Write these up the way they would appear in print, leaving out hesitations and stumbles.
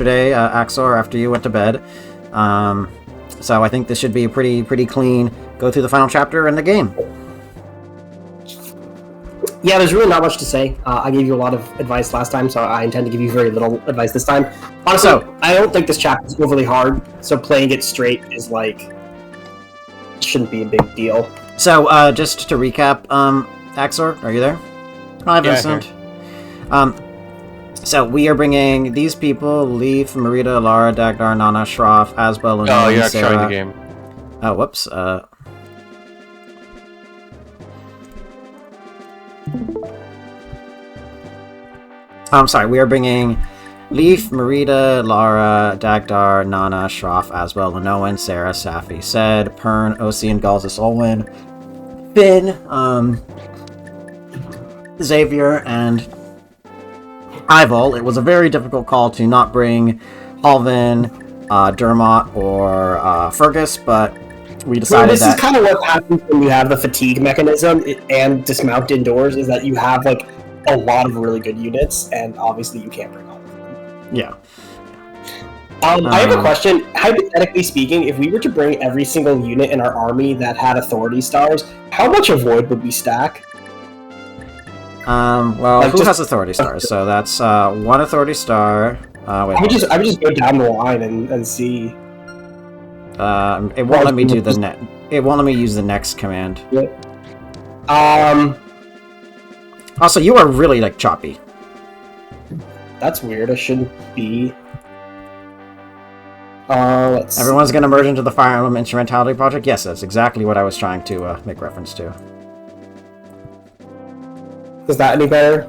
yesterday, Axor, after you went to bed. So I think this should be a pretty clean go through the final chapter in the game. Yeah, there's really not much to say. I gave you a lot of advice last time, so I intend to give you very little advice this time. Honestly, I don't think this chapter is overly hard, so playing it straight is like shouldn't be a big deal. So just to recap, Axor, are you there? Hi, Vincent. Yeah, so we are bringing these people: Leaf, Marita, Lara, Dagdar, Nana, Shroff, Asbel, and you're not showing the game. Oh, whoops. I'm sorry, we are bringing Leaf, Marita, Lara, Dagdar, Nana, Shroff, Asbel, Lenoan, Sarah, Safi, Sed, Pern, Ocean, Galzus, Olwyn, Finn, Xavier, and Ivol. It was a very difficult call to not bring Halvin, Dermot, or Fergus, but we decided this is kind of what happens when you have the fatigue mechanism and dismount indoors, is that you have like a lot of really good units, and obviously you can't bring all of them. Yeah. I have a question. Hypothetically speaking, if we were to bring every single unit in our army that had authority stars, how much of Void would we stack? Well, like who has authority stars? So that's one authority star. Wait, I would just go down the line and see. It won't let me do the net. It won't let me use the next command. Yeah. Also, you are really like choppy. That's weird. I shouldn't be. Everyone's gonna merge into the Fire Emblem Instrumentality Project. Yes, that's exactly what I was trying to make reference to. Is that any better?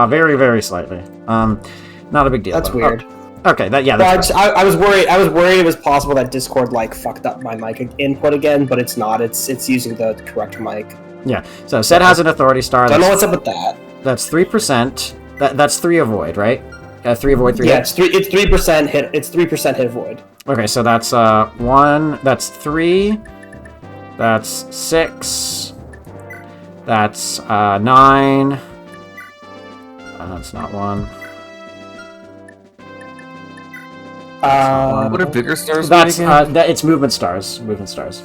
Very, very slightly. Not a big deal. That's weird. Okay, yeah. Well, I was worried. I was worried it was possible that Discord like fucked up my mic input again, but it's not. It's using the correct mic. Yeah. So Sed has an authority star. I don't know what's up with that. That's 3%. That's 3 avoid, right? 3 avoid, 3 yeah, hit? it's 3% hit. It's 3% hit void. Okay, so that's 1. That's 3. That's 6. That's 9. That's not 1. What are bigger stars? That's it's movement stars. Movement stars.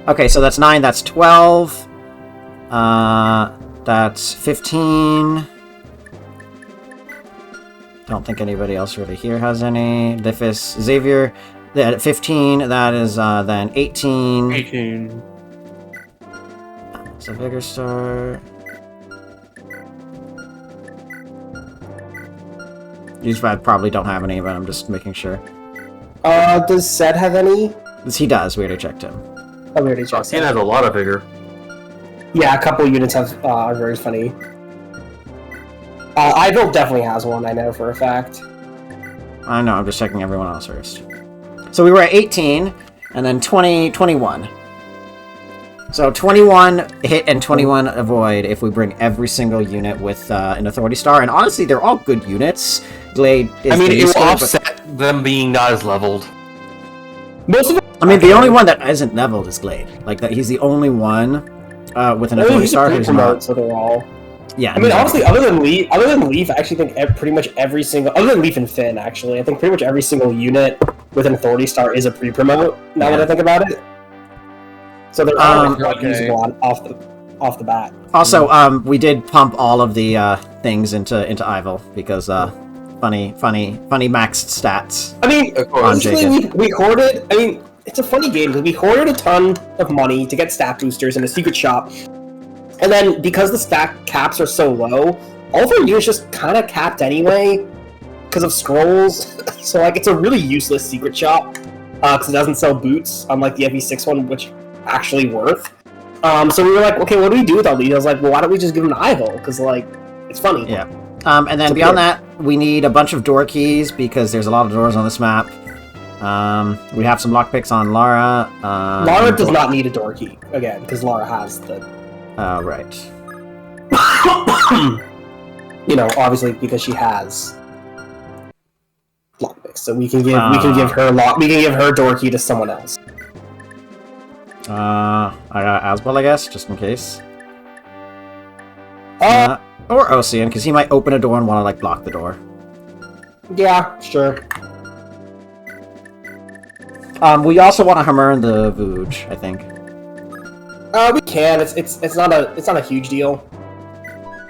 Okay, so that's 9. That's 12. That's 15. Don't think anybody else really here has any. Lifis, Xavier, at 15. That is then 18. 18. It's a bigger star. These probably don't have any, but I'm just making sure. Does Sed have any? He does. We already checked him. Oh, we already checked. He has a lot of vigor. Yeah, a couple units have are very funny. Ivil definitely has one, I know for a fact. I know, I'm just checking everyone else first. So we were at 18, and then 20, 21. So 21 hit and 21 avoid if we bring every single unit with an authority star. And honestly, they're all good units. Glade is it will offset them being not as leveled. Most of them. I mean, the only one that isn't leveled is Glade. Like that, he's the only one with an authority star who's not. So they're all. Yeah. I mean, honestly, other than Leaf, I actually think pretty much every single, other than Leaf and Finn, actually, I think pretty much every single unit with an authority star is a pre-promote. Now that I think about it. So they're all usable off the bat. Also, we did pump all of the things into Ivil because funny maxed stats. I mean, basically we hoarded. I mean, it's a funny game because we hoarded a ton of money to get stat boosters in a secret shop, and then because the stat caps are so low, all of our units just kind of capped anyway because of scrolls. So like, it's a really useless secret shop because it doesn't sell boots, unlike the FE6 one, which actually worth. So we were like, okay, what do we do with all these? I was like, well, why don't we just give them to Ivil? Because like, it's funny. Yeah. And then beyond that, we need a bunch of door keys because there's a lot of doors on this map. We have some lockpicks on Lara. Lara does not need a door key again because Lara has the. Right. You know, obviously because she has lockpicks, so we can give her door key to someone else. I got Asbel, I guess, just in case. Or Ocean, because he might open a door and want to like block the door. Yeah, sure. We also want to hammer the Vooge, I think. We can. It's not a huge deal.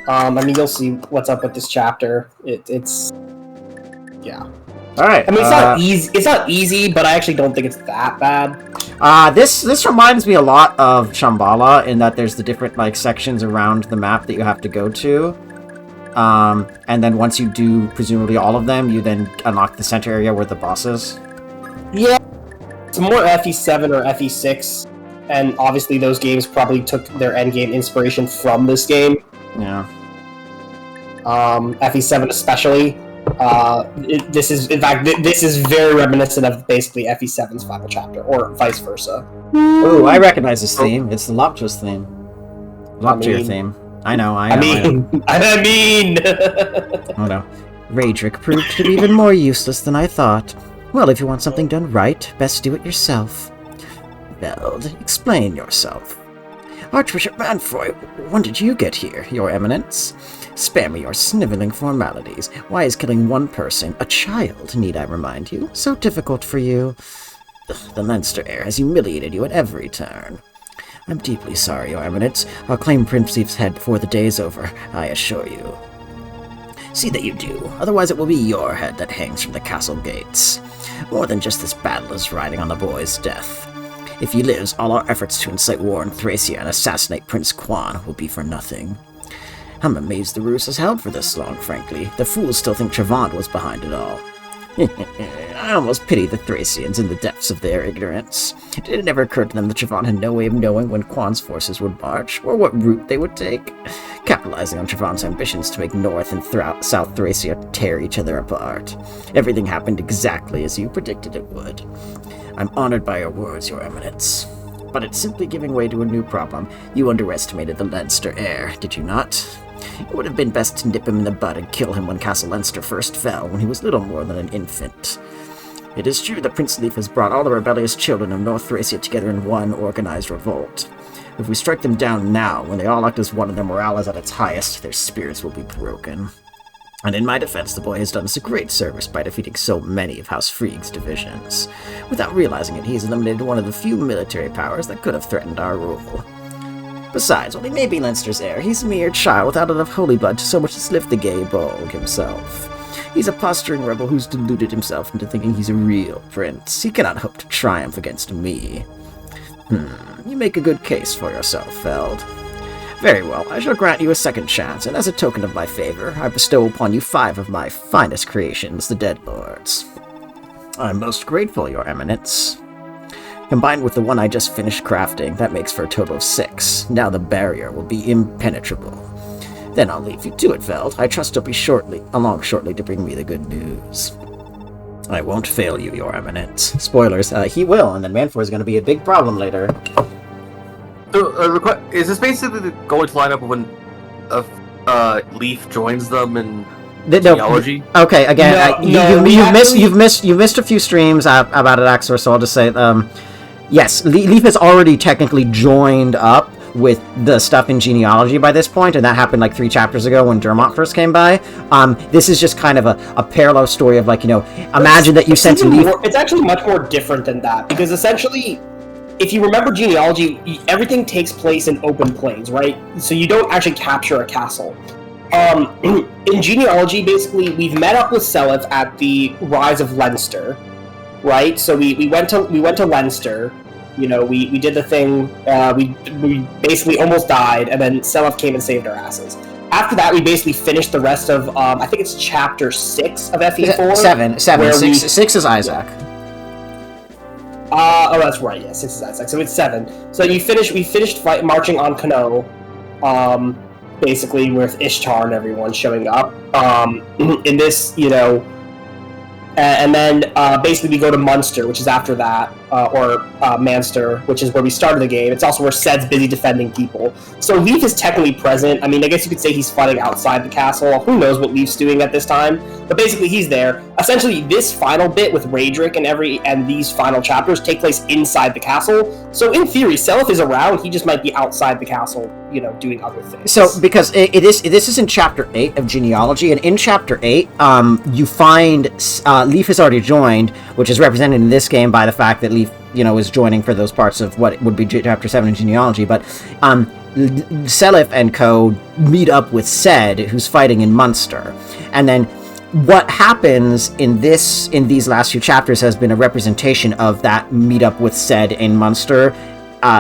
I mean, you'll see what's up with this chapter. It's yeah. All right. I mean, it's not easy. It's not easy, but I actually don't think it's that bad. This reminds me a lot of Shambhala in that there's the different like sections around the map that you have to go to. And then once you do presumably all of them, you then unlock the center area where the boss is. Yeah, it's more FE7 or FE6, and obviously those games probably took their endgame inspiration from this game. Yeah. FE7 especially. This is very reminiscent of basically FE7's final chapter, or vice versa. Ooh, I recognize this theme. It's the Loptris theme. Loptir theme. I know. I mean. Oh no. Raedric proved to be even more useless than I thought. Well, if you want something done right, best do it yourself. Veld, explain yourself. Archbishop Manfroy, when did you get here, Your Eminence? Spare me your sniveling formalities. Why is killing one person, a child, need I remind you, so difficult for you? The Leinster heir has humiliated you at every turn. I'm deeply sorry, Your Eminence. I'll claim Prince's head before the day is over, I assure you. See that you do, otherwise it will be your head that hangs from the castle gates. More than just this battle is riding on the boy's death. If he lives, all our efforts to incite war in Thracia and assassinate Prince Quan will be for nothing. I'm amazed the ruse has held for this long, frankly. The fools still think Travant was behind it all. I almost pity the Thracians in the depths of their ignorance. Did it never occur to them that Travant had no way of knowing when Quan's forces would march, or what route they would take? Capitalizing on Travant's ambitions to make North and South Thracia tear each other apart. Everything happened exactly as you predicted it would. I'm honored by your words, Your Eminence. But it's simply giving way to a new problem. You underestimated the Leinster heir, did you not? It would have been best to nip him in the bud and kill him when Castle Leinster first fell, when he was little more than an infant. It is true that Prince Leif has brought all the rebellious children of North Thracia together in one organized revolt. If we strike them down now, when they all act as one and their morale is at its highest, their spirits will be broken. And in my defense, the boy has done us a great service by defeating so many of House Frieg's divisions. Without realizing it, he has eliminated one of the few military powers that could have threatened our rule. Besides, while he may be Leinster's heir, he's a mere child without enough holy blood to so much as lift the gay bulg himself. He's a posturing rebel who's deluded himself into thinking he's a real prince. He cannot hope to triumph against me. You make a good case for yourself, Feld. Very well, I shall grant you a second chance, and as a token of my favor, I bestow upon you 5 of my finest creations, the Dead Lords. I'm most grateful, Your Eminence. Combined with the one I just finished crafting, that makes for a total of 6. Now the barrier will be impenetrable. Then I'll leave you to it, Veld. I trust you'll be along shortly to bring me the good news. I won't fail you, Your Eminence. Spoilers, he will, and then Manfor is going to be a big problem later. So, is this basically going to line up when Leaf joins them in genealogy? Okay, again, you've missed a few streams about it, Axor. So I'll just say, yes, Leaf has already technically joined up with the stuff in genealogy by this point, and that happened like 3 chapters ago when Dermot first came by. This is just kind of a parallel story of like, imagine that you sent Leaf. It's actually much more different than that, because essentially, if you remember genealogy, everything takes place in open plains, right? So you don't actually capture a castle. In genealogy, basically, we've met up with Seliph at the rise of Leinster, right? So we went to Leinster. We did the thing. We basically almost died, and then Seliph came and saved our asses. After that, we basically finished the rest of I think it's chapter 6 of FE4. 7. 6 is Isaac. Oh, that's right. Yeah, 6 is Isaac. So it's 7. So we finished marching on Kano, basically with Ishtar and everyone showing up. In this, and then basically we go to Munster, which is after that. Manster, which is where we started the game. It's also where Ced's busy defending people. So Leaf is technically present. I mean, I guess you could say he's fighting outside the castle. Who knows what Leaf's doing at this time? But basically, he's there. Essentially, this final bit with Raedric and these final chapters take place inside the castle. So in theory, Seliph is around. He just might be outside the castle, doing other things. So because this is in Chapter 8 of Genealogy, and in Chapter 8, you find Leaf has already joined, which is represented in this game by the fact that Leaf, is joining for those parts of what would be Chapter 7 in Genealogy, but Seliph and co. meet up with Ced, who's fighting in Munster. And then what happens in these last few chapters has been a representation of that meetup with Ced in Munster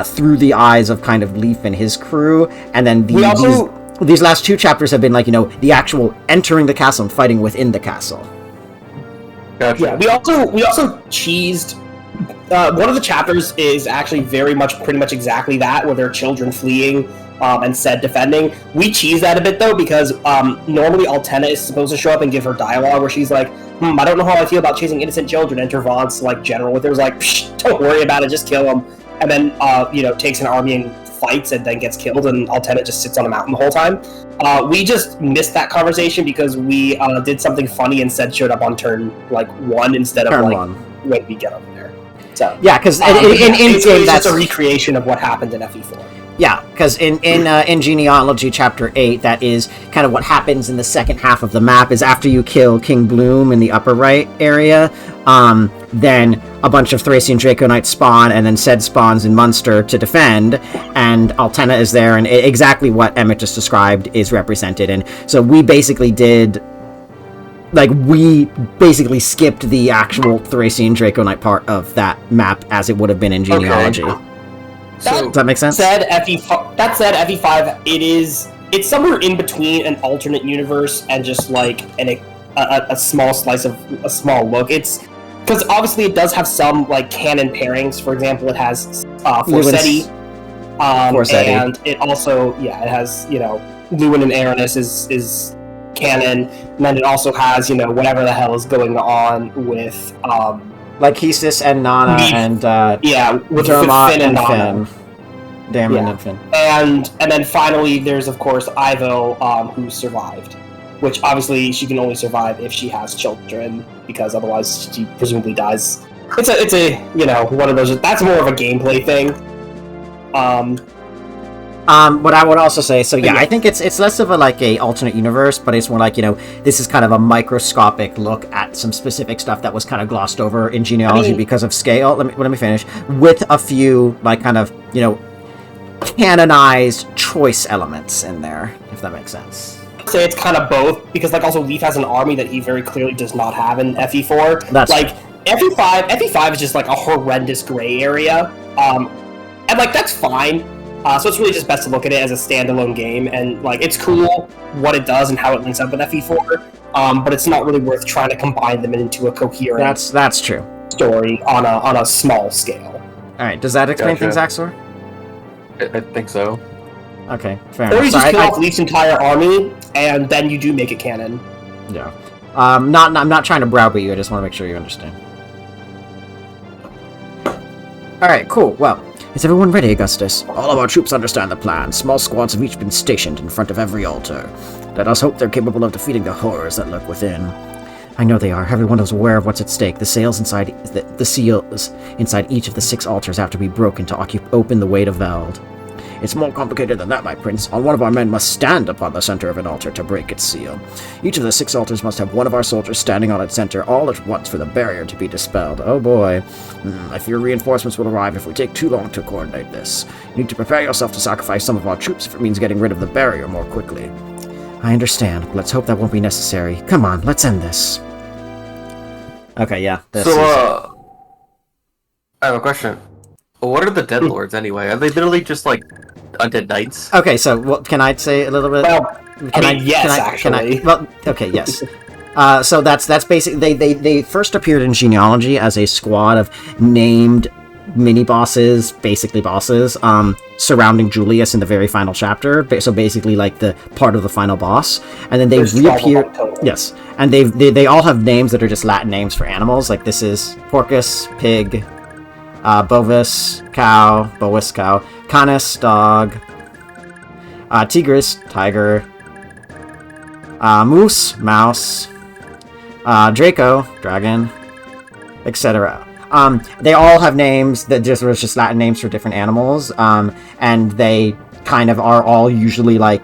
through the eyes of kind of Leaf and his crew, and then these last two chapters have been like, the actual entering the castle and fighting within the castle. Gotcha. Yeah, we also cheesed. One of the chapters is actually pretty much exactly that, where there are children fleeing and Ced defending. We cheesed that a bit though, because normally Altena is supposed to show up and give her dialogue where she's like, I don't know how I feel about chasing innocent children. And Tervant's like general with it was like, psh, don't worry about it, just kill them. And then takes an army and fights and then gets killed, and Altena just sits on a mountain the whole time. We just missed that conversation because we did something funny and Ced showed up on turn 1 instead of when we get over there. So yeah, because in game that's a recreation of what happened in FE4. Yeah, because in Genealogy Chapter 8, that is kind of what happens in the second half of the map, is after you kill King Bloom in the upper right area, then a bunch of Thracian Draco Knights spawn, and then Ced spawns in Munster to defend, and Altena is there, and exactly what Emmett just described is represented. And so we basically skipped the actual Thracian Draco Knight part of that map as it would have been in Genealogy. Okay. Does that make sense? That said, FE5, it's somewhere in between an alternate universe and just a small slice of a small look. It's because obviously it does have some canon pairings. For example, it has Forseti, and it also it has Luwin and Aranis is canon, and then it also has whatever the hell is going on with Lykesis and Nana and with Dermot Finn and Nana. Finn. Damon and Finn. And then finally there's of course Ivo, who survived. Which obviously she can only survive if she has children, because otherwise she presumably dies. It's a one of those. That's more of a gameplay thing. What I would also say, I think it's less of a alternate universe, but it's more this is kind of a microscopic look at some specific stuff that was kind of glossed over in Genealogy because of scale. Let me finish with a few canonized choice elements in there, if that makes sense. Say it's kind of both, because also Leaf has an army that he very clearly does not have in FE4. That's FE5 is just a horrendous gray area, and that's fine. So it's really just best to look at it as a standalone game, and it's cool what it does and how it links up with FE4. But it's not really worth trying to combine them into a coherent. That's true. Story on a small scale. All right, does that explain things, Axor? I think so. Okay, fair enough. Or you just kill off Leaf's entire army, and then you do make it canon. Yeah. I'm not trying to browbeat you, I just want to make sure you understand. Alright, cool. Well, is everyone ready, Augustus? All of our troops understand the plan. Small squads have each been stationed in front of every altar. Let us hope they're capable of defeating the horrors that lurk within. I know they are. Everyone is aware of what's at stake. The seals inside each of the 6 altars have to be broken to open the way to Veld. It's more complicated than that, my prince. One of our men must stand upon the center of an altar to break its seal. Each of the 6 altars must have one of our soldiers standing on its center all at once for the barrier to be dispelled. Oh boy. I fear reinforcements will arrive if we take too long to coordinate this. You need to prepare yourself to sacrifice some of our troops if it means getting rid of the barrier more quickly. I understand, but let's hope that won't be necessary. Come on, let's end this. Okay, yeah. I have a question. What are the Dead Lords anyway? Are they literally just undead knights? Okay, so can I say a little bit? Well, actually. Yes. So that's basically they first appeared in Genealogy as a squad of named mini bosses, basically bosses, surrounding Julius in the very final chapter. So basically the part of the final boss, and then they reappear. Yes, and they all have names that are just Latin names for animals. This is Porcus, Pig, Bovis, cow, Canis, dog, Tigris, tiger, Moose, mouse, Draco, dragon, etc. They all have names that just Latin names for different animals, and they kind of are all usually like,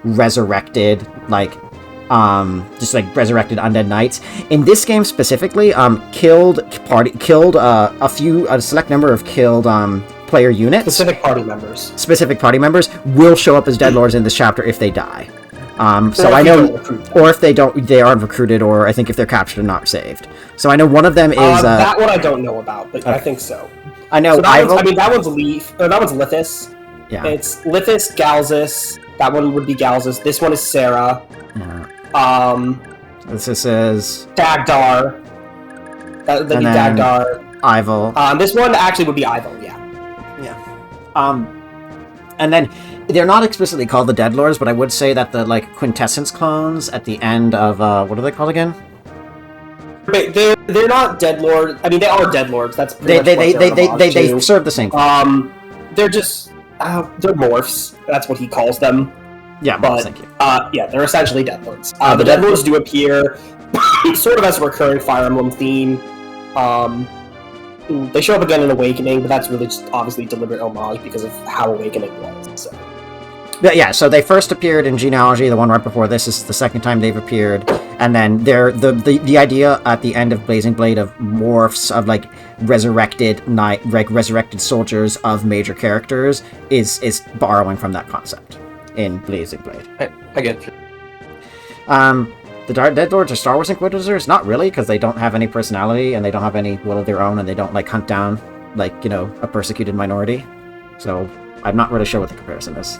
resurrected, like, just like resurrected undead knights. In this game specifically, killed a select number of killed player units. Specific party members will show up as dead lords in this chapter if they die. So I know, or if they aren't recruited, or I think if they're captured and not saved. So I know one of them is that one I don't know about, but okay. I think so. I know. So that one's Lithis. Yeah. It's Lithis, Galzus. That one would be Galzus. This one is Sarah. Yeah. This is Dagdar. That'd be Dagdar. Ivel. This one actually would be Ivel. Yeah. And then they're not explicitly called the Dead Lords, but I would say that the quintessence clones at the end of what are they called again? They're not Dead Lords. I mean, they are Dead Lords. That's they serve the same. They're just they're morphs. That's what he calls them. Yeah, but thank you. They're essentially Dead Lords. The Dead Lords do appear sort of as a recurring Fire Emblem theme. They show up again in Awakening, but that's really just obviously deliberate homage because of how Awakening was. So. Yeah, so they first appeared in Genealogy, the one right before this. This is the second time they've appeared, and then the idea at the end of Blazing Blade of morphs of resurrected soldiers of major characters is borrowing from that concept in Blazing Blade. I get you. The Dead Lords are Star Wars Inquisitors? Not really, because they don't have any personality, and they don't have any will of their own, and they don't hunt down a persecuted minority. So I'm not really sure what the comparison is.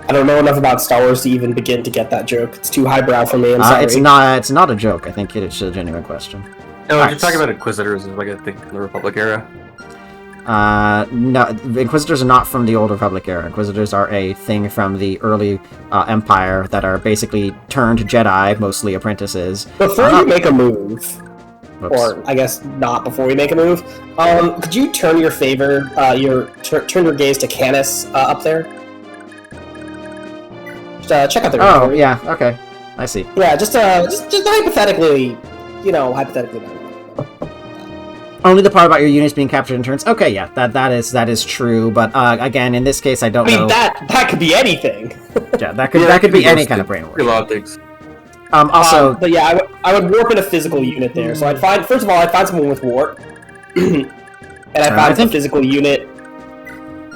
I don't know enough about Star Wars to even begin to get that joke. It's too highbrow for me. I'm sorry. It's not a joke. I think it's a genuine question. No, you're talking about Inquisitors, I think, in the Republic era. No, Inquisitors are not from the Old Republic era. Inquisitors are a thing from the early Empire that are basically turned Jedi, mostly apprentices. Before you make a move, whoops. Or I guess not before we make a move, could you turn your favor, turn your gaze to Canis up there? Just check out the. Oh yeah, okay, I see. Yeah, just hypothetically, hypothetically. Only the part about your units being captured in turns. Okay, yeah, that is true. But again, in this case, I don't know. That could be anything. Yeah, that could be any kind of brain work. Also, but yeah, I would warp in a physical unit there. So I'd find someone with warp, and I'd find a physical unit.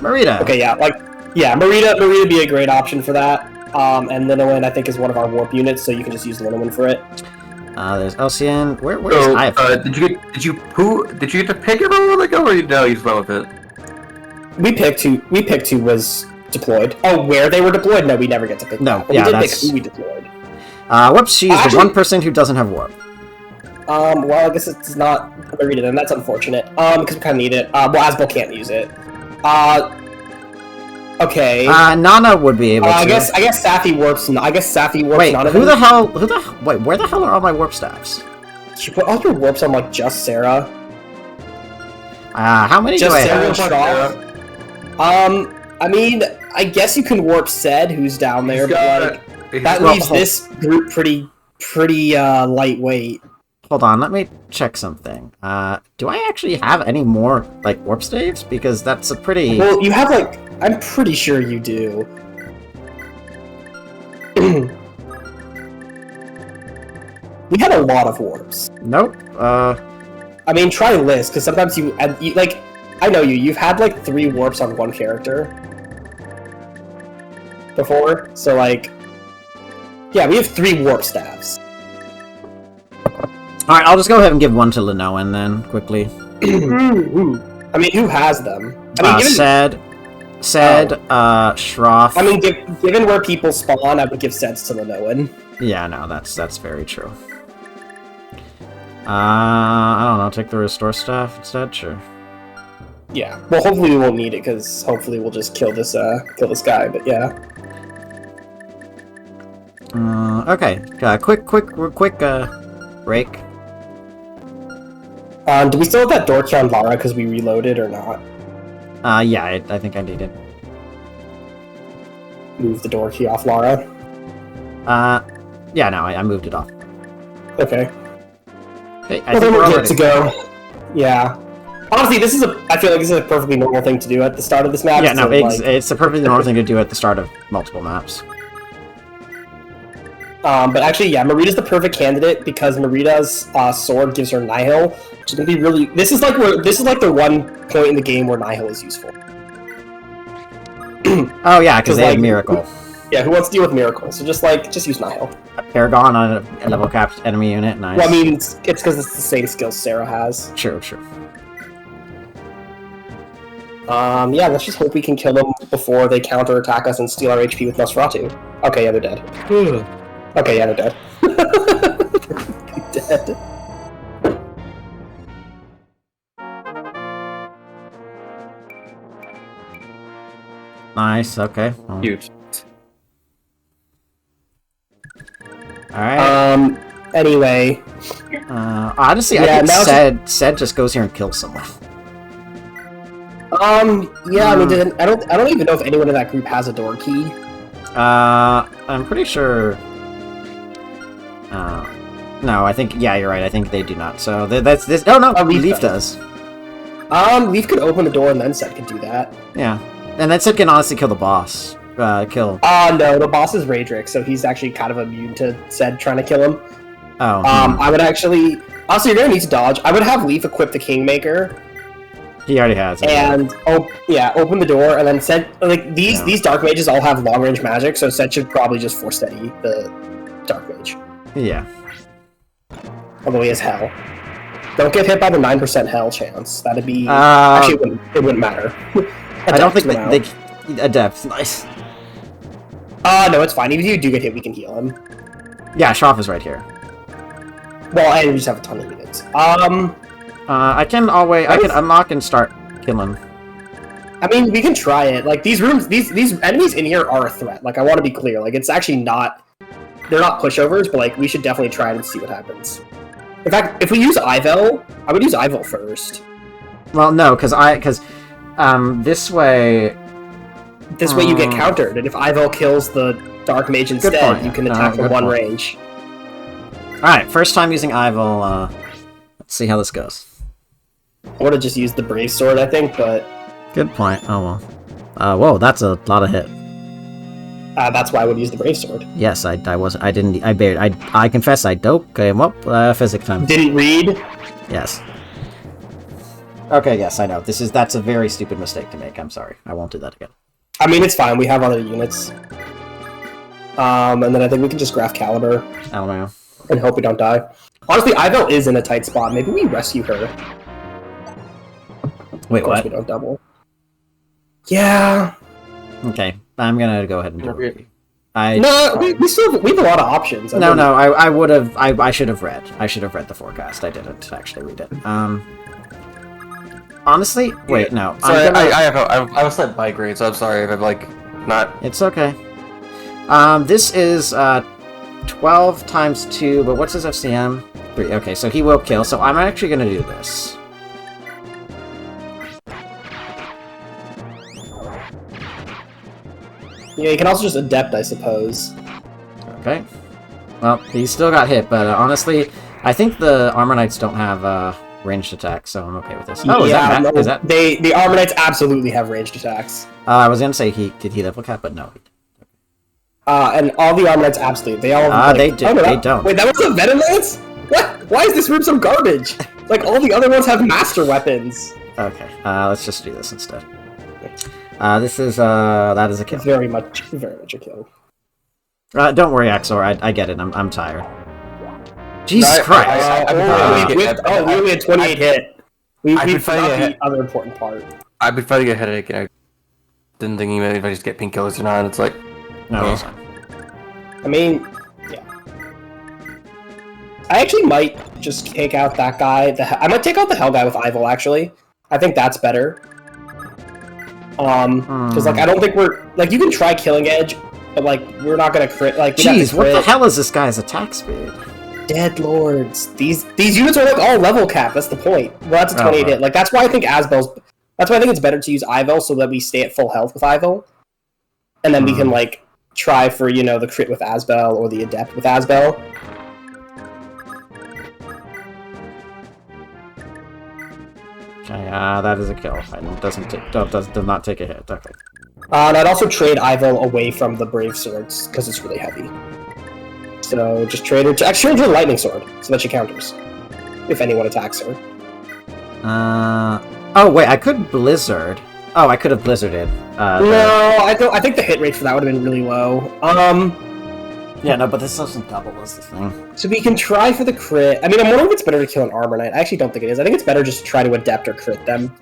Marita. Okay, Marita would be a great option for that. And Linowin, I think, is one of our warp units, so you can just use Linowin for it. There's Elcian. Where's Ive? Did you get to pick it over the go, or you just went with it? We picked who was deployed. Oh, where they were deployed? No, we never get to pick. No, that. Yeah, we did pick who we deployed. Whoops, she's the one person who doesn't have warp. Well, I guess it's not Marita, then that's unfortunate. Because we kind of need it. Well, Asbel can't use it. Okay. Nana would be able to. I guess Safi warps. I guess Safi warps. Wait, none of who them. the hell? Wait, where the hell are all my warp stacks? You put all your warps on just Sarah. How many just do I Sarah have? I mean, I guess you can warp Sed, who's down there, but that leaves this group pretty lightweight. Hold on, let me check something. Do I actually have any more warp staves? Because that's a pretty. Well, you have I'm pretty sure you do. We had a lot of warps. Nope. I mean, try list, because sometimes you I know you've had 3 warps on one character before, so yeah, we have 3 warp staffs. Alright, I'll just go ahead and give one to Lenoan then, quickly. I mean, who has them? I mean, Sed, Shroff. I mean, given where people spawn, I would give Seds to Lenoan. Yeah, no, that's very true. I don't know, take the restore staff instead? Sure. Yeah, well, hopefully we won't need it, because hopefully we'll just kill this guy, but yeah. Okay, quick break. Do we still have that door key on Lara because we reloaded or not? Yeah, I think I need it. Move the door key off Lara. Yeah, no, I moved it off. Okay. Hey, Well, then we're good to go. Yeah. Honestly, I feel like this is a perfectly normal thing to do at the start of this map. Yeah, no, so, it's a perfectly normal thing to do at the start of multiple maps. But actually, yeah, Marita's the perfect candidate because Marita's sword gives her Nihil, which is gonna be really. This is like the one point in the game where Nihil is useful. Oh yeah, because they like, have Miracle. Yeah, who wants to deal with Miracle? So just use Nihil. Paragon on a level capped enemy unit, nice. Well, I mean, it's because it's the same skills Sarah has. True. Yeah, let's just hope we can kill them before they counterattack us and steal our HP with Nosferatu. Okay, yeah, they're dead. Okay, yeah, they're dead. Dead. Nice, okay. Well, Huge. alright. Anyway. Honestly, Yeah, I think Sed just goes here and kills someone. Yeah, I mean, I don't even know if anyone in that group has a door key. I'm pretty sure... no, I think... Yeah, you're right. I think they do not. So, that's this... Oh, no! Leaf does. Leaf could open the door and then Sed could do that. Yeah. And then Sed can honestly kill the boss. No, the boss is Raedric, so he's actually kind of immune to Sed trying to kill him. Oh. I would actually... Honestly, you're gonna need to dodge. I would have Leaf equip the Kingmaker. He already has. And open the door, and then Sed these dark mages all have long range magic, so Sed should probably just force steady the dark mage. Yeah. Although he has hell. Don't get hit by the 9% hell chance. That'd be actually it wouldn't matter. I don't think they adept. Nice. No, it's fine. Even if you do get hit, we can heal him. Yeah, Shoff is right here. Well, and we just have a ton of units. I can unlock and start killing. I mean, we can try it. Like, these rooms, these enemies in here are a threat. Like, I want to be clear. Like, it's actually not... They're not pushovers, but, like, we should definitely try it and see what happens. In fact, if we use Ivel, I would use Ivel first. Well, no, because this way... This way you get countered, and if Ivel kills the Dark Mage instead, you can attack from one range. Alright, first time using Ivel, let's see how this goes. I would have just used the Brave Sword, I think, but... Good point. Oh, well. Whoa, that's a lot of hit. That's why I would use the Brave Sword. Yes, I confess I dope. Okay, well, physics time. Didn't read? Yes. Okay, yes, I know. That's a very stupid mistake to make. I'm sorry. I won't do that again. I mean, it's fine. We have other units. And then I think we can just graph Caliber. I don't know. And hope we don't die. Honestly, Ivel is in a tight spot. Maybe we rescue her. Wait, what? We don't double. Yeah. Okay, I'm gonna go ahead and do it. We still have a lot of options. I should have read. I should have read the forecast. I didn't actually read it. Honestly, wait, no. Sorry, I was set by grade, so I'm sorry if I'm like not. It's okay. This is 12 times 2, but what's his FCM? 3. Okay, so he will kill. So I'm actually gonna do this. Yeah, you can also just adept, I suppose. Okay. Well, he still got hit, but honestly, I think the Armor Knights don't have ranged attacks, so I'm okay with this. Oh, yeah, is that? The Armor Knights absolutely have ranged attacks. I was gonna say did he level cap, but no. And all the Armor Knights absolutely. They all. They do. They don't. Wait, that was a Venom Lance? What? Why is this room so garbage? Like all the other ones have master weapons. Okay. Let's just do this instead. That is a kill. Very much a kill. Don't worry, Axor. I get it. I'm tired. Jesus Christ! We only had 28 hit. We forgot the other important part. I've been fighting a headache, and I didn't think even if I just get pink killers or not. It's like, no. I mean, yeah. I actually might just take out that guy. I might take out the Hell guy with Ivel. Actually, I think that's better. Because like I don't think we're like you can try Killing Edge, but like we're not gonna crit. Like jeez, what the hell is this guy's attack speed? dead lords. These units are like all level cap. That's the point. Well, that's a 28 hit. Like that's why I think That's why I think it's better to use Ivel so that we stay at full health with Ivel, and then we can like try for the crit with Asbel or the adept with Asbel. Okay, that is a kill. It does not take a hit. Okay. And I'd also trade Ivel away from the Brave Swords, because it's really heavy. So just trade her to... Actually, trade her Lightning Sword, so that she counters. If anyone attacks her. Oh, wait, I could Blizzard. Oh, I could have Blizzarded. No, I think the hit rate for that would have been really low. Yeah, no, but this doesn't double is the thing. So we can try for the crit. I mean, I'm wondering if it's better to kill an Armor Knight. I actually don't think it is. I think it's better just to try to Adept or crit them.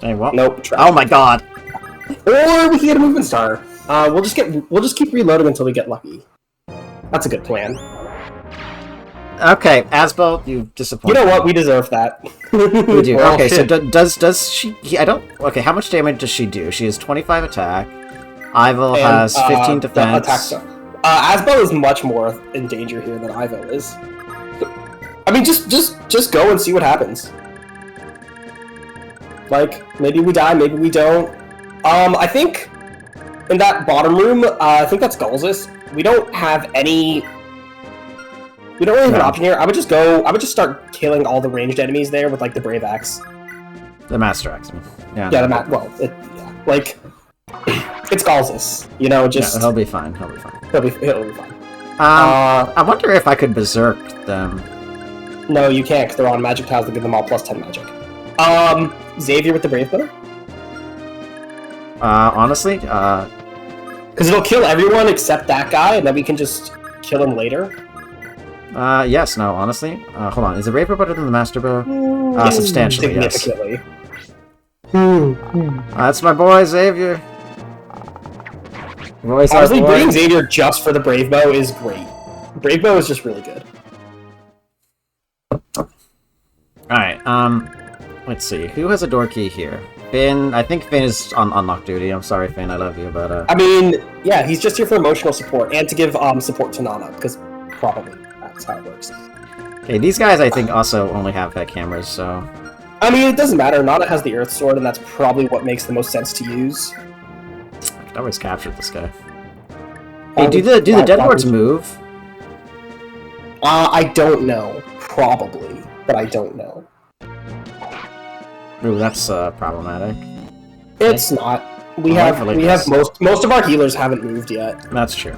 Hey, what? Nope. Oh my god! Or we can get a Movement Star. We'll just keep reloading until we get lucky. That's a good plan. Okay, Asbel, you disappoint. You know what? We deserve that. We do. Well, okay, shit. so does she? I don't. Okay, how much damage does she do? She has 25 attack. Ivel has 15 defense. Asbel is much more in danger here than Ivel is. I mean, just go and see what happens. Like, maybe we die, maybe we don't. I think in that bottom room, I think that's Galzus. We don't have any... We don't really have an option here. I would just start killing all the ranged enemies there with, like, the Brave Axe. The Master Axe. Yeah. Yeah, like, it's Galzus. Just... Yeah, he'll be fine. He'll be fine. He'll be fine. I wonder if I could Berserk them. No, you can't, because they're on magic tiles that give them all plus 10 magic. Xavier with the Brave Bow? Honestly, because it'll kill everyone except that guy, and then we can just kill him later. yes, no, honestly. Hold on, is the Rapier better than the Master Bow? Substantially, yes. Significantly. That's my boy, Xavier. Honestly, bringing Xavier just for the Brave Bow is great. Brave Bow is just really good. Alright, let's see. Who has a door key here? Finn. I think Finn is on unlock duty. I'm sorry, Finn. I love you, but I mean, yeah, he's just here for emotional support and to give support to Nana, because probably that's how it works. Okay, these guys I think also only have head cameras, so... I mean, it doesn't matter. Nana has the Earth Sword, and that's probably what makes the most sense to use. I could always capture this guy. Hey, do the Dead Lords move? I don't know. Probably, but I don't know. Ooh, that's problematic. It's not. We have most of our healers haven't moved yet. That's true.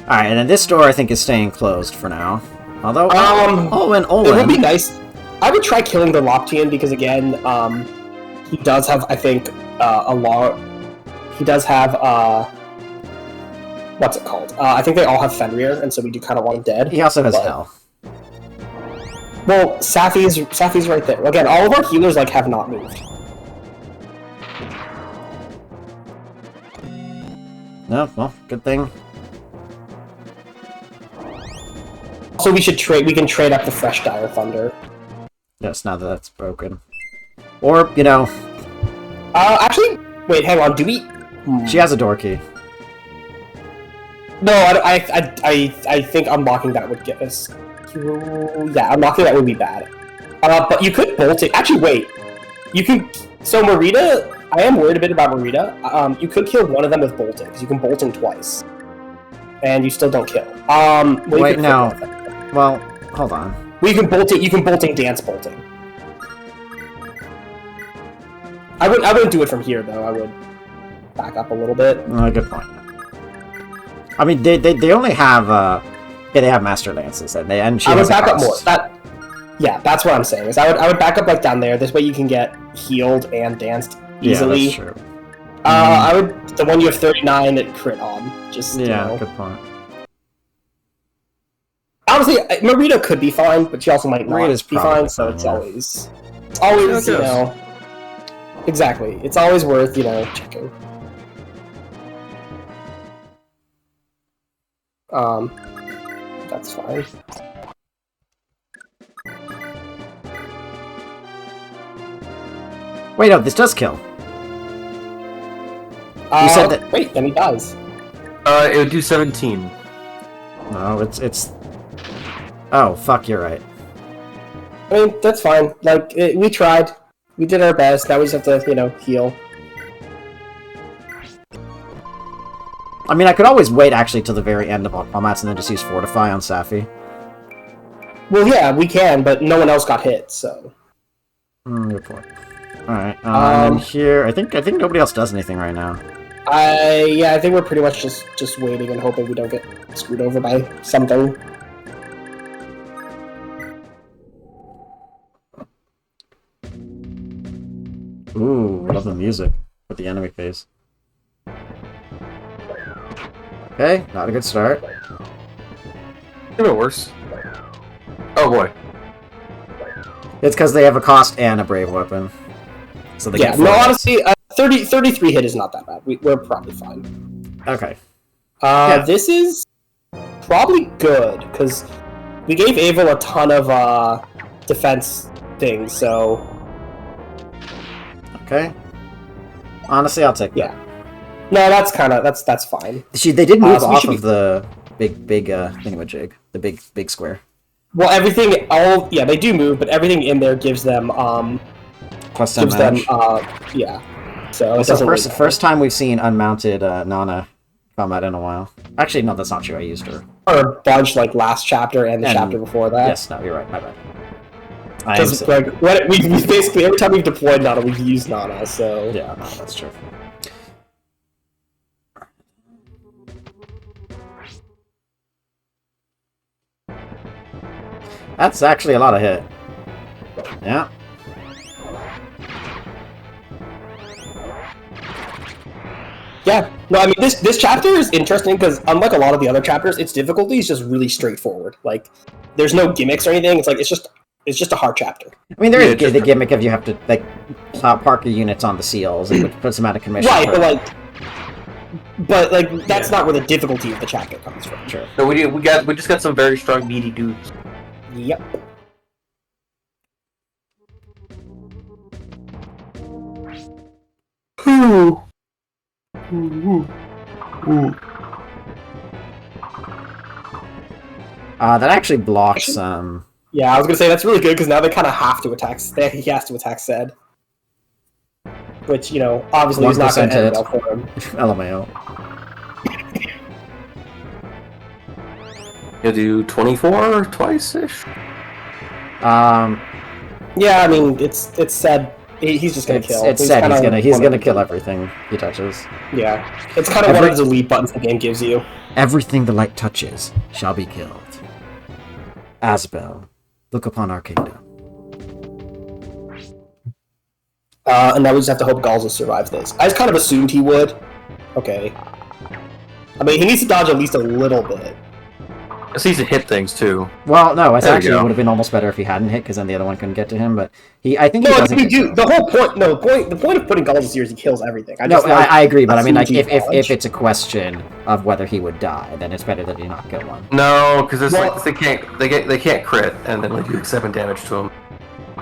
Alright, and then this door I think is staying closed for now. Although, Olwen. It would be nice. I would try killing the Loptian because again, he does have, I think, a lot. He does have what's it called? I think they all have Fenrir, and so we do kind of want him dead. He also has Hell. Well, Safi's right there. Again, all of our healers have not moved. No, well, good thing. So we should trade. We can trade up the fresh Dire Thunder. Yes, now that that's broken. Or actually, wait, hang on. Do we? She has a door key. No, I think unlocking that would get us. Yeah, unlocking that would be bad. But you could bolt it. Actually, wait. You can. So Marita, I am worried a bit about Marita. You could kill one of them with bolting because you can bolting twice, and you still don't kill. Wait, no. Well, hold on. Well, you can bolting. You can bolting dance bolting. I wouldn't do it from here though. I would back up a little bit. Good point. I mean, they only have yeah, they have Master Lances, and she I has would back up cost. more. Yeah, that's what I'm saying. Is I would back up down there. This way you can get healed and danced easily. Yeah, that's true. I would the one you have 39 at crit on. Just good point. Honestly, Marita could be fine, but she also might not Marita's be fine. So it's always exactly. It's always worth checking. That's fine. Wait, no, this does kill. You said that. Wait, then he dies. It would do 17. No, it's... Oh, fuck, you're right. I mean, that's fine. Like, we tried. We did our best. Now we just have to, you know, heal. I mean, I could always wait, actually, till the very end of all combats and then just use Fortify on Safi. Well, yeah, we can, but no one else got hit, so... Good point. Alright, and then here... I think nobody else does anything right now. I think we're pretty much just waiting and hoping we don't get screwed over by something. Ooh, love the music with the enemy phase. Okay, not a good start. A bit worse. Oh boy. It's because they have a cost and a brave weapon. So they Yeah, get no, four. honestly, 33 hit is not that bad. We're probably fine. Okay. This is probably good, because we gave Abel a ton of defense things, so... Okay. Honestly, I'll take that. Yeah. No, that's kind of... That's fine. They did move So we off should of the big thingamajig. The big square. Well, everything... Yeah, they do move, but everything in there gives them... Plus 10 gives them... damage. Yeah. So it So doesn't really first time we've seen unmounted Nana combat in a while. Actually, no, that's not true. I used her. or a bunch like last chapter and the chapter before that. Yes, no, you're right. My bad. Because like we basically every time we've deployed Nana, we've used Nana. So yeah, no, that's true. That's actually a lot of hit. Yeah. yeah, no, I mean this chapter is interesting because unlike a lot of the other chapters, its difficulty is just really straightforward. Like there's no gimmicks or anything. It's like it's just a hard chapter. I mean, there is the gimmick of you have to like park your units on the seals, and which puts them out of commission. Right, but like that's not where the difficulty of the chapter comes from. Sure. So we just got some very strong meaty dudes. Yep. That actually blocks. Yeah, I was gonna say that's really good because now they kind of have to attack. He has to attack Zed, which you know obviously is not going to end well for him. LMAO. You'll do 24 twice-ish? Yeah, I mean it's Zed. He's just gonna kill. It's said he's gonna kill everything he touches. Yeah, it's kind of one of those elite buttons the game gives you. Everything the light touches shall be killed. Asbel, look upon our kingdom. And now we just have to hope Galza survives this. I just kind of assumed he would. Okay. I mean, he needs to dodge at least a little bit. It's easy to hit things too. Well, no, it would have been almost better if he hadn't hit, because then the other one couldn't get to him. But I think he doesn't. We do. The whole point. No, the point of putting Galza here is he kills everything. I agree, but I mean, like, if it's a question of whether he would die, then it's better that he not kill one. No, because it's like they can't crit, and then like do 7 damage to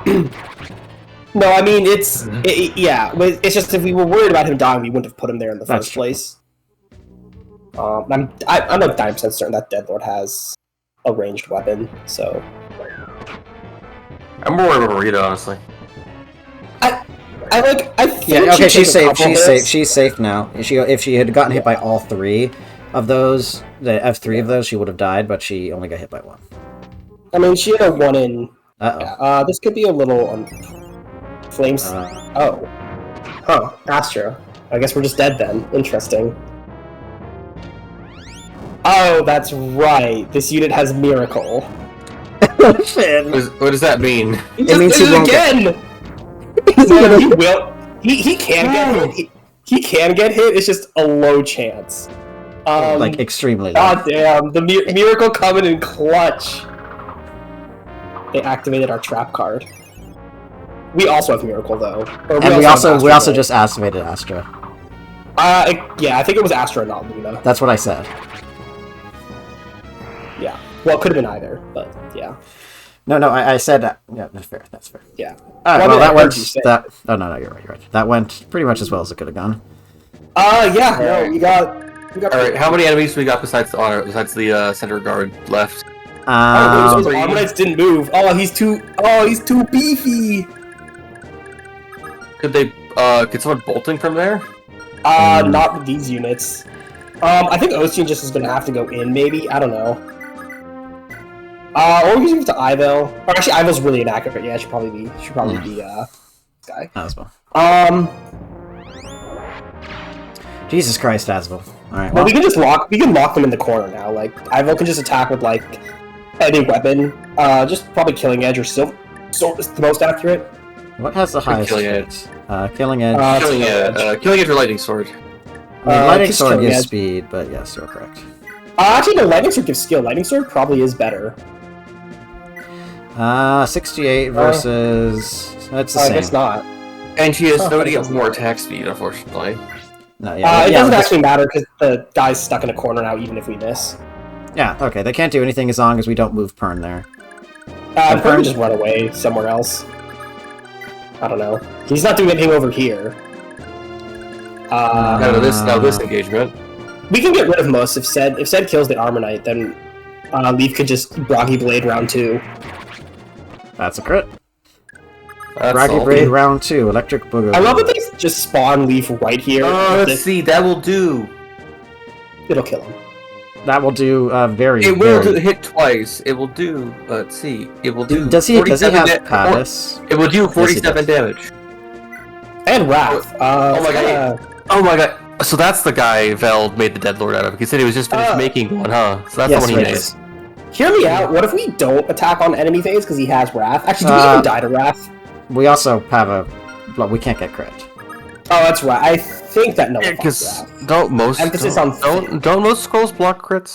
him. No, I mean yeah. It's just if we were worried about him dying, we wouldn't have put him there in the first place. I'm like 90% certain that Deadlord has a ranged weapon, so I'm more worried about Rita, honestly. I think okay, she's safe. She's safe now. If she had gotten hit by all 3 of those, the F3 of those, she would have died, but she only got hit by 1. I mean, she had a 1 in. Uh-oh. This could be a little flames. Oh, huh, Astra. I guess we're just dead then. Interesting. Oh, that's right. This unit has Miracle. What does that mean? It means he won't again! No, he will. He can get hit. He can get hit. It's just a low chance. Like, extremely low. God damn. The Miracle coming in clutch. They activated our trap card. We also have Miracle, though. And we also just activated Astra. Yeah, I think it was Astra, not Luna. That's what I said. Yeah. Well, it could have been either, but yeah. No, I said yeah, that's fair. Yeah. Alright, well, that went no, you're right. That went pretty much as well as it could have gone. Yeah, no, we got Alright, how many enemies we got besides the center guard left? Those Armorites didn't move. Oh, he's too beefy. Could someone bolting from there? Not with these units. I think Ocean just is gonna have to go in, maybe? I don't know. Or we can give it to Ivel. Or actually, Ivel's really inaccurate. Yeah, should probably be this guy. Asbel. Jesus Christ, Asbel. Alright, well, we can lock them in the corner now. Like, Ivel can just attack with, like, any weapon. Just probably Killing Edge or Sword is the most accurate. What has the highest Killing hit? Killing Edge. Killing Edge or Lightning Sword? Lightning Sword gives speed, but yes, you're correct. Actually, no, Lightning Sword gives skill. Lightning Sword probably is better. 68 versus... that's the same. I guess not. And she has nobody gets more attack speed, unfortunately. No, yeah, it doesn't actually matter because the guy's stuck in a corner now, even if we miss. Yeah, okay, they can't do anything as long as we don't move Pern there. Pern just run away somewhere else. I don't know. He's not doing anything over here. This engagement. We can get rid of most if Zed kills the Armor Knight, then Leaf could just Broggy Blade round 2. That's a crit. Broggy Blade round 2, Electric Booger. I love that they just spawn Leaf right here. Let's see, that will do. It'll kill him. That will do It will hit twice. It will do. Let's see. It will do. Does he have Pavis? It will do 47 damage. And Wrath. Oh my god. Oh my god. So that's the guy Veld made the Deadlord out of. He said he was just finished making one, huh? So that's the one he made. Hear me out. What if we don't attack on enemy phase because he has Wrath? Actually, do we even die to Wrath? We also have a... well, we can't get crit. Oh, that's right. I think that because don't most scrolls block crits?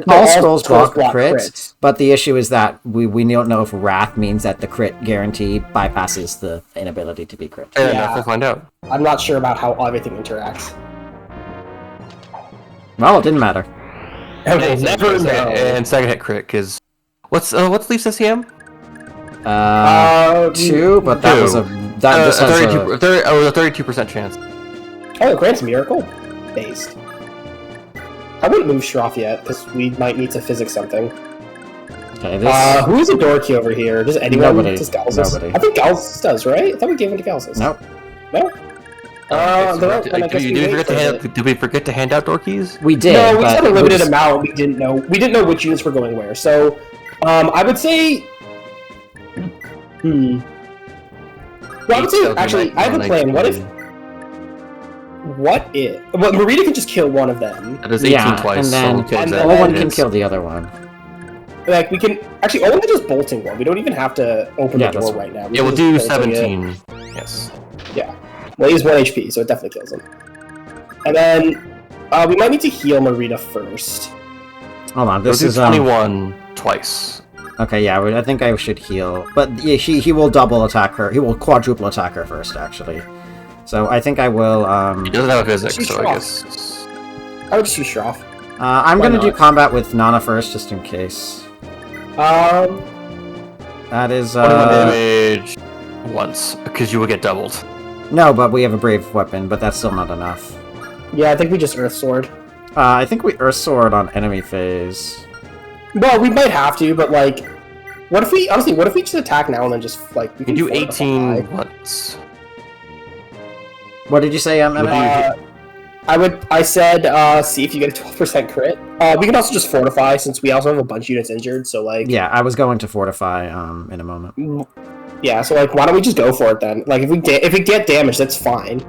All scrolls block crits, but the issue is that we don't know if Wrath means that the crit guarantee bypasses the inability to be crit. Yeah, we'll find out. I'm not sure about how everything interacts. Well, it didn't matter. We'll never know. And second hit crit, because what's Leaf's SCM? 2, but that was a... that just has 32% chance. Oh, it grants Miracle? Based. I wouldn't move Shroff yet, because we might need to physics something. Okay, this... who's a dorky over here? Does anyone? Nobody. Does Galzus? Nobody. I think Galzus does, right? I thought we gave him to Galzus. Nope. No? Did we forget to hand out door keys? We did. No, we had a limited amount. We didn't know which units were going where. So, I would say. Well, I would say actually, I have a plan. What if? Well, Marita can just kill one of them. That is 18 twice. And then Owen can kill the other one. Like we can actually, Owen can just bolting one. We don't even have to open the door right now. We'll do 17. Yes. Yeah. Well, he's 1 HP, so it definitely kills him. And then we might need to heal Marita first. Hold on, this is 21 twice. Okay, yeah, I think I should heal, but yeah, he will double attack her. He will quadruple attack her first, actually. So I think I will. He doesn't have a physics, so I guess. I would just use Shroff. I'm gonna do combat with Nana first, just in case. That is damage once because you will get doubled. No, but we have a brave weapon, but that's still not enough. Yeah, I think we just Earth Sword. I think we Earth Sword on enemy phase. Well, we might have to, but like, what if we just attack now and then just like we can do 18 once. What did you say, Emma? I said, see if you get a 12% crit. We can also just fortify since we also have a bunch of units injured. So like, yeah, I was going to fortify in a moment. Yeah, so like, why don't we just go for it then? Like, if we get damage, that's fine.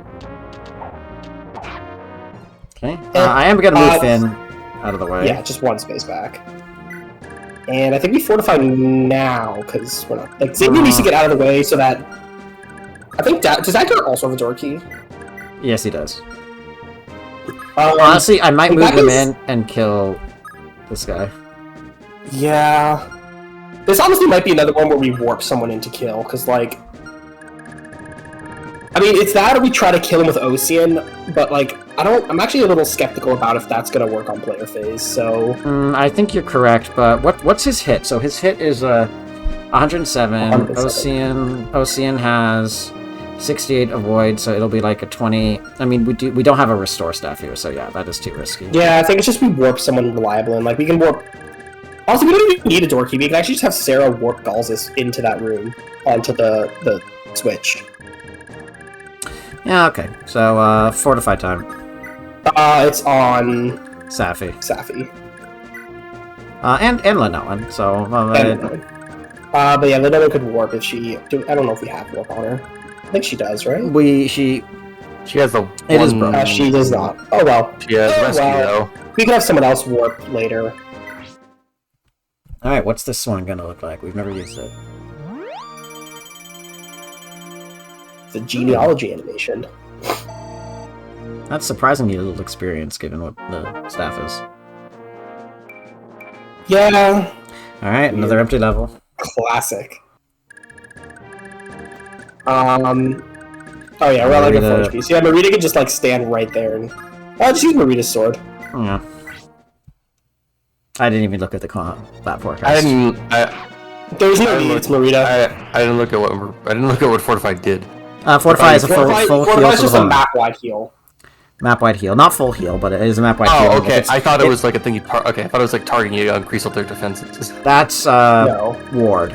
Okay. I am gonna move Finn out of the way. Yeah, just one space back. And I think we fortify now because we're not like Xavier needs to get out of the way so that I think does Dagger also have a door key? Yes, he does. Honestly, I might move him in and kill this guy. Yeah. This honestly might be another one where we warp someone in to kill, because, like... I mean, it's that or we try to kill him with Ocean, but, like, I'm actually a little skeptical about if that's gonna work on player phase, so... I think you're correct, but what's his hit? So his hit is 107. 107. Ocean has 68 avoid, so it'll be like a 20. I mean, we don't have a restore staff here, so yeah, that is too risky. Yeah, I think it's just we warp someone reliable, and like we can warp. Also, we don't even need a door key. We can actually just have Sarah warp Galzus into that room onto the switch. Yeah, okay. So fortify time. It's on Safi. Safi. And Lenoan, so... but yeah, Lenoan could warp if she... I don't know if we have warp on her. I think she does, right? She has the It is broken. She does not. Oh well. She has rescue, though. We can have someone else warp later. Alright, what's this one gonna look like? We've never used it. The genealogy animation. That's surprisingly little experience, given what the staff is. Yeah. Alright, another empty level. Classic. Oh yeah, we're at like a forge piece. Yeah, Marita can just like stand right there and... just use Marita's sword. Yeah. I didn't even look at the that forecast. I didn't. There's no need, it's Marita. I didn't look at what Fortify did. Fortify is a full heal. Fortify is just a map-wide heal. Map-wide heal. Not full heal, but it is a map-wide heal. Oh, okay. I thought it was like a thing you... Okay, I thought it was like targeting you to increase their defenses. That's, no. ward.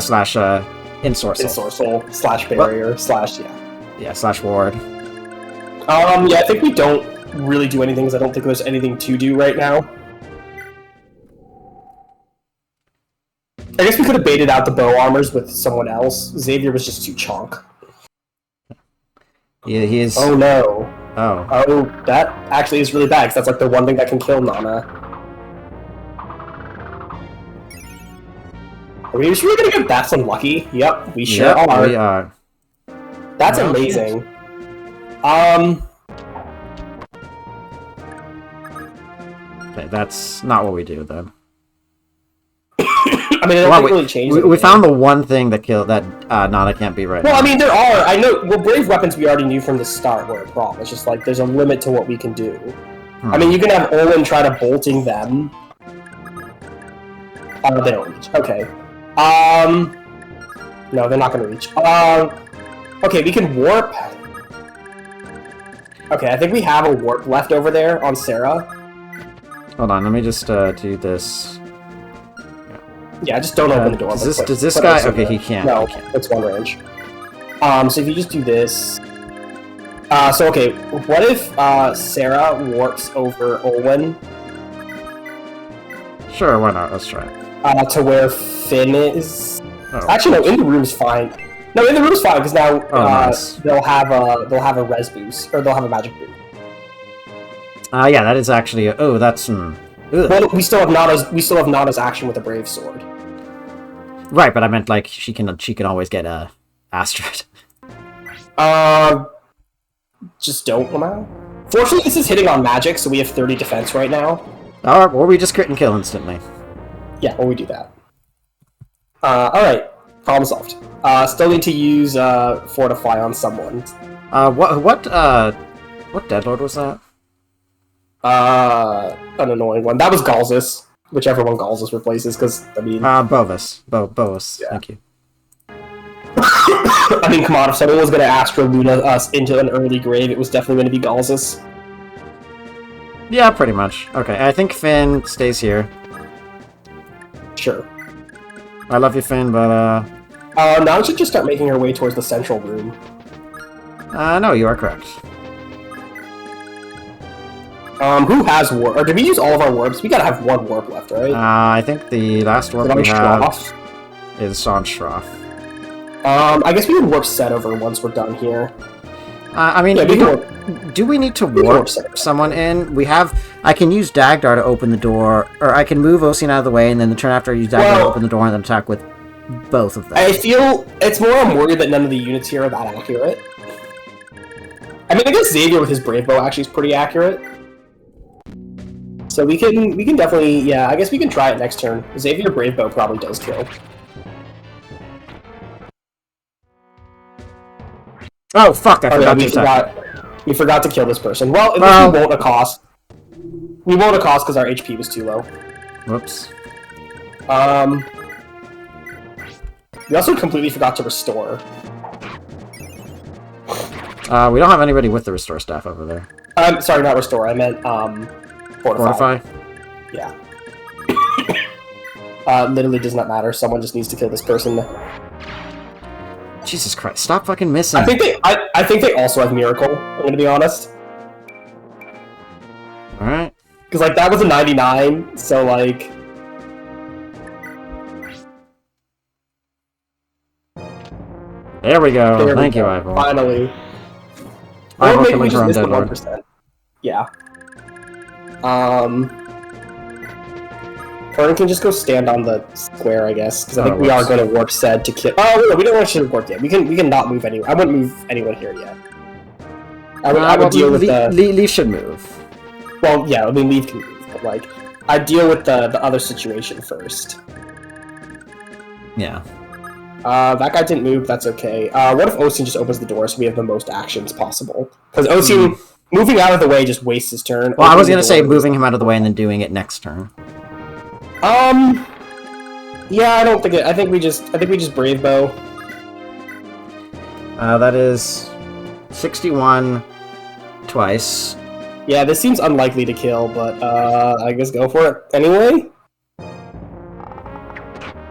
Slash, ensorcel. Ensorcel, slash barrier, slash, yeah. Yeah, slash ward. Yeah, I think we don't really do anything because I don't think there's anything to do right now. I guess we could have baited out the bow armors with someone else. Xavier was just too chonk. Yeah, he is... Oh no. Oh. Oh, that actually is really bad, because that's like the one thing that can kill Nana. Are we really gonna get that from Lucky? Yep, we sure are. We are. That's amazing. Okay, that's not what we do, then. I mean, it doesn't really change. We found the one thing that Nana can't be right now. Well, I mean, there are. I know. Well, brave weapons we already knew from the start were a problem. It's just like there's a limit to what we can do. I mean, you can have Olin try to bolting them. They don't reach. Okay. No, they're not gonna reach. Okay, we can warp. Okay, I think we have a warp left over there on Sarah. Hold on, let me just do this. Yeah, just don't open the door. Does this guy? Okay, he can't. No, it's one range. So if you just do this. So okay, what if Sarah warps over Olwen? Sure, why not? Let's try. To where Finn is. Oh. Actually, no. In the room's fine. No, in the room's fine because now nice. they'll have a res boost or they'll have a magic boost. Yeah, that is actually. Oh, that's. Well, we still have Nana's action with a brave sword. Right, but I meant like she can always get Astrid. Just don't allow. Fortunately, this is hitting on magic, so we have 30 defense right now. Or we just crit and kill instantly. Yeah, well, we do that. Alright. Problem solved. Still need to use Fortify on someone. What Deadlord was that? An annoying one. That was Galzus. Whichever one Galzus replaces, because, I mean... Bovis. Bovis. Yeah. Thank you. I mean, come on, if someone was going to Astro Luna us into an early grave, it was definitely going to be Galzus. Yeah, pretty much. Okay, I think Finn stays here. Sure. I love you, Finn, but, now we should just start making our way towards the central room. No, you are correct. Who has warp? Or did we use all of our warps? We gotta have one warp left, right? I think the last warp we have is on Shroff. I guess we can warp set over once we're done here. I mean, yeah, do we need to warp someone in? I can use Dagdar to open the door, or I can move Ocean out of the way, and then the turn after I use Dagdar to open the door and then attack with both of them. I feel it's more I'm worried that none of the units here are that accurate. I mean, I guess Xavier with his Brave Bow actually is pretty accurate. So we can definitely, yeah, I guess we can try it next turn. Xavier Brave Bow probably does kill. Oh, fuck, I forgot to attack. We forgot to kill this person. Well, at least we won't accost. We won't accost because our HP was too low. Whoops. We also completely forgot to restore. We don't have anybody with the restore staff over there. I'm sorry, not restore. I meant fortify. Fortify? Yeah. Literally does not matter. Someone just needs to kill this person. Jesus Christ! Stop fucking missing. I think they also have miracle. I'm gonna be honest. All right. Because like that was a 99, so like. There we go. There we Thank you, go. Ivor. Finally. Ivor Or maybe killing we her just own missed the Deadlord. 1%. Yeah. Fern can just go stand on the square, I guess, because I think we are going to warp said to kill. Oh no, we don't actually warp yet. We can not move anywhere. I wouldn't move anyone here yet. I would deal with the. Lee should move. Well, yeah, I mean, Leaf can move, but like, I deal with the other situation first. Yeah. That guy didn't move. That's okay. What if Ocean just opens the door so we have the most actions possible? Because Ocean moving out of the way just wastes his turn. Well, I was gonna say moving him out of the way and then doing it next turn. Yeah, I don't think it. I think we just Brave Bow. That is 61 twice. Yeah, this seems unlikely to kill, but I guess go for it anyway.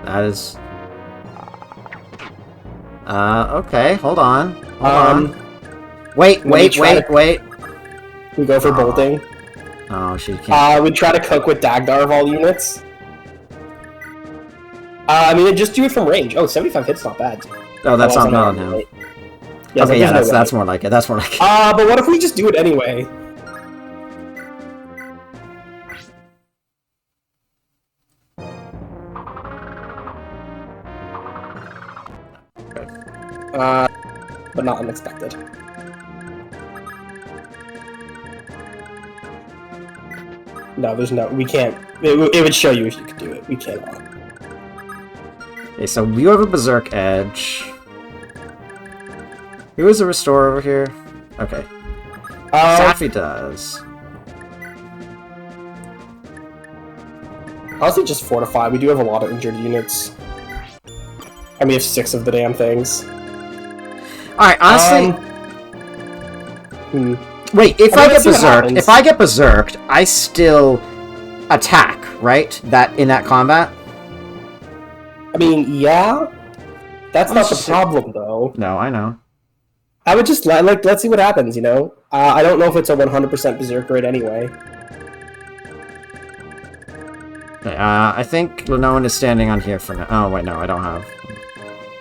That is. Okay, hold on. Hold on. Wait. We go for Oh. bolting. Oh, she can't. We try to cook with Dagdar of all units. I mean, just do it from range. Oh, 75 hits, not bad. Oh, that's not on him. Right? Yeah, Okay, yeah, that's more like it. That's more like it. But what if we just do it anyway? But not unexpected. No, there's no. We can't. It would show you if you could do it. We cannot. Okay, so you have a Berserk Edge. Who is a Restorer over here? Okay. Safi does. Honestly, just fortify. We do have a lot of injured units. And we have 6 of the damn things. Alright, honestly... Wait, if I I mean, get Berserked, Berserked, I still attack, right? In that combat? I mean, yeah. That's not the problem, though. No, I know. I would just let's see what happens. You know, I don't know if it's a 100% Berserk rate anyway. Okay, I think Lenoan is standing on here for now. Oh wait, no, I don't have.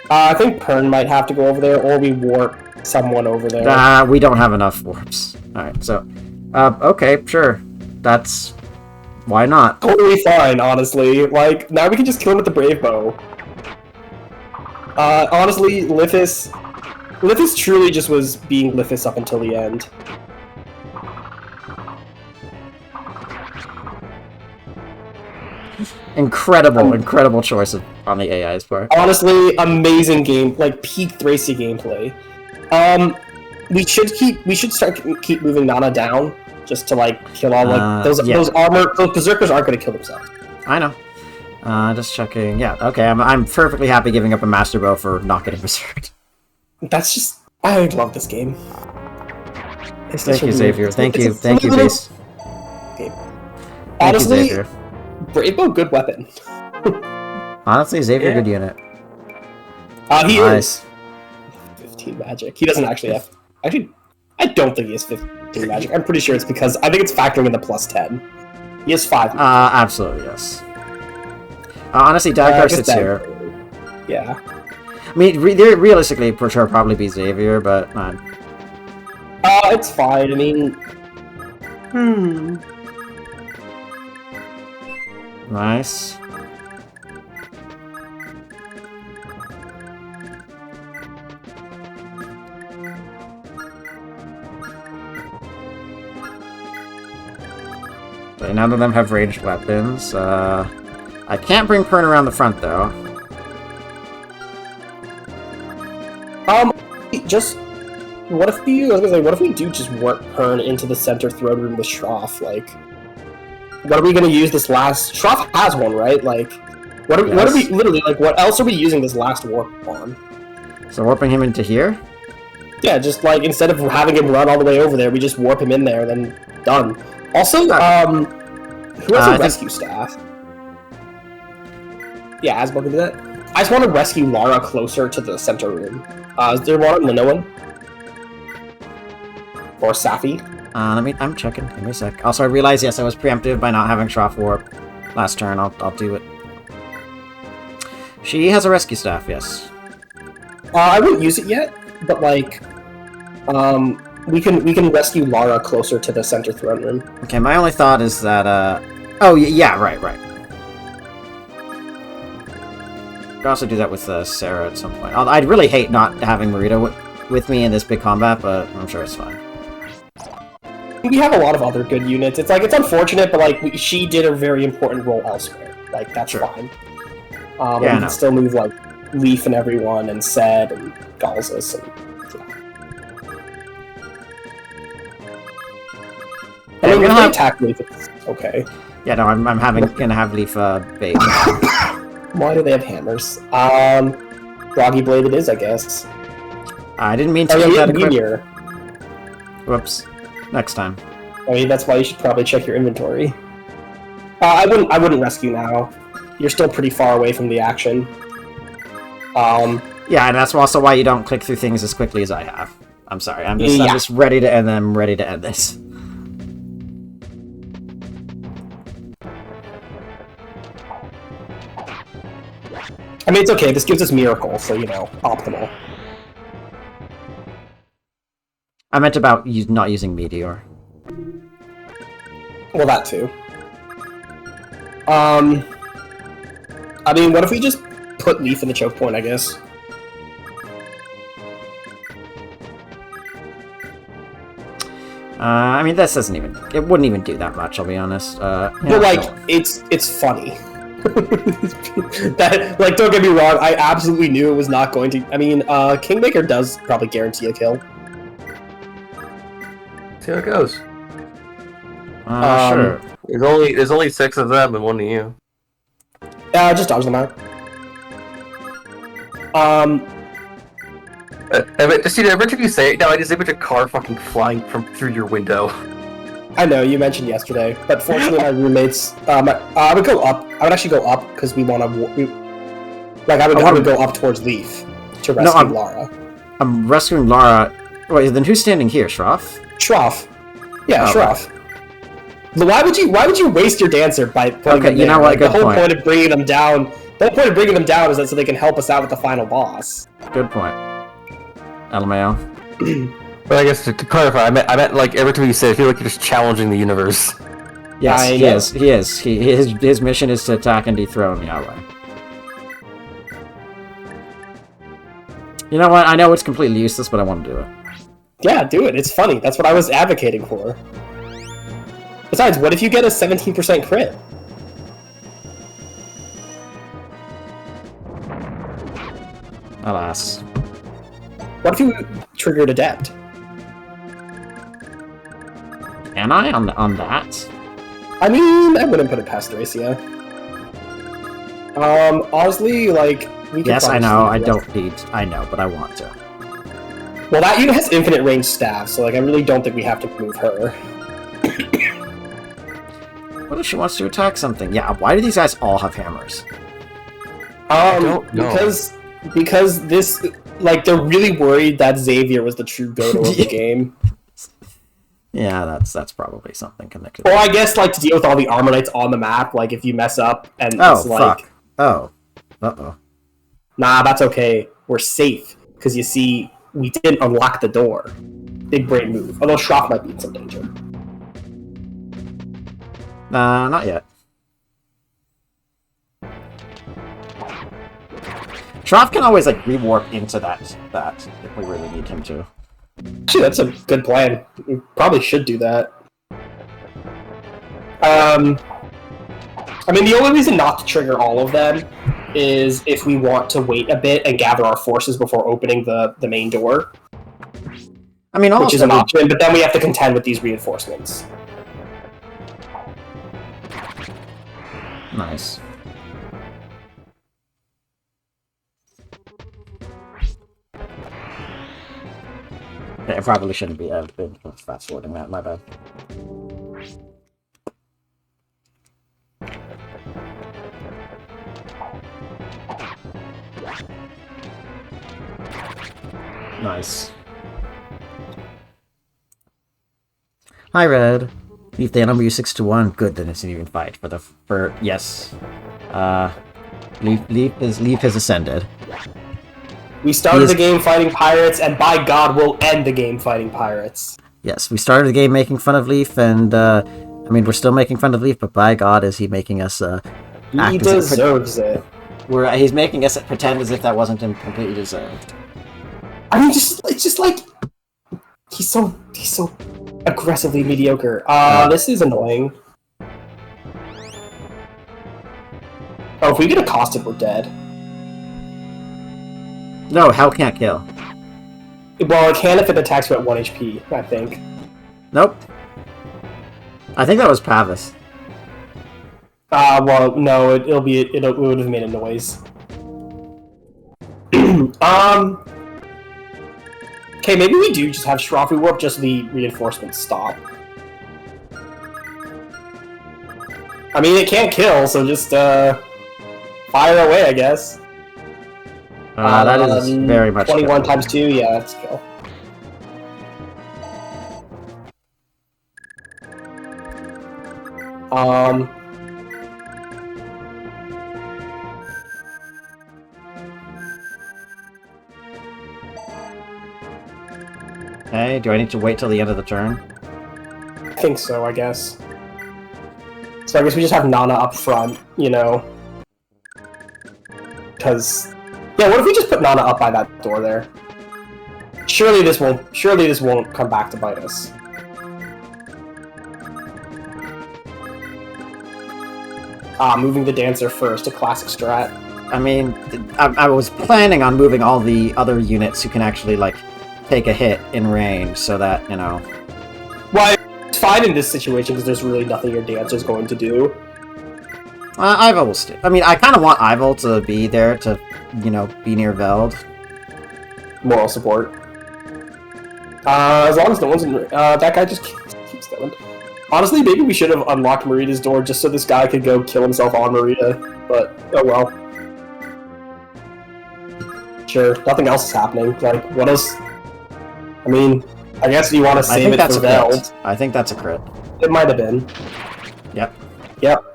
I think Pern might have to go over there, or we warp someone over there. We don't have enough warps. Alright, so... okay, sure. That's... Why not? Totally fine, honestly. Like, now we can just kill him with the Brave Bow. Honestly, Lithis truly just was being Lithis up until the end. Incredible choice on the AI's part. Honestly, amazing game, like peak Thracia gameplay. We should keep moving Nana down just to like kill all like those berserkers aren't going to kill themselves. I know. Just checking. Yeah, okay. I'm perfectly happy giving up a Master Bow for not getting berserked. That's just I love this game. Thank you, Xavier. Thank you, Base. Okay. Honestly, Brave Bow, good weapon. Honestly, Xavier, good unit. He is 15 magic. He doesn't actually have. Actually, I don't think he has 15 magic. I'm pretty sure it's because I think it's factoring in the plus 10. He has 5. Absolutely yes. Honestly, Dagdar sits here. Yeah. I mean, realistically, it would probably be Xavier, but man. It's fine. I mean, Nice. Okay, none of them have ranged weapons. I can't bring Pern around the front though. just what if we do just work Pern into the center throne room with Shroff? Like, what are we gonna use this last? Shroff has one, right? Like, what are we literally like? What else are we using this last warp on? So warping him into here? Yeah, just like instead of having him run all the way over there, we just warp him in there, then done. Also, who has a rescue staff? Yeah, Asbel can do that. I just want to rescue Lara closer to the center room. Is there one in the one? Or Safi? I'm checking. Give me a sec. Also, I realized, yes, I was preemptive by not having Shroff Warp last turn. I'll do it. She has a rescue staff, yes. I wouldn't use it yet, but like, we can rescue Lara closer to the center throne room. Okay, my only thought is that, oh, yeah, right. Could also do that with Sarah at some point. I'd really hate not having Marita with me in this big combat, but I'm sure it's fine. We have a lot of other good units. It's like, it's unfortunate, but like, she did a very important role elsewhere. Like, that's fine. Yeah, we can still move like Leaf and everyone, and Sed and Galzus, and I mean, if they attack Leaf, it's okay. Yeah, no, I'm gonna have Leaf bait. Why do they have hammers? Groggy Blade it is, I guess. I didn't mean to get that equipped. Whoops. Next time. I mean, that's why you should probably check your inventory. I wouldn't rescue now. You're still pretty far away from the action. Yeah, and that's also why you don't click through things as quickly as I have. I'm sorry. I'm just ready to end them. Ready to end this. I mean, it's okay. This gives us Miracle, so, you know, optimal. I meant about not using Meteor. Well, that too. I mean, what if we just put Leaf in the choke point, I guess? I mean, this doesn't even... It wouldn't even do that much, I'll be honest. But, like, it's funny. That, like, don't get me wrong, I absolutely knew it was not going to... I mean, Kingmaker does probably guarantee a kill. See how it goes. Sure. There's only 6 of them and 1 of you. Just dodge them out. Just, you know, every time you say it now, I just image a car fucking flying through your window. I know, you mentioned yesterday, but fortunately my roommates... I would go up. I would actually go up, because we want to... I would go up towards Leaf to rescue Lara. I'm rescuing Lara... Wait, then who's standing here? Shroff? Shroff. Yeah, Shroff. Right. Why would you waste your dancer by putting them you know what? Like, the whole point of bringing them down... The whole point of bringing them down is that so they can help us out with the final boss. Good point. LMAO. But I guess to clarify, I meant like every time you say it, I feel like you're just challenging the universe. Yes, he is. His mission is to attack and dethrone Yahweh. You know what? I know it's completely useless, but I want to do it. Yeah, do it. It's funny. That's what I was advocating for. Besides, what if you get a 17% crit? Alas. What if you triggered Adept? Am I on that? I mean, I wouldn't put it past Thracia. Honestly, like, we can... Yes, I know, I don't need... I know, but I want to. Well, that unit has infinite range staff, so, like, I really don't think we have to move her. What if she wants to attack something? Yeah, why do these guys all have hammers? Because this... Like, they're really worried that Xavier was the true Godo of the game. Yeah, that's probably something connected. Or I guess, like, to deal with all the Armor Knights on the map, like, if you mess up and it's like... fuck. Oh. Uh-oh. Nah, that's okay. We're safe. Because, you see, we didn't unlock the door. Big brain move. Although Shroff might be in some danger. Nah, not yet. Shroff can always, like, rewarp into that, if we really need him to. Actually, that's a good plan. We probably should do that. I mean, the only reason not to trigger all of them is if we want to wait a bit and gather our forces before opening the main door. I mean, which is an option, but then we have to contend with these reinforcements. Nice. I probably shouldn't be. I've been fast forwarding that. My bad. Nice. Hi, Red. Leaf, they number you 6-1. Good, then it's an even fight for yes. Leaf has ascended. We started the game fighting pirates, and by God, we'll end the game fighting pirates. Yes, we started the game making fun of Leaf, and I mean we're still making fun of Leaf, but by God, is he making us he deserves it. He's making us pretend as if that wasn't completely deserved. I mean, it's just like he's so aggressively mediocre. This is annoying. Oh, if we get accosted, we're dead. No, hell can't kill. Well, it can if it attacks you at 1 HP, I think. Nope. I think that was Pavis. Well, no, it would have made a noise. Okay, maybe we do just have Shrafi Warp just so the reinforcements stop. I mean, it can't kill, so just, fire away, I guess. That is very much 21 times 2, yeah, that's kill. Okay, do I need to wait till the end of the turn? I think so, I guess. So I guess we just have Nana up front, you know? Because... yeah, what if we just put Nana up by that door there? Surely this won't come back to bite us. Moving the Dancer first, a classic strat. I mean, I was planning on moving all the other units who can actually, like, take a hit in range, so that, you know... Well, it's fine in this situation, because there's really nothing your Dancer's going to do. Ivo will still... I mean, I kind of want Ivo to be there to, you know, be near Veld. Moral support. As long as no one's in... that guy just keeps going. Honestly, maybe we should have unlocked Marita's door just so this guy could go kill himself on Marita, but oh well. Sure, nothing else is happening. Like, what else? I mean, I guess you want to save it for Veld. I think that's a crit. It might have been. Yep. Yep.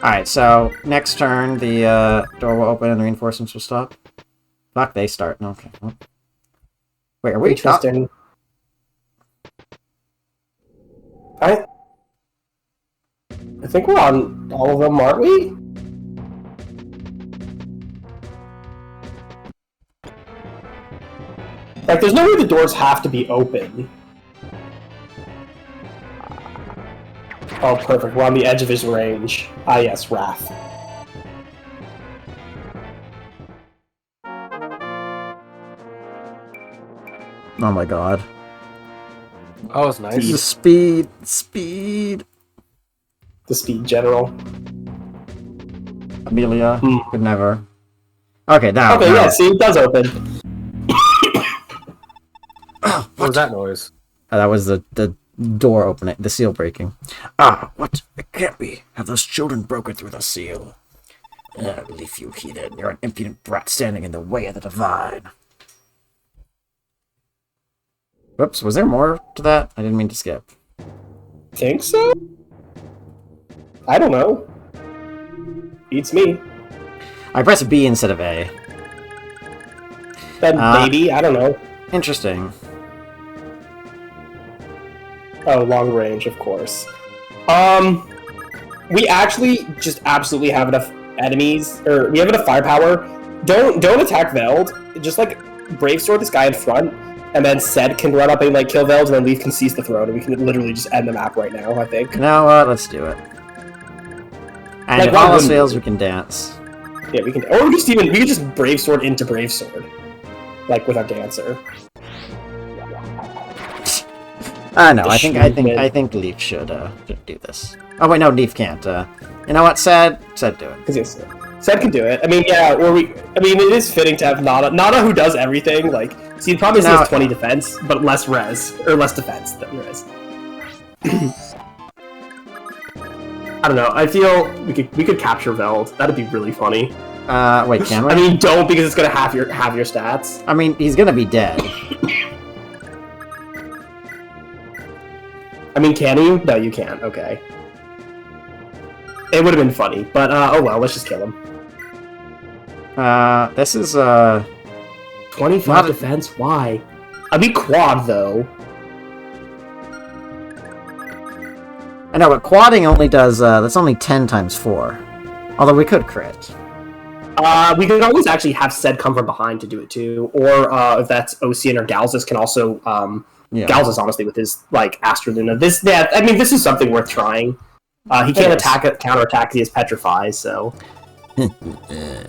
Alright, so next turn the door will open and the reinforcements will stop. Fuck, they start. Okay. Wait, are we interesting? I think we're on all of them, aren't we? Like, there's no way the doors have to be open. Oh, perfect. We're on the edge of his range. Ah, yes, Wrath. Oh my god. Oh, it's nice. The speed. The speed general. Amelia could never. Okay, now. Okay, yeah, see, it does open. What was that noise? That was the door opening, the seal breaking. Ah, what? It can't be. Have those children broken through the seal? Leave you heathen. You're an impudent brat standing in the way of the divine. Whoops, was there more to that? I didn't mean to skip. Think so? I don't know. Beats me. I pressed B instead of A. Then maybe, I don't know. Interesting. Oh, long range, of course. We actually just absolutely have enough enemies, or we have enough firepower. Don't attack Veld. Just like Brave Sword this guy in front, and then Sed can run up and like kill Veld, and then Leaf can seize the throne, and we can literally just end the map right now, I think. You know what? Let's do it. And like, if all else fails, we can dance. Yeah, we can. Or we can just Brave Sword into Brave Sword, like with our Dancer. No, I think Leaf should do this. Oh wait, no, Leaf can't. You know what, Sad do it. Because yes, Sad can do it. I mean, yeah, it is fitting to have Nana who does everything. Like, so he probably has 20 defense, but less res or less defense than res. I don't know. I feel we could capture Veld. That'd be really funny. Wait, can we? I mean, don't, because it's gonna have your stats. I mean, he's gonna be dead. I mean, can you? No, you can't. Okay. It would have been funny, but oh well. Let's just kill him. This is 25 defense. Why? I'd be quad though. I know, but quadding only does that's only 10 times 4. Although we could crit. We could always actually have Sed come from behind to do it too, or if that's Ocean or Galzus can also Galzus honestly with his like Astroluna. This is something worth trying. He can't counterattack because he has Petrify, so.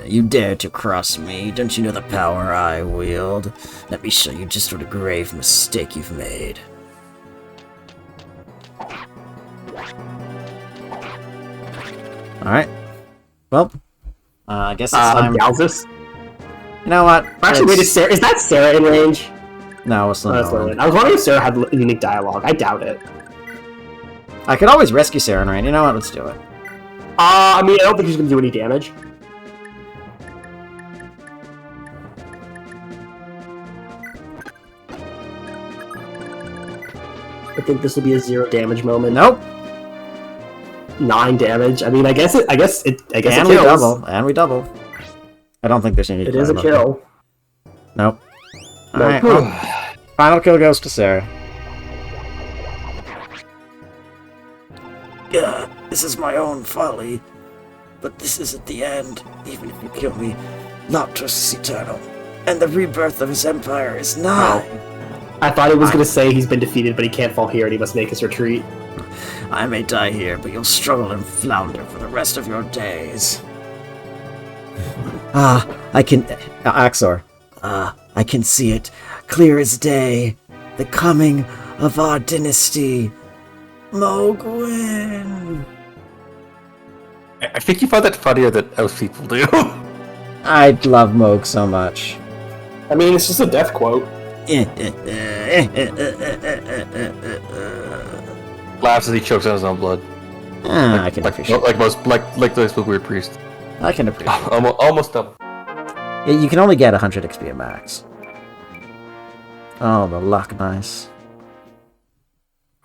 You dare to cross me? Don't you know the power I wield? Let me show you just what a grave mistake you've made. Alright. Well, I guess it's time. Galzus? You know what? Actually, wait, is that Sarah in range? No, it's not. I was wondering if Sarah had unique dialogue. I doubt it. I could always rescue Sarah, right? You know what? Let's do it. I mean, I don't think she's going to do any damage. I think this will be a 0 damage moment. Nope. 9 damage. I mean, I guess it kills. And we double. I don't think there's any. It is a kill. Nope. Alright, well, final kill goes to Sarah. Yeah, this is my own folly. But this isn't the end. Even if you kill me, Laptos is eternal. And the rebirth of his empire is nigh. I thought it was going to say he's been defeated, but he can't fall here and he must make his retreat. I may die here, but you'll struggle and flounder for the rest of your days. I can... Axor. I can see it, clear as day. The coming of our dynasty. Mogwin. I think you find that funnier than most people do. I love Moog so much. I mean, it's just a death quote. Laughs as he chokes on his own blood. I can appreciate like those weird priest. I can appreciate almost double. Yeah, you can only get 100 XP at max. Oh, the luck, nice.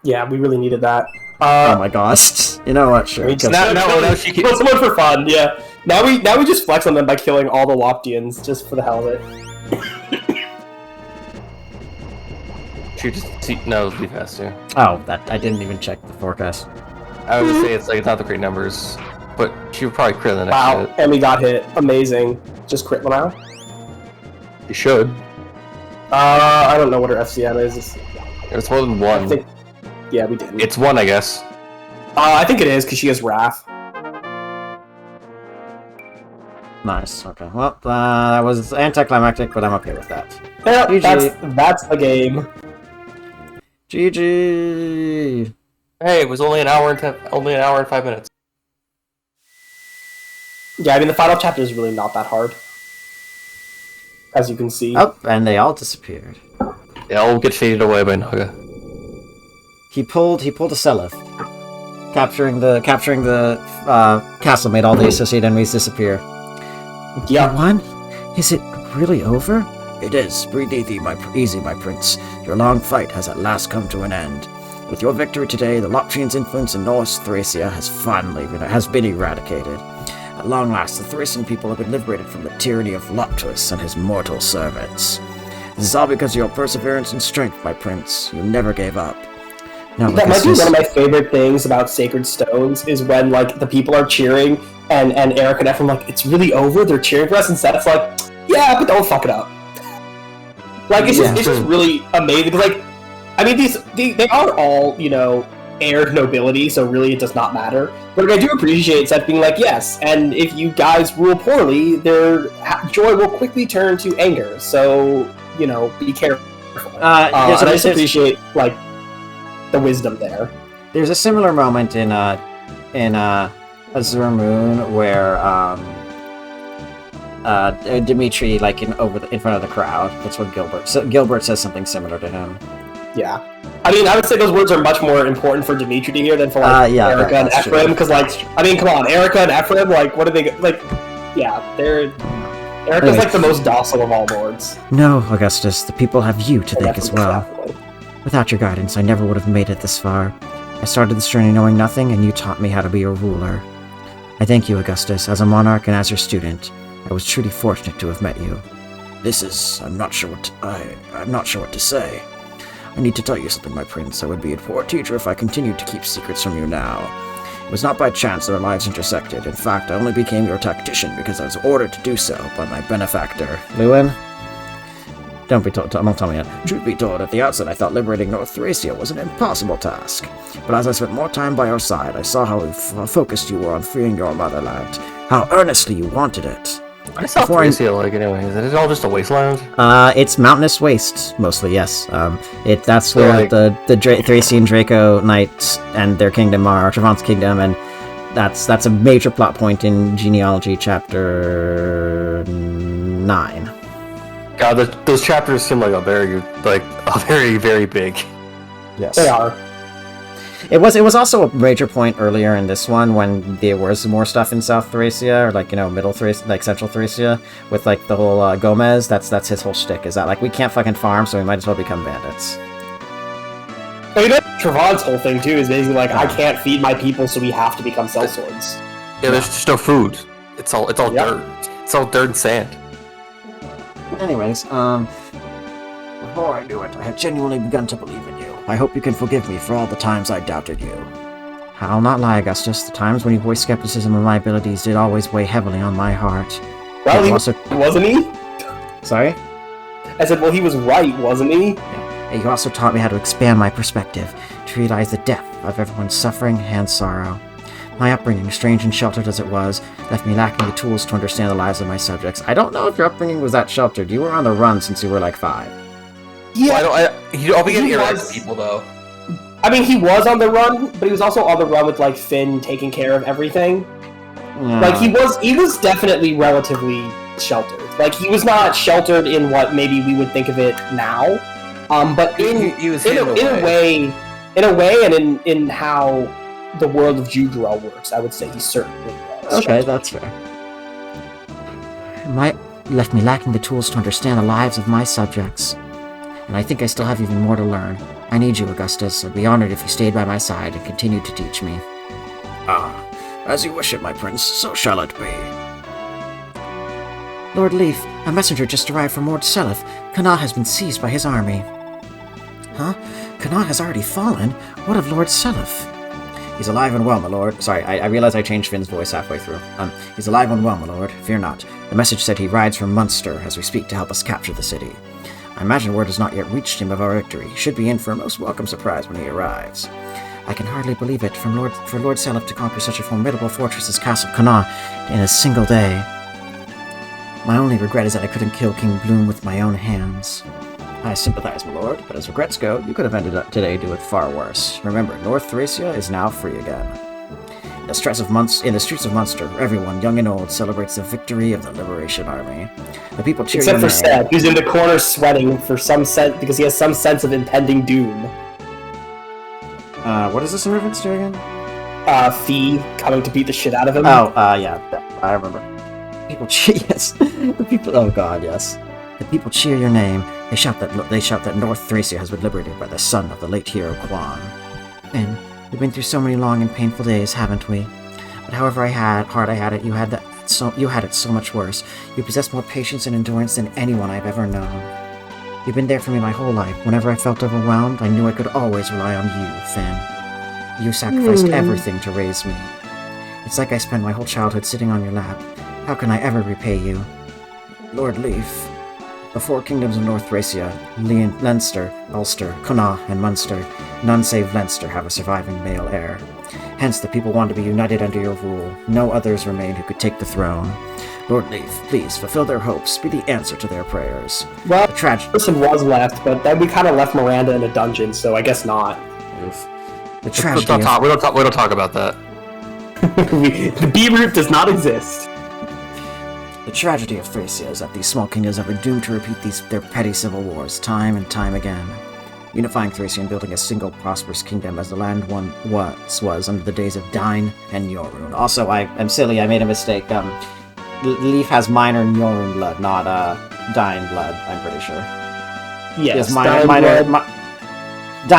Yeah, we really needed that. Oh my gosh. You know what, sure. Now she can... Kill someone for fun, yeah. Now we just flex on them by killing all the Loptians, just for the hell of it. She just... No, Leaf has to. Oh, I didn't even check the forecast. I would say it's not the great numbers, but she would probably crit the next hit. And we got hit. Amazing. Just crit one out? You should. I don't know what her FCM is. It's more than 1. Yeah, we didn't. It's 1, I guess. I think it is, because she has Wrath. Nice, okay. Well, that was anticlimactic, but I'm okay with that. Yeah, that's the game. GG! Hey, it was only an hour and 5 minutes. Yeah, I mean, the final chapter is really not that hard. As you can see. Oh, and they all disappeared. They all get faded away by Naga. He pulled a Selith. Capturing the castle made all the associated enemies disappear. Yeah. One? Is it really over? It is. Breathe easy, my prince. Your long fight has at last come to an end. With your victory today, the Lotrian's influence in North Thracia has been eradicated. At long last, the Thracian people have been liberated from the tyranny of Loptus and his mortal servants. This is all because of your perseverance and strength, my prince. You never gave up. Now, that might be one of my favorite things about Sacred Stones is when like the people are cheering and Eric and Ephraim like, it's really over, they're cheering for us, and Seth's like, yeah, but don't fuck it up. Like it's just really amazing. Like, I mean, they are all, you know, heired nobility, so really it does not matter. But I do appreciate Seth being like, yes, and if you guys rule poorly, their joy will quickly turn to anger. So, you know, be careful. And I just appreciate, like, the wisdom there. There's a similar moment in Azure Moon where Dimitri, like in front of the crowd. That's what Gilbert says something similar to him. Yeah. I mean, I would say those words are much more important for Dimitri to hear than for Erica and Ephraim, because I mean, come on, Erica and Ephraim, like, what are they like? Yeah, Erica's like the most docile of all lords. No, Augustus, the people have you to thank as well. Exactly. Without your guidance, I never would have made it this far. I started this journey knowing nothing, and you taught me how to be a ruler. I thank you, Augustus, as a monarch and as your student. I was truly fortunate to have met you. I'm not sure what to say. I need to tell you something, my prince. I would be a poor teacher if I continued to keep secrets from you now. It was not by chance that our lives intersected. In fact, I only became your tactician because I was ordered to do so by my benefactor. Lewin? Don't tell me yet. Truth be told, at the outset I thought liberating North Thracia was an impossible task. But as I spent more time by your side, I saw how focused you were on freeing your motherland. How earnestly you wanted it. What is South Thracia like anyway? Is it all just a wasteland? It's mountainous waste, mostly, yes. That's where like, the Thracian Draco Knights and their kingdom are, Travant's kingdom, and that's a major plot point in Genealogy Chapter 9. God, those chapters seem like a very, very big. Yes. They are. It was also a major point earlier in this one when there was more stuff in South Thracia, or like, Middle Thracia, like Central Thracia, with like the whole Gomez. That's his whole shtick, is that like we can't fucking farm, so we might as well become bandits. But you know, Travant's whole thing too is basically like, I can't feed my people, so we have to become sellswords. Yeah, there's just no food. It's all dirt. It's all dirt and sand. Anyways, before I do it, I have genuinely begun to believe in you. I hope you can forgive me for all the times I doubted you. I'll not lie, Augustus. The times when you voiced skepticism of my abilities did always weigh heavily on my heart. Well, wasn't he? Sorry? I said, well, he was right, wasn't he? Yeah. You also taught me how to expand my perspective, to realize the depth of everyone's suffering and sorrow. My upbringing, strange and sheltered as it was, left me lacking the tools to understand the lives of my subjects. I don't know if your upbringing was that sheltered. You were on the run since you were like 5. Yeah, I'll be getting interact with people though. I mean, he was on the run, but he was also on the run with like Finn taking care of everything. Yeah. Like he was definitely relatively sheltered. Like he was not sheltered in what maybe we would think of it now, but in a way, and in how the world of Jugral works, I would say he certainly was. Okay, that's fair. Left me lacking the tools to understand the lives of my subjects. And I think I still have even more to learn. I need you, Augustus. I'd be honored if you stayed by my side and continued to teach me. As you wish it, my prince, so shall it be. Lord Leaf, a messenger just arrived from Lord Seliph. Kana has been seized by his army. Huh? Kana has already fallen? What of Lord Seliph? He's alive and well, my lord. Sorry, I realized I changed Finn's voice halfway through. He's alive and well, my lord. Fear not. The message said he rides from Munster as we speak to help us capture the city. I imagine word has not yet reached him of our victory. He should be in for a most welcome surprise when he arrives. I can hardly believe it, for Lord Seliph to conquer such a formidable fortress as Castle Kana in a single day. My only regret is that I couldn't kill King Bloom with my own hands. I sympathize, my lord, but as regrets go, you could have ended up today doing far worse. Remember, North Thracia is now free again. In the streets of Munster, everyone, young and old, celebrates the victory of the Liberation Army. The people cheer except your for name. Seb, who's in the corner sweating for because he has some sense of impending doom. What is this in reference to again? Fee coming to beat the shit out of him. Oh, yeah, I remember. People cheer, yes. Oh god, yes. The people cheer your name. They shout that North Thracia has been liberated by the son of the late hero Quan. And we've been through so many long and painful days, haven't we? But however hard I had it, you had it so much worse. You possessed more patience and endurance than anyone I've ever known. You've been there for me my whole life. Whenever I felt overwhelmed, I knew I could always rely on you, Finn. You sacrificed everything to raise me. It's like I spent my whole childhood sitting on your lap. How can I ever repay you? Lord Leaf, the 4 kingdoms of North Thracia, Leinster, Ulster, Connaught, and Munster, none save Leinster have a surviving male heir. Hence, the people want to be united under your rule. No others remain who could take the throne. Lord Leaf, please fulfill their hopes. Be the answer to their prayers. Well, the person was left, but then we kind of left Miranda in a dungeon, so I guess not. Leaf. The We tragedy don't of... talk about that. The B route does not exist. The tragedy of Thracia is that these small kingdoms are doomed to repeat their petty civil wars time and time again. Unifying Thracia and building a single prosperous kingdom as the land was under the days of Dine and Yorun. Also, I am silly, I made a mistake. Leaf has minor Yorun blood, not Dine blood, I'm pretty sure. Yes, Dine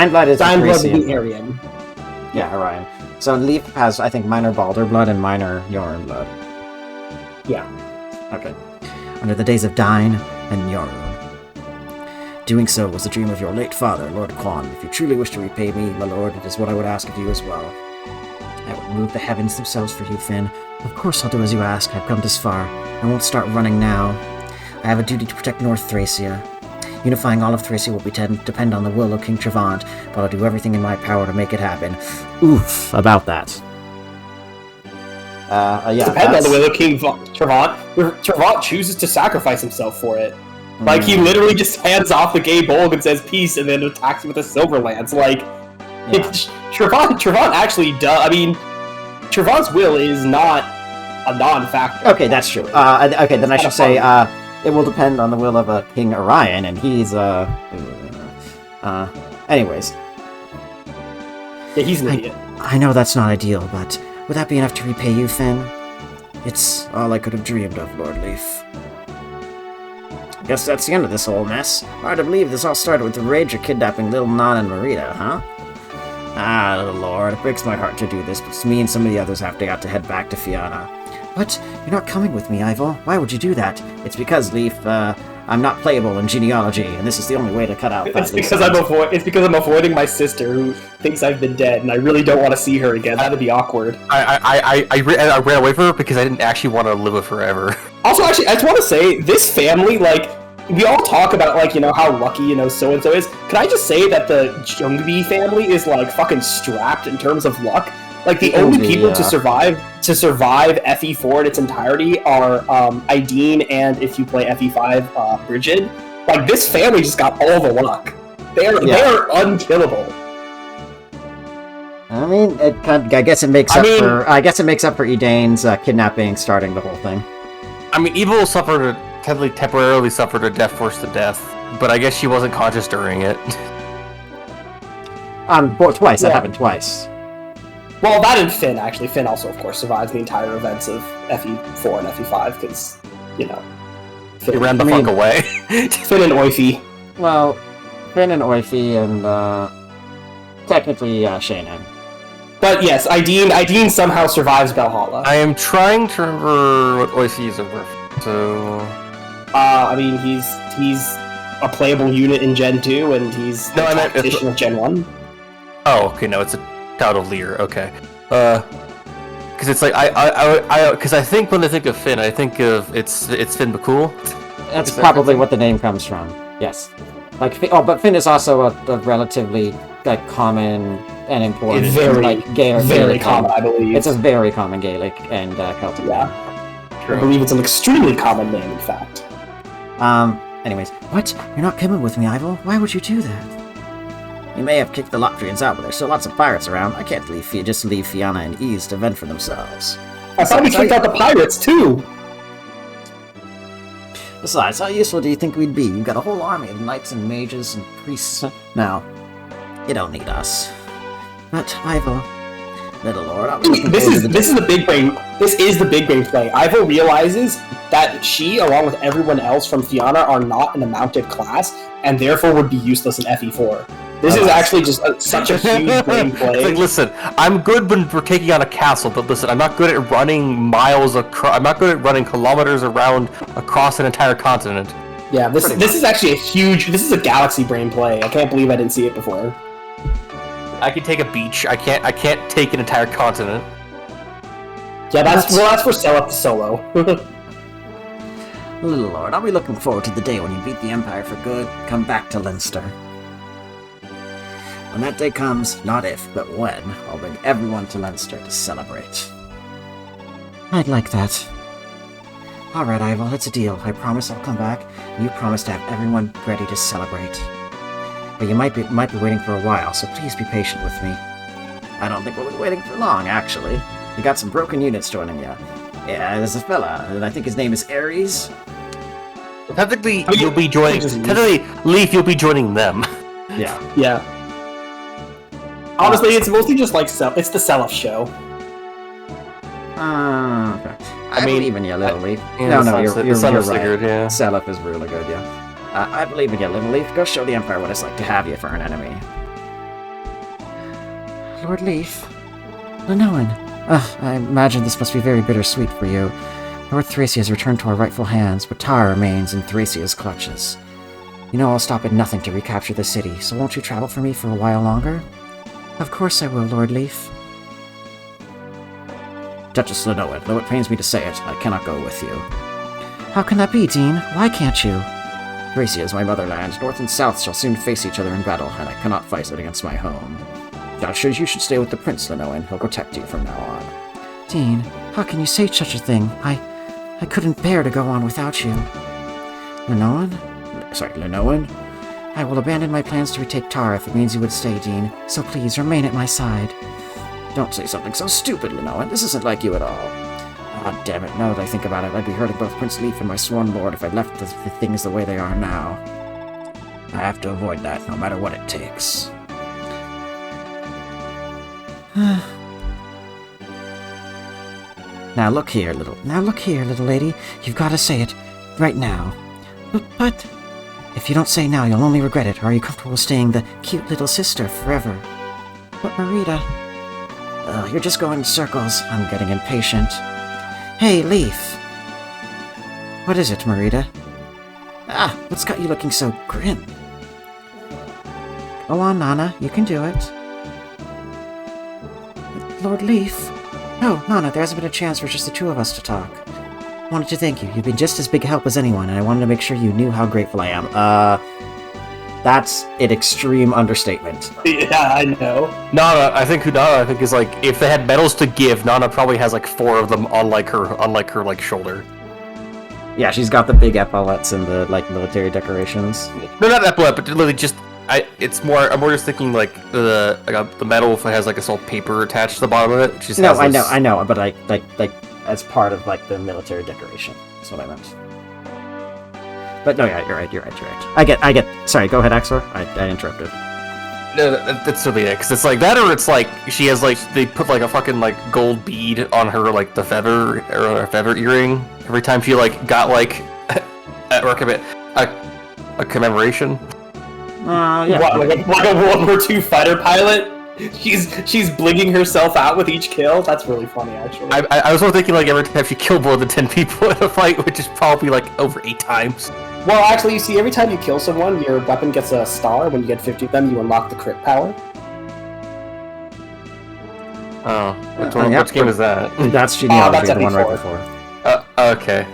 blood is Dine blood Thracian. would be Aryan. Yeah, Orion. So Leaf has, I think, minor Balder blood and minor Yorun blood. Yeah. Okay. Under the days of Dine and Yorun. Doing so was the dream of your late father, Lord Quan. If you truly wish to repay me, my lord, it is what I would ask of you as well. I would move the heavens themselves for you, Finn. Of course I'll do as you ask. I've come this far. I won't start running now. I have a duty to protect North Thracia. Unifying all of Thracia will depend on the will of King Trevant, but I'll do everything in my power to make it happen. Oof, about that. Yeah. Depends on the will of King Trevant. Trevant chooses to sacrifice himself for it. Like, he literally just hands off the gay Bolg and says peace, and then attacks with a silver lance. Like, Trevant actually does. I mean, Trevant's will is not a non-factor. Okay, that's true. Okay, then I should say, it will depend on the will of King Orion, and he's, anyways. Yeah, he's an idiot. I know that's not ideal, but would that be enough to repay you, Finn? It's all I could have dreamed of, Lord Leaf. Guess that's the end of this whole mess. Hard to believe this all started with the Rager kidnapping little Nan and Marita, huh? Ah, little lord, it breaks my heart to do this, but me and some of the others have got to head back to Fianna. What? You're not coming with me, Ivo? Why would you do that? It's because, Leaf, I'm not playable in genealogy, and this is the only way to cut out It's because I'm avoiding my sister, who thinks I've been dead, and I really don't want to see her again. That'd be awkward. I ran away from her because I didn't actually want to live with her ever. Also, actually, I just want to say, this family, like, we all talk about, like, you know, how lucky, you know, so-and-so is. Can I just say that the Jungbi family is, like, fucking strapped in terms of luck? Like, the only people to survive FE4 in its entirety are Ideen and, if you play FE5, Brigid. Like, this family just got all the luck. They are unkillable. I mean, I guess it makes up for Edane's kidnapping starting the whole thing. I mean, Evil temporarily suffered a death forced to death, but I guess she wasn't conscious during it. Twice. That happened twice. Well, that and Finn, actually. Finn also, of course, survives the entire events of FE4 and FE5, because, you know... He ran the fuck away. Finn and Oifi. Well, Finn and Oifi and, technically, Shayna. But yes, Ideen somehow survives Valhalla. I am trying to remember what Oifi is over. So... I mean, he's a playable unit in Gen 2, and he's a tactician of Gen 1. Oh, okay, no, it's a Child of Lear, okay. Because it's like, because I think when I think of Finn, I think of, it's Finn McCool. That's probably what the name comes from, yes. Like, but Finn is also a relatively, like, common and important, very common, I believe. It's a very common Gaelic and Celtic name. True. I believe it's an extremely common name, in fact. Anyways, what? You're not coming with me, Ivo? Why would you do that? You may have kicked the Locktrians out, but there's still lots of pirates around. I can't just leave Fianna and Ease to vent for themselves. I thought we kicked out the pirates, too! Besides, how useful do you think we'd be? You've got a whole army of knights and mages and priests. Now, you don't need us. But, Ivo, little lord, I was looking This is the big brain. This is the big brain play. Ivo realizes that she, along with everyone else from Fianna, are not an mounted class, and therefore would be useless in FE4. This is actually just such a huge brain play. It's like, listen, I'm good when we're taking on a castle, but listen, I'm not good at running miles across. I'm not good at running kilometers around across an entire continent. Yeah, this is actually this is a galaxy brain play. I can't believe I didn't see it before. I can take a beach. I can't take an entire continent. Yeah, that's for solo. Little lord, I'll be looking forward to the day when you beat the Empire for good, come back to Leinster. When that day comes, not if, but when, I'll bring everyone to Leinster to celebrate. I'd like that. Alright, Ivo, it's a deal. I promise I'll come back. You promise to have everyone ready to celebrate. but you might be waiting for a while, so please be patient with me. I don't think we'll be waiting for long, actually. You got some broken units joining you. Yeah, there's a fella, and I think his name is Ares. Well, technically, you'll be joining. Technically, Leaf, you'll be joining them. Yeah. Yeah. Honestly, it's mostly just like it's the sell-off show. Okay. I believe in you, Little Leaf. Yeah, No, you're right. Sigurd, yeah. Self is really good, yeah. I believe in you, Little Leaf. Go show the Empire what it's like to have you for an enemy. Lord Leaf. Lenoan. I imagine this must be very bittersweet for you. Lord Thracia has returned to our rightful hands, but Tara remains in Thracia's clutches. You know I'll stop at nothing to recapture the city, so won't you travel for me for a while longer? Of course I will, Lord Leaf. Duchess Lenoan, though it pains me to say it, I cannot go with you. How can that be, Dean? Why can't you? Thracia is my motherland. North and South shall soon face each other in battle, and I cannot fight it against my home. Duchess, you should stay with the Prince, Lenoan. He'll protect you from now on. Dean, how can you say such a thing? I couldn't bear to go on without you. Lenoan? Lenoan? I will abandon my plans to retake Tara if it means you would stay, Dean, so please remain at my side. Don't say something so stupid, Lenoan. This isn't like you at all. Ah, damn it, now that I think about it, I'd be hurting both Prince Leaf and my sworn lord if I left the things the way they are now. I have to avoid that, no matter what it takes. Now look here, little lady. You've got to say it. Right now. But... If you don't say now, you'll only regret it. Or are you comfortable staying the cute little sister forever? But Marita... Oh, you're just going in circles. I'm getting impatient. Hey, Leaf. What is it, Marita? Ah, what's got you looking so grim? Go on, Nana. You can do it. Lord Leaf? No, Nana, there hasn't been a chance for just the two of us to talk. Wanted to thank you. You've been just as big a help as anyone, and I wanted to make sure you knew how grateful I am. That's an extreme understatement. Yeah, I know. Nana, I think is like, if they had medals to give, Nana probably has like 4 of them on her shoulder. Yeah, she's got the big epaulets and the military decorations. No, not epaulette, but literally just. I'm more just thinking like the medal if it has like a small paper attached to the bottom of it. I know, but like as part of like the military decoration. That's what I meant. But no, yeah, you're right. I get. Sorry, go ahead, Axor. I interrupted. No, that's really it. Cause it's like that, or it's like she has like they put like a fucking like gold bead on her like the feather or a feather earring every time she like got like a commemoration. Yeah. What, like a World War II fighter pilot? She's blinging herself out with each kill? That's really funny, actually. I was also thinking, like, every time she killed more than 10 people in a fight, which is probably, like, over 8 times. Well, actually, you see, every time you kill someone, your weapon gets a star. When you get 50 of them, you unlock the crit power. Oh. Which game is that? That's Genealogy, that's the one right before. Okay.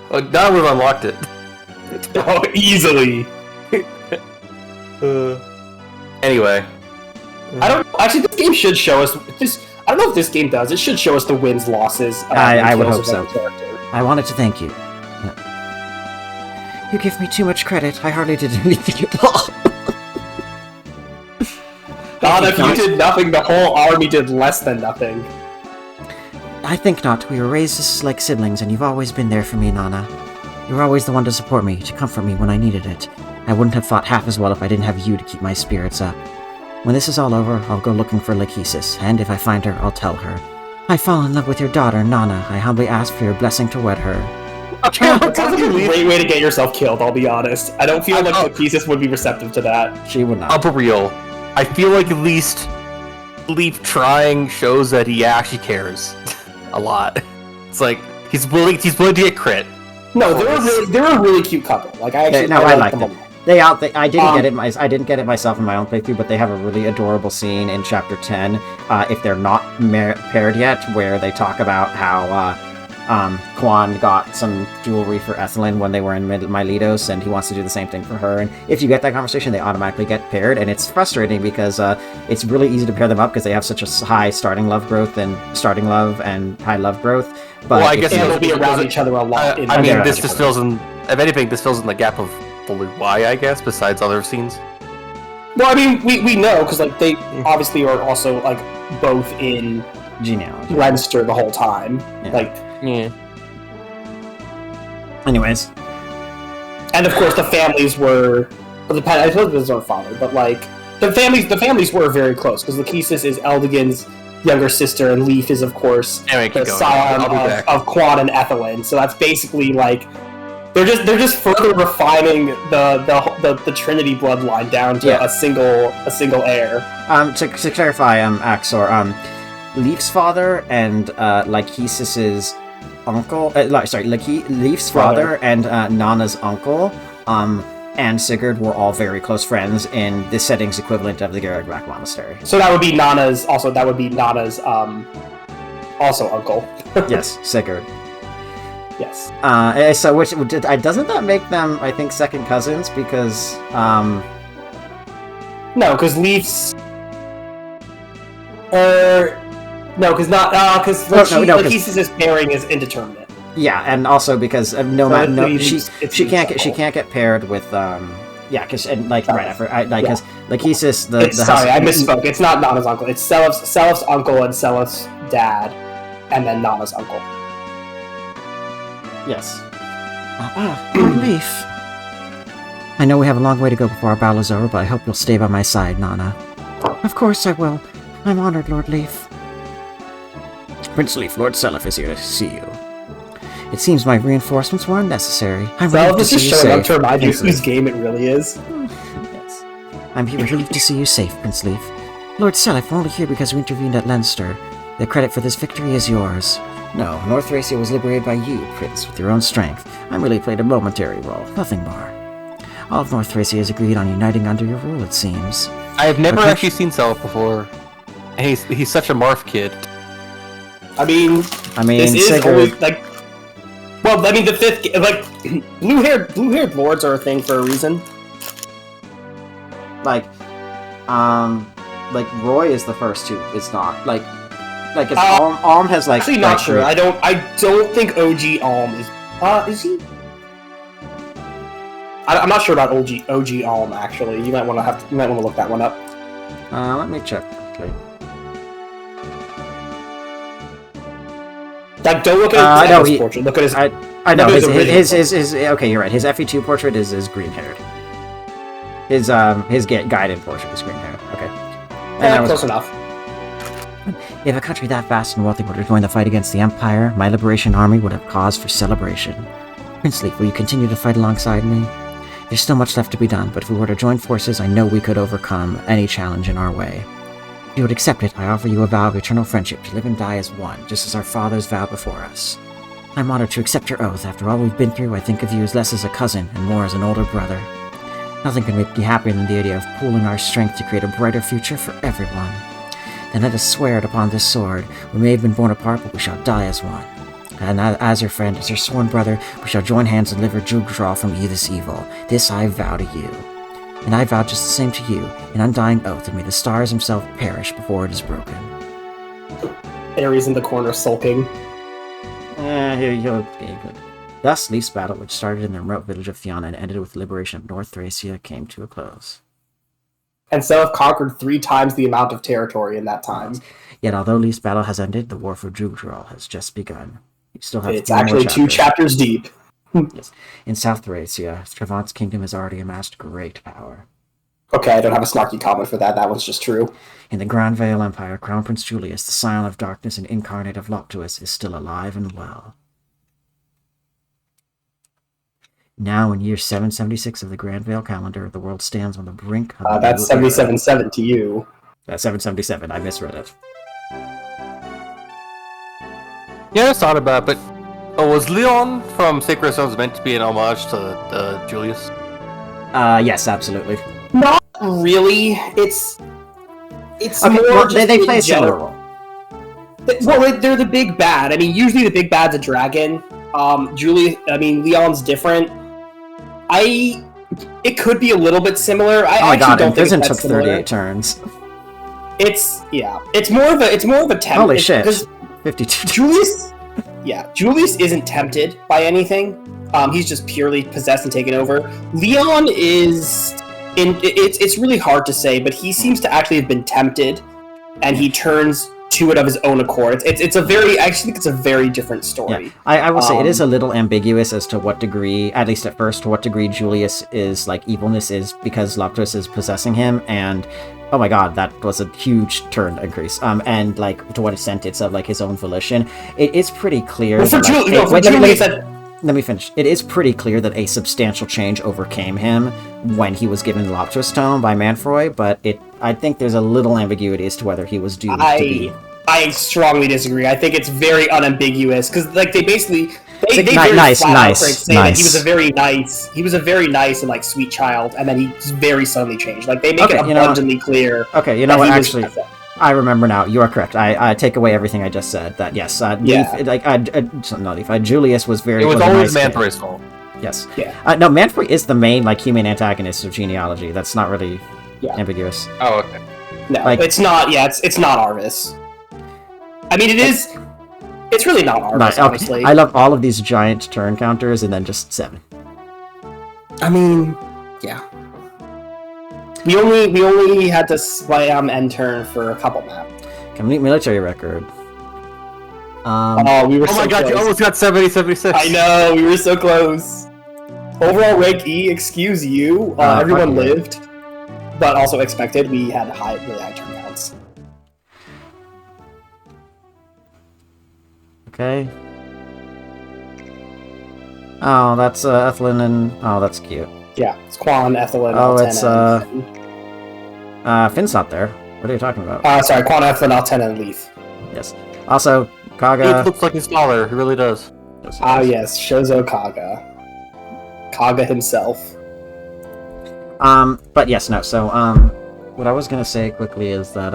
Well, now we've unlocked it. Oh, easily! Anyway. I don't know. Actually, this game should show us. I don't know if this game does. It should show us the wins, losses. I would hope so. Character. I wanted to thank you. Yeah. You give me too much credit. I hardly did anything at all. God, if you did nothing, the whole army did less than nothing. I think not. We were raised like siblings, and you've always been there for me, Nana. You were always the one to support me, to comfort me when I needed it. I wouldn't have fought half as well if I didn't have you to keep my spirits up. When this is all over, I'll go looking for Lachesis, and if I find her, I'll tell her. I fall in love with your daughter, Nana. I humbly ask for your blessing to wed her. That sounds like a great way to get yourself killed, I'll be honest. I don't feel like Lachesis would be receptive to that. She would not. I'll be real. I feel like at least Leaf trying shows that he actually cares a lot. It's like he's willing to get crit. No, they're a really cute couple. Like I liked them. I didn't get it myself in my own playthrough, but they have a really adorable scene in Chapter 10, if they're not paired yet, where they talk about how Quan got some jewelry for Ethelyn when they were in Miletos, and he wants to do the same thing for her. And if you get that conversation, they automatically get paired, and it's frustrating because it's really easy to pair them up because they have such a high starting love and high love growth. But well, I guess they'll be around each other a lot. This fills in the gap of Blue Y, I guess, besides other scenes. Well, I mean, we know because like they obviously are also like both in genealogy. Leinster the whole time. Yeah. Like, anyways, and of course the families were. Well, I suppose it was our father, but like the families were very close because Lachesis is Eldigan's younger sister, and Leaf is of course the scion of Quan and Ethelyn. So that's basically like. They're just further refining the Trinity bloodline down to a single heir. To clarify, Axor, Leaf's father and Lachesis's uncle, Leaf's father and Nana's uncle, and Sigurd were all very close friends in the settings equivalent of the Garagrak Monastery. So that would be Nana's also uncle. Yes, Sigurd. Yes. So doesn't that make them, I think, second cousins? Because no, because Leaf's Lachesis' pairing is indeterminate. Yeah, and also because she can't get paired with because because Lachesis I misspoke. It's not Nana's uncle. It's Selef's uncle and Selef's dad, and then Nana's uncle. Yes. Lord Leaf. I know we have a long way to go before our battle is over, but I hope you'll stay by my side, Nana. Of course I will. I'm honored, Lord Leaf. Prince Leaf, Lord Selef is here to see you. It seems my reinforcements were unnecessary. I'm relieved to see you safe. Up to remind you whose game it really is. Yes. I'm relieved to see you safe, Prince Leaf. Lord Selef, we're only here because we intervened at Leinster. The credit for this victory is yours. No, North Thracia was liberated by you, Prince, with your own strength. I merely played a momentary role, nothing more. All of North Thracia has agreed on uniting under your rule, it seems. I have never actually seen Selef before. And he's such a Marth kid. I mean, this is Sigurd... always, like... Well, I mean, the fifth... Like, blue-haired lords are a thing for a reason. Roy is the first who is not. It's Alm has like... Actually, not sure. I don't think OG Alm is he? I'm not sure about OG Alm, actually. You might want to look that one up. Let me check. Okay. Like, don't look at his portrait. Look at his... I know, his okay, you're right. His FE2 portrait is green-haired. His guided portrait is green-haired. Okay. Yeah, close enough. If a country that vast and wealthy were to join the fight against the Empire, my liberation army would have cause for celebration. Prince Leaf, will you continue to fight alongside me? There's still much left to be done, but if we were to join forces, I know we could overcome any challenge in our way. If you would accept it, I offer you a vow of eternal friendship to live and die as one, just as our fathers vowed before us. I'm honored to accept your oath. After all we've been through, I think of you as less as a cousin and more as an older brother. Nothing could make me happier than the idea of pooling our strength to create a brighter future for everyone. Then let us swear it upon this sword. We may have been born apart, but we shall die as one. And as your friend, as your sworn brother, we shall join hands and deliver Jugdraw from this evil. This I vow to you. And I vow just the same to you, an undying oath, and may the stars himself perish before it is broken. Ares in the corner sulking. Good. Thus, Leaf's battle, which started in the remote village of Fianna and ended with the liberation of North Thracia, came to a close. And Selef conquered 3 times the amount of territory in that time. Yet, although Leaf's battle has ended, the war for Jugdraw has just begun. You still have it's actually 2 chapters deep. Yes. In South Thracia, Travant's kingdom has already amassed great power. Okay, I don't have a snarky comment for that. That one's just true. In the Grand Vale Empire, Crown Prince Julius, the scion of darkness and incarnate of Loptuus, is still alive and well. Now, in year 776 of the Grand Vale calendar, the world stands on the brink of that's 777 to you. That's 777. I misread it. Yeah, I thought about it, but was Leon from Sacred Stones meant to be an homage to Julius? Yes, absolutely. Not really. It's okay, more well, just they play a similar role. Well, they're the big bad. I mean, usually the big bad's a dragon. Leon's different. It could be a little bit similar. I actually don't think it's took similar. 38 turns. It's more of a tempt. Holy shit. 52. Julius isn't tempted by anything. He's just purely possessed and taken over. Leon is it's really hard to say, but he seems to actually have been tempted, and he turns to it of his own accord. It's a very, I actually think it's a very different story. Yeah. I will say it is a little ambiguous as to what degree, at least at first, to what degree Julius is like evilness is because Loptus is possessing him, and oh my god, that was a huge turn increase. And like to what extent it's of like his own volition. It is pretty clear. Well, for that, Julius, let me finish. It is pretty clear that a substantial change overcame him when he was given the Loptus Tome by Manfroy, but I think there's a little ambiguity as to whether he was due to be. I strongly disagree. I think it's very unambiguous because, like, they basically they very nice, say that he was a very nice and like sweet child, and then he very suddenly changed. Like they make it abundantly clear. Okay, you know what? Actually, I remember now. You are correct. I take away everything I just said. That yes, Julius was very. It was always nice Manfroy's fault. Yes. Yeah. No, Manfroy is the main like human antagonist of genealogy. That's not really ambiguous. Oh, okay. No, it's not. Yeah, it's not Arvis. I mean, it is. It's really not Arvis, honestly. I love all of these giant turn counters, and then just 7. I mean, yeah. We only had to slam end turn for a couple maps. Complete military record. We were so my god, close. you almost got 70-76. I know, we were so close. Overall rank E, excuse you. Everyone lived, but also expected. We had really high turn counts. Okay. Oh, that's Ethelyn and... Oh, that's cute. Yeah, it's Quan, Ethelyn, Oh, Altena, it's, Finn's not there. What are you talking about? Sorry, Quan, Ethelyn, Altena, and Leaf. Yes. Also, Kaga... It looks like he's smaller. He really does. Yes, Shozo Kaga. Kaga himself. But yes, no, so, what I was gonna say quickly is that,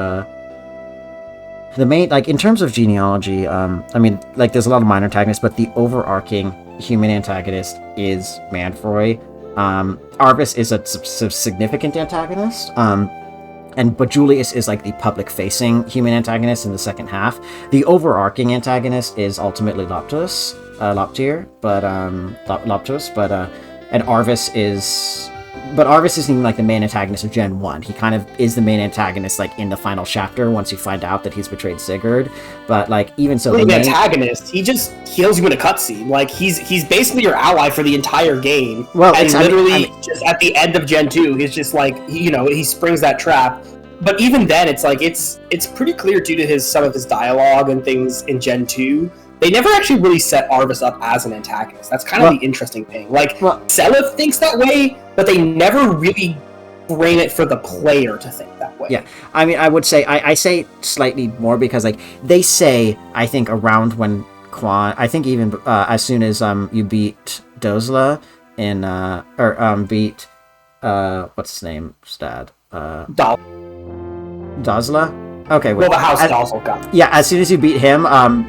the main, like, in terms of genealogy, I mean, like, there's a lot of minor antagonists, but the overarching human antagonist is Manfroy. Arvis is a significant antagonist, but Julius is, like, the public-facing human antagonist in the second half. The overarching antagonist is ultimately Loptus, and Arvis is... But Arvis isn't even, like, the main antagonist of Gen 1. He kind of is the main antagonist, like, in the final chapter, once you find out that he's betrayed Sigurd. But, like, even so... The antagonist, he just heals you in a cutscene. Like, he's basically your ally for the entire game. Well, and literally, just at the end of Gen 2, he's just, like, he springs that trap. But even then, it's, like, it's pretty clear due to some of his dialogue and things in Gen 2... They never actually really set Arvis up as an antagonist. That's kind of the interesting thing. Like, Seliph thinks that way, but they never really frame it for the player to think that way. Yeah, I mean, I would say, I say slightly more because, like, they say, I think, around when Quan, I think even as soon as you beat Dozla in, beat, what's his name, Stad? Dozla? Okay, wait. Well, the house also got. Yeah, as soon as you beat him,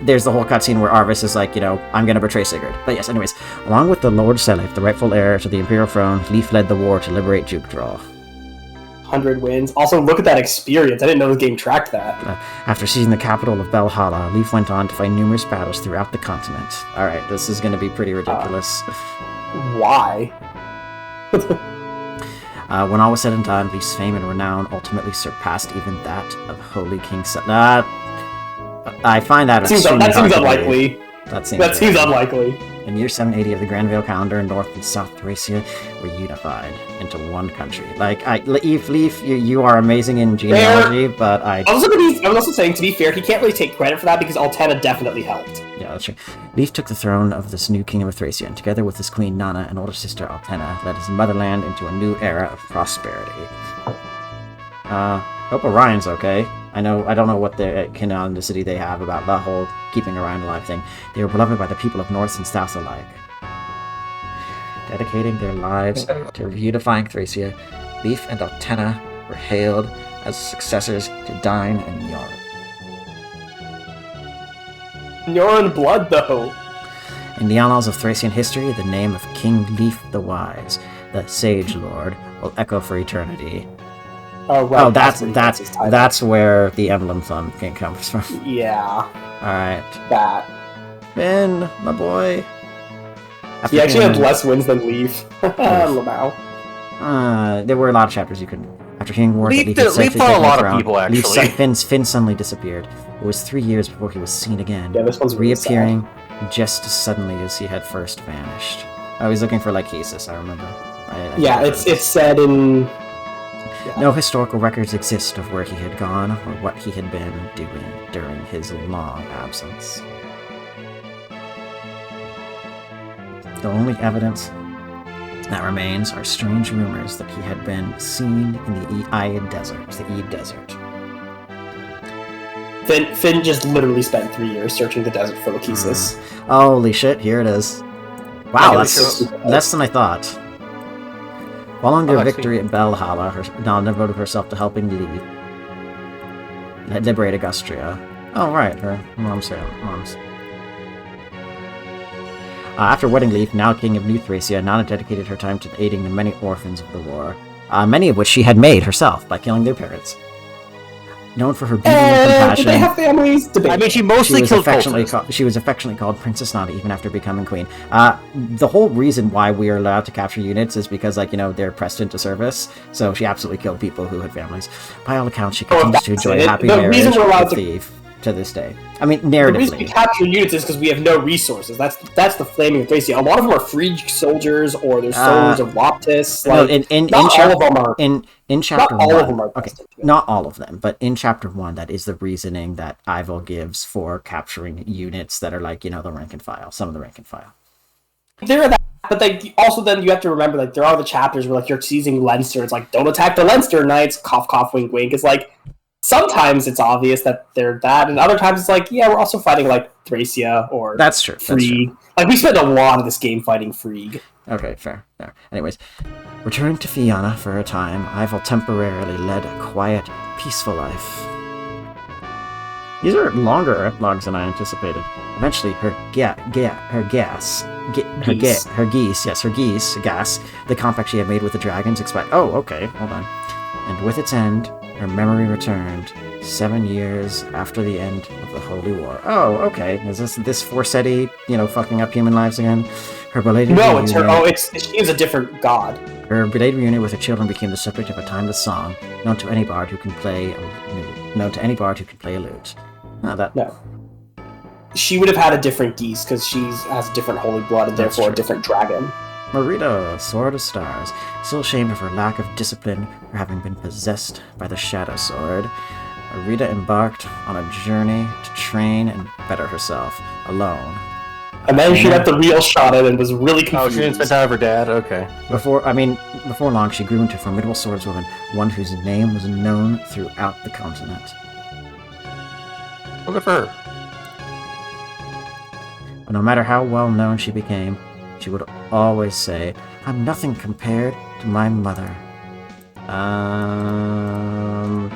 there's the whole cutscene where Arvis is like, I'm gonna betray Sigurd. But yes, anyways, along with the Lord Seliph, the rightful heir to the Imperial throne, Leif led the war to liberate Jukdraw. 100 wins. Also, look at that experience. I didn't know the game tracked that. After seizing the capital of Belhala, Leif went on to fight numerous battles throughout the continent. Alright, this is gonna be pretty ridiculous. Why? When all was said and done, Leif's fame and renown ultimately surpassed even that of Holy King I find that that seems unlikely. That seems unlikely. In year 780 of the Granville calendar, North and South Thracia were unified into one country. Like, Leif, you are amazing in genealogy, but I was also saying, to be fair, he can't really take credit for that because Altena definitely helped. Yeah, that's true. Leif took the throne of this new kingdom of Thracia, and together with his queen Nana and older sister Altena, led his motherland into a new era of prosperity. Hope Orion's okay. I don't know what the canonicity they have about the whole keeping Orion alive thing. They were beloved by the people of North and South alike. Dedicating their lives to unifying Thracia, Leif and Altena were hailed as successors to Dine and Nyorn. Nyorn blood, though. In the annals of Thracian history, the name of King Leif the Wise, the Sage Lord, will echo for eternity. Oh, right. Oh, that's where the Emblem thumb comes from. Yeah. Alright. That. Finn, my boy. He actually had less wins than Leif. Lamau. There were a lot of chapters you could. After hearing word Leaf that Leaf had safely fought a taken the lot of throne, people, Leaf's actually. Finn suddenly disappeared. It was 3 years before he was seen again, Yeah, this one's really reappearing just as suddenly as he had first vanished. I was looking for Lycasus, I remember. Yeah, it's said in... Yeah. No historical records exist of where he had gone or what he had been doing during his long absence. The only evidence that remains are strange rumors that he had been seen in the Eid Desert, Finn just literally spent 3 years searching the desert for Lycasus. Holy shit, here it is. Wow, Yeah, that's it's less than I thought. Following their that's victory at Valhalla, Nana devoted herself to helping liberate Augustria. Oh, right, her mom's. After wedding Leaf, now king of New Thracia, Nana dedicated her time to aiding the many orphans of the war, many of which she had made herself by killing their parents. Known for her beauty and compassion, Did they have families? Debate. I mean, she mostly killed cultists. she was affectionately called Princess Nana even after becoming queen. The whole reason why we are allowed to capture units is because, they're pressed into service. So she absolutely killed people who had families. By all accounts, she continues to enjoy a happy marriage with a thief to this day. I mean, narratively. The reason we capture units is because we have no resources. That's the flaming of Thracia. A lot of them are free soldiers, or they're soldiers of Loptis. No, not all of them are. In chapter not all 1, of them are. Okay, not all of them, but in chapter 1, that is the reasoning that Ival gives for capturing units that are the rank and file. Some of the rank and file. There are that, but then you have to remember there are the chapters where you're seizing Leinster. It's like, don't attack the Leinster Knights. Cough, cough, wink, wink. It's like sometimes it's obvious that they're that, and other times it's like, yeah, we're also fighting Thracia or that's true. Frigg. We spent a lot of this game fighting Frigg. Okay, fair. Anyways, returning to Fianna for a time, Ival temporarily led a quiet, peaceful life. These are longer epilogues than I anticipated. Eventually, her geese, the compact she had made with the dragons, expired. Oh, okay, hold on. And with its end, her memory returned 7 years after the end of the Holy War. Oh, okay. Is this Forseti, fucking up human lives again? Her belated No, it's her. Oh, she is a different god. Her belated reunion with her children became the subject of a timeless song, known to any bard who can play a lute. No. She would have had a different geese because she has a different holy blood and therefore a different dragon. Marita, Sword of Stars, still ashamed of her lack of discipline for having been possessed by the Shadow Sword, Marita embarked on a journey to train and better herself, alone. And then she got the real shot at it and was really confused. Oh, she didn't spend time with her dad? Okay. Before long, she grew into a formidable swordswoman, one whose name was known throughout the continent. Look at her. But no matter how well known she became, she would always say, "I'm nothing compared to my mother."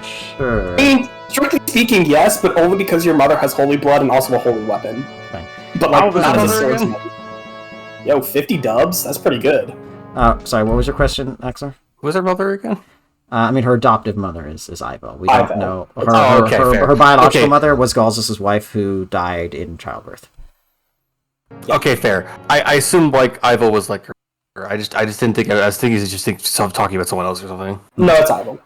Sure. I mean, strictly speaking, yes, but only because your mother has holy blood and also a holy weapon. Fine. But How was not her as a mother swordsman. Yo, 50 dubs? That's pretty good. Sorry, what was your question, Axler? Who was her mother again? Her adoptive mother is Ivo. We Ivo. don't know. Fair. Her biological mother was Galzus' wife, who died in childbirth. Okay, fair. I assumed Ivo was her. I just didn't think. I was thinking he's just talking about someone else or something. No, it's Ivo.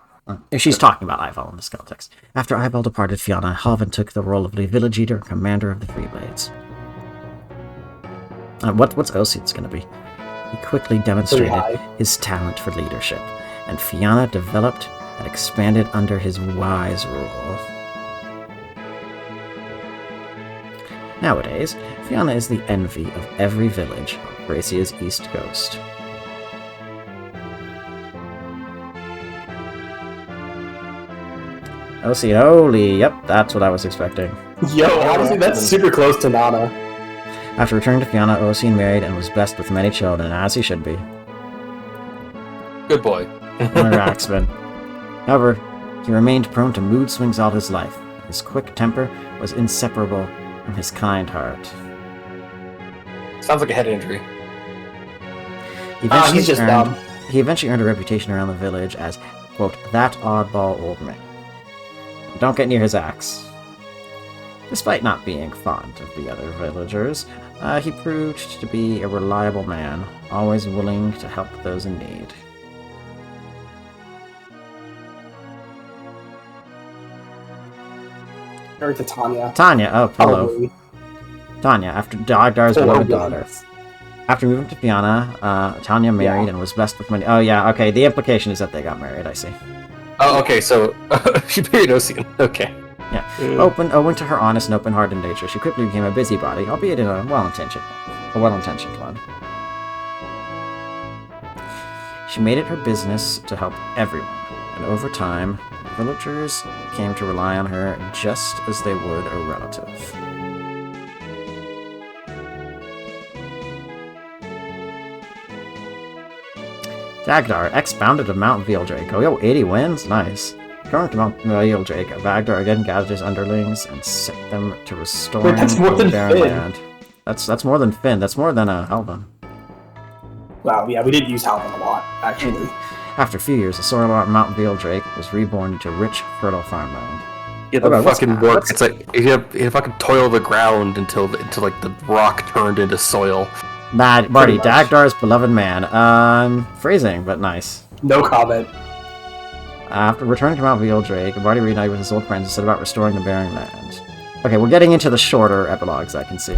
She's talking about Ivo in this context. After Ivo departed Fianna, Halvin took the role of the village leader and commander of the Three Blades. What's Oseid's going to be? He quickly demonstrated his talent for leadership, and Fianna developed and expanded under his wise rule. Nowadays, Fianna is the envy of every village on Thracia's east coast. Holy, yep, that's what I was expecting. Yo, honestly, that's super close to Nana. After returning to Fianna, Oisin married and was blessed with many children, as he should be. Good boy. Axman. However, he remained prone to mood swings all his life. His quick temper was inseparable from his kind heart. Sounds like a head injury. He's just dumb. He eventually earned a reputation around the village as, quote, that oddball old man. Don't get near his axe. Despite not being fond of the other villagers, he proved to be a reliable man, always willing to help those in need. Or to Tanya. Tanya, oh, hello. Probably. Tanya, after Dagdar's beloved daughter. After moving to Fianna, Tanya married and was blessed with money. Oh, yeah, okay, the implication is that they got married, I see. Oh, okay, so she married Ocean. Okay. Yeah. Owing to her honest and open-hearted nature, she quickly became a busybody, albeit in a well-intentioned one. She made it her business to help everyone, and over time, villagers came to rely on her just as they would a relative. Dagdar, ex-bounded of Mount Veeldrake. Oh, yo, 80 wins? Nice. Going to Mount Veeldrake, Dagdar again gathered his underlings and set them to restore the barren land. That's more than Finn. That's more than Halvin. Wow, yeah, we did use Halvin a lot, actually. After a few years, the soil on Mount Veeldrake was reborn into rich, fertile farmland. Yeah, the fucking work. It's like you fucking toil the ground until like the rock turned into soil. Barty, Dagdar's beloved man. Phrasing, but nice. No comment. After returning to Mount Veeldrake, Barty reunited with his old friends and set about restoring the barren land. Okay, we're getting into the shorter epilogues, I can see.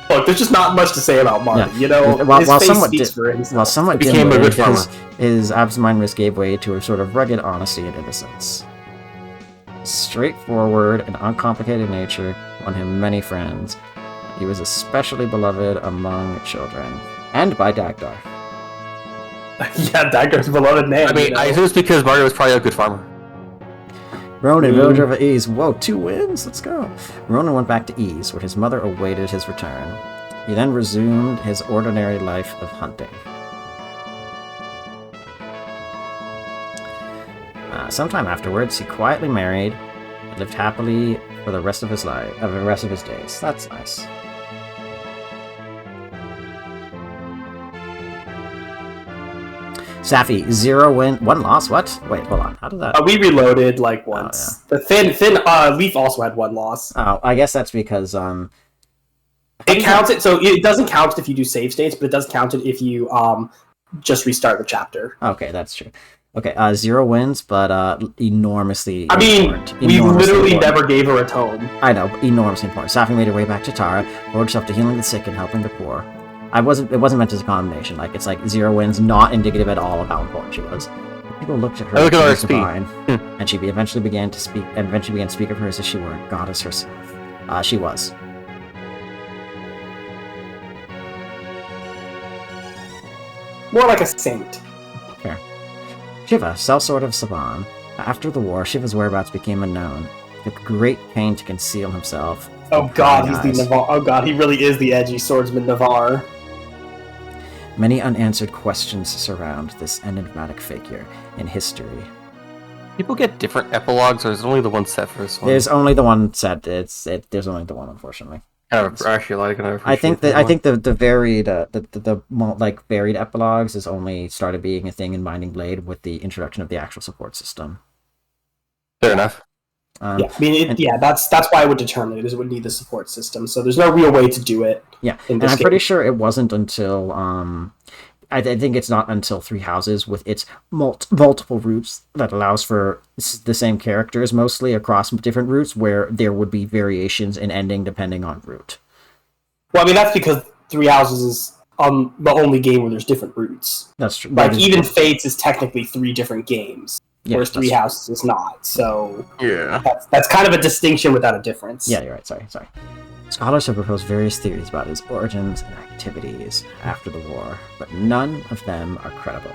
Look, there's just not much to say about Marty. Yeah. You know, while somewhat became a good farmer. His absent-mindedness gave way to a sort of rugged honesty and innocence. Straightforward and uncomplicated nature won him many friends. He was especially beloved among children, and by Dagdar. Yeah, Dagdar's beloved man. I mean, I assume it's because Mario was probably a good farmer. Ronan, villager of Ease. Whoa, 2 wins? Let's go. Ronan went back to Ease, where his mother awaited his return. He then resumed his ordinary life of hunting. Sometime afterwards, he quietly married and lived happily for the rest of his days. That's nice. Safi, 0 win, 1 loss. What? Wait, hold on. How did that? We reloaded like once. Oh, yeah. The Finn Leaf also had 1 loss. Oh, I guess that's because it counts it. So it doesn't count if you do save states, but it does count it if you just restart the chapter. Okay, that's true. Okay, 0 wins, but enormously. I mean, we literally never gave her a tome. I know, enormously important. Safi made her way back to Tara, devoted herself to healing the sick and helping the poor. It wasn't meant as a condemnation. Like, it's like 0 wins, not indicative at all of how important she was. People looked at her as divine, and she eventually began to speak of her as if she were a goddess herself. She was. More like a saint. Fair. Shiva, sellsword of Saban. After the war, Shiva's whereabouts became unknown. He took great pain to conceal himself. Oh god, he's the Navarre. Oh god, he really is the edgy swordsman Navarre. Many unanswered questions surround this enigmatic figure in history. People get different epilogues, or is it only the one set for this one? There's only the one set. There's only the one, unfortunately. I think the varied varied epilogues is only started being a thing in Binding Blade with the introduction of the actual support system. Fair enough. I mean, that's why I would determine it, is it would need the support system. So there's no real way to do it. Yeah, and I'm pretty sure it wasn't until I think it's not until Three Houses with its multiple routes that allows for the same characters mostly across different routes, where there would be variations in ending depending on route. Well, I mean, that's because Three Houses is the only game where there's different routes. That's true. Like, even Fates is technically 3 different games. Yeah, whereas Three Houses is not, so that's kind of a distinction without a difference. Yeah, you're right. Sorry. Scholars have proposed various theories about his origins and activities after the war, but none of them are credible.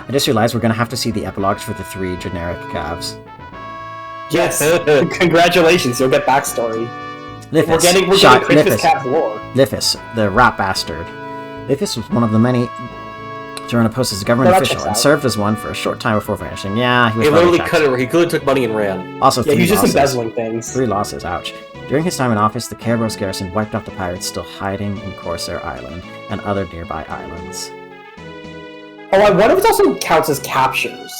I just realized we're going to have to see the epilogues for the 3 generic calves. Yes, congratulations, you'll get backstory. Lithis, we're getting Christmas Calf lore. Lithis, the rat bastard. Lithis was one of the many to run a post as a government official and served as one for a short time before vanishing. Yeah, he was literally cut it where he clearly took money and ran. Also, he was just embezzling things. 3 losses, ouch. During his time in office, the Kerberos garrison wiped out the pirates still hiding in Corsair Island and other nearby islands. Oh, I wonder if it also counts as captures.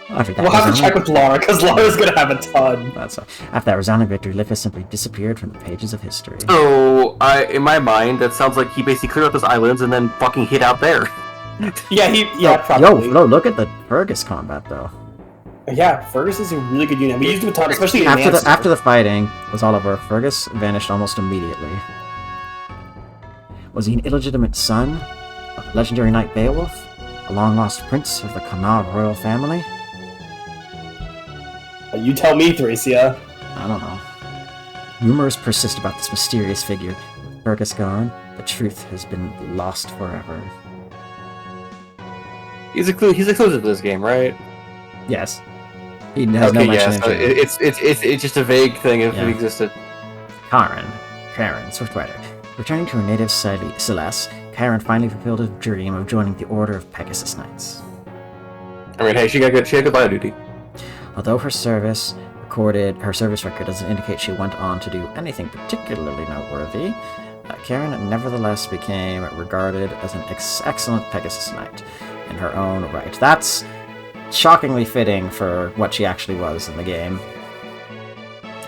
We'll have to check with Laura, because Laura's going to have a ton. After that resounding victory, Lithis simply disappeared from the pages of history. So, in my mind, that sounds like he basically cleared out those islands and then fucking hid out there. Probably. Yo, look at the Fergus combat, though. Yeah, Fergus is a really good unit. We used him a ton, especially in After the fighting was all over, Fergus vanished almost immediately. Was he an illegitimate son of legendary knight Beowulf, a long-lost prince of the Connaught royal family? You tell me, Thracia. I don't know. Rumors persist about this mysterious figure. With Fergus gone, the truth has been lost forever. He's exclusive to this game, right? Yes. He has no mention in so it's just a vague thing if it existed. Karen, Swiftrider. Returning to her native Celeste, Karen finally fulfilled her dream of joining the Order of Pegasus Knights. I mean, hey, she had good bio duty. Although her service record doesn't indicate she went on to do anything particularly noteworthy, Karen nevertheless became regarded as an excellent Pegasus Knight in her own right. That's shockingly fitting for what she actually was in the game.